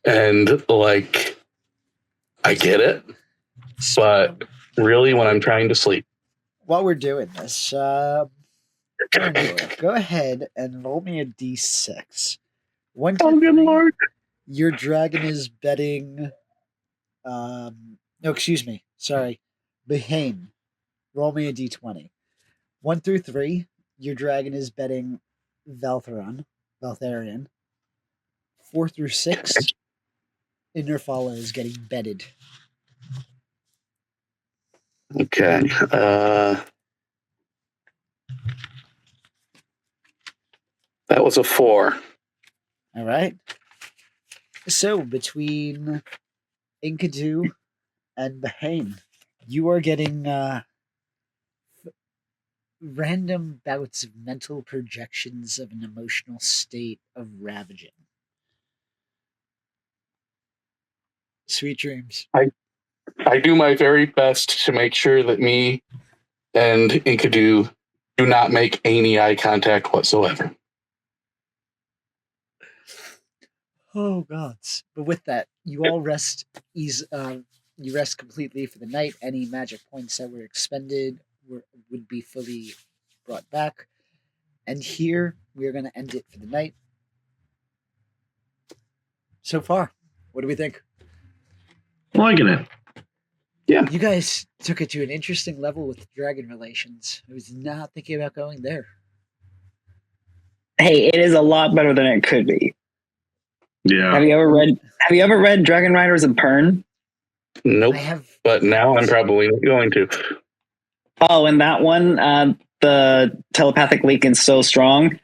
And like, I get it, but really when I'm trying to sleep. While we're doing this, Arendor, go ahead and roll me a d6. 1 Oh, to good 3, lord. your dragon is betting. No, excuse me. Sorry. Behane, roll me a d20. 1 through 3, your dragon is betting Valtharion. 4 through 6, Innerfalla is getting betted. Okay. That was a 4. All right. So between Enkidu and Behane, you are getting random bouts of mental projections of an emotional state of ravaging. Sweet dreams. I do my very best to make sure that me and Enkidu do not make any eye contact whatsoever. Oh gods! But with that, you all rest. You rest completely for the night. Any magic points that were expended would be fully brought back. And here we are going to end it for the night. So far, what do we think? Liking it. Yeah. You guys took it to an interesting level with dragon relations. I was not thinking about going there. Hey, it is a lot better than it could be. Yeah. Have you ever read Dragon Riders of Pern? Nope. I have, But now I'm probably going to. Oh, and that one, the telepathic leak is so strong.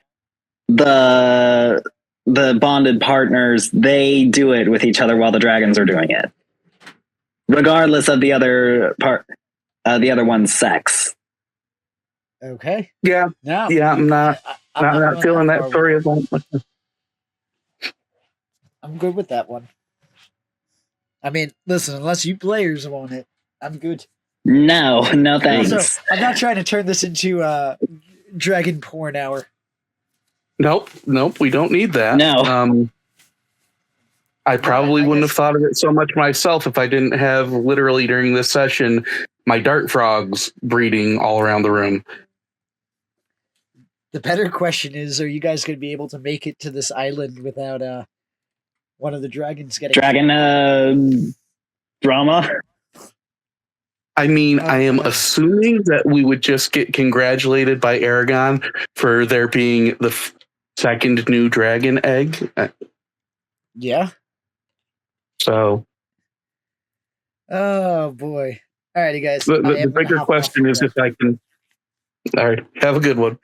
The bonded partners, they do it with each other while the dragons are doing it, regardless of the other one's sex. okay. Yeah. No. Yeah, I'm not I'm not going feeling that far story with as much. it. I'm good with that one. I mean, listen, unless you players want it, I'm good. No thanks. Also, I'm not trying to turn this into dragon porn hour. Nope, we don't need that. No. I probably I wouldn't guess- have thought of it so much myself if I didn't have literally during this session my dart frogs breeding all around the room. The better question is, are you guys going to be able to make it to this island without one of the dragons getting Dragon drama. I mean, Oh, I am God. assuming that we would just get congratulated by Aragon for there being the second new dragon egg. Yeah. So Oh boy. All righty, guys. the I am going to bigger hop off question for is that. if I can. All right, have a good one.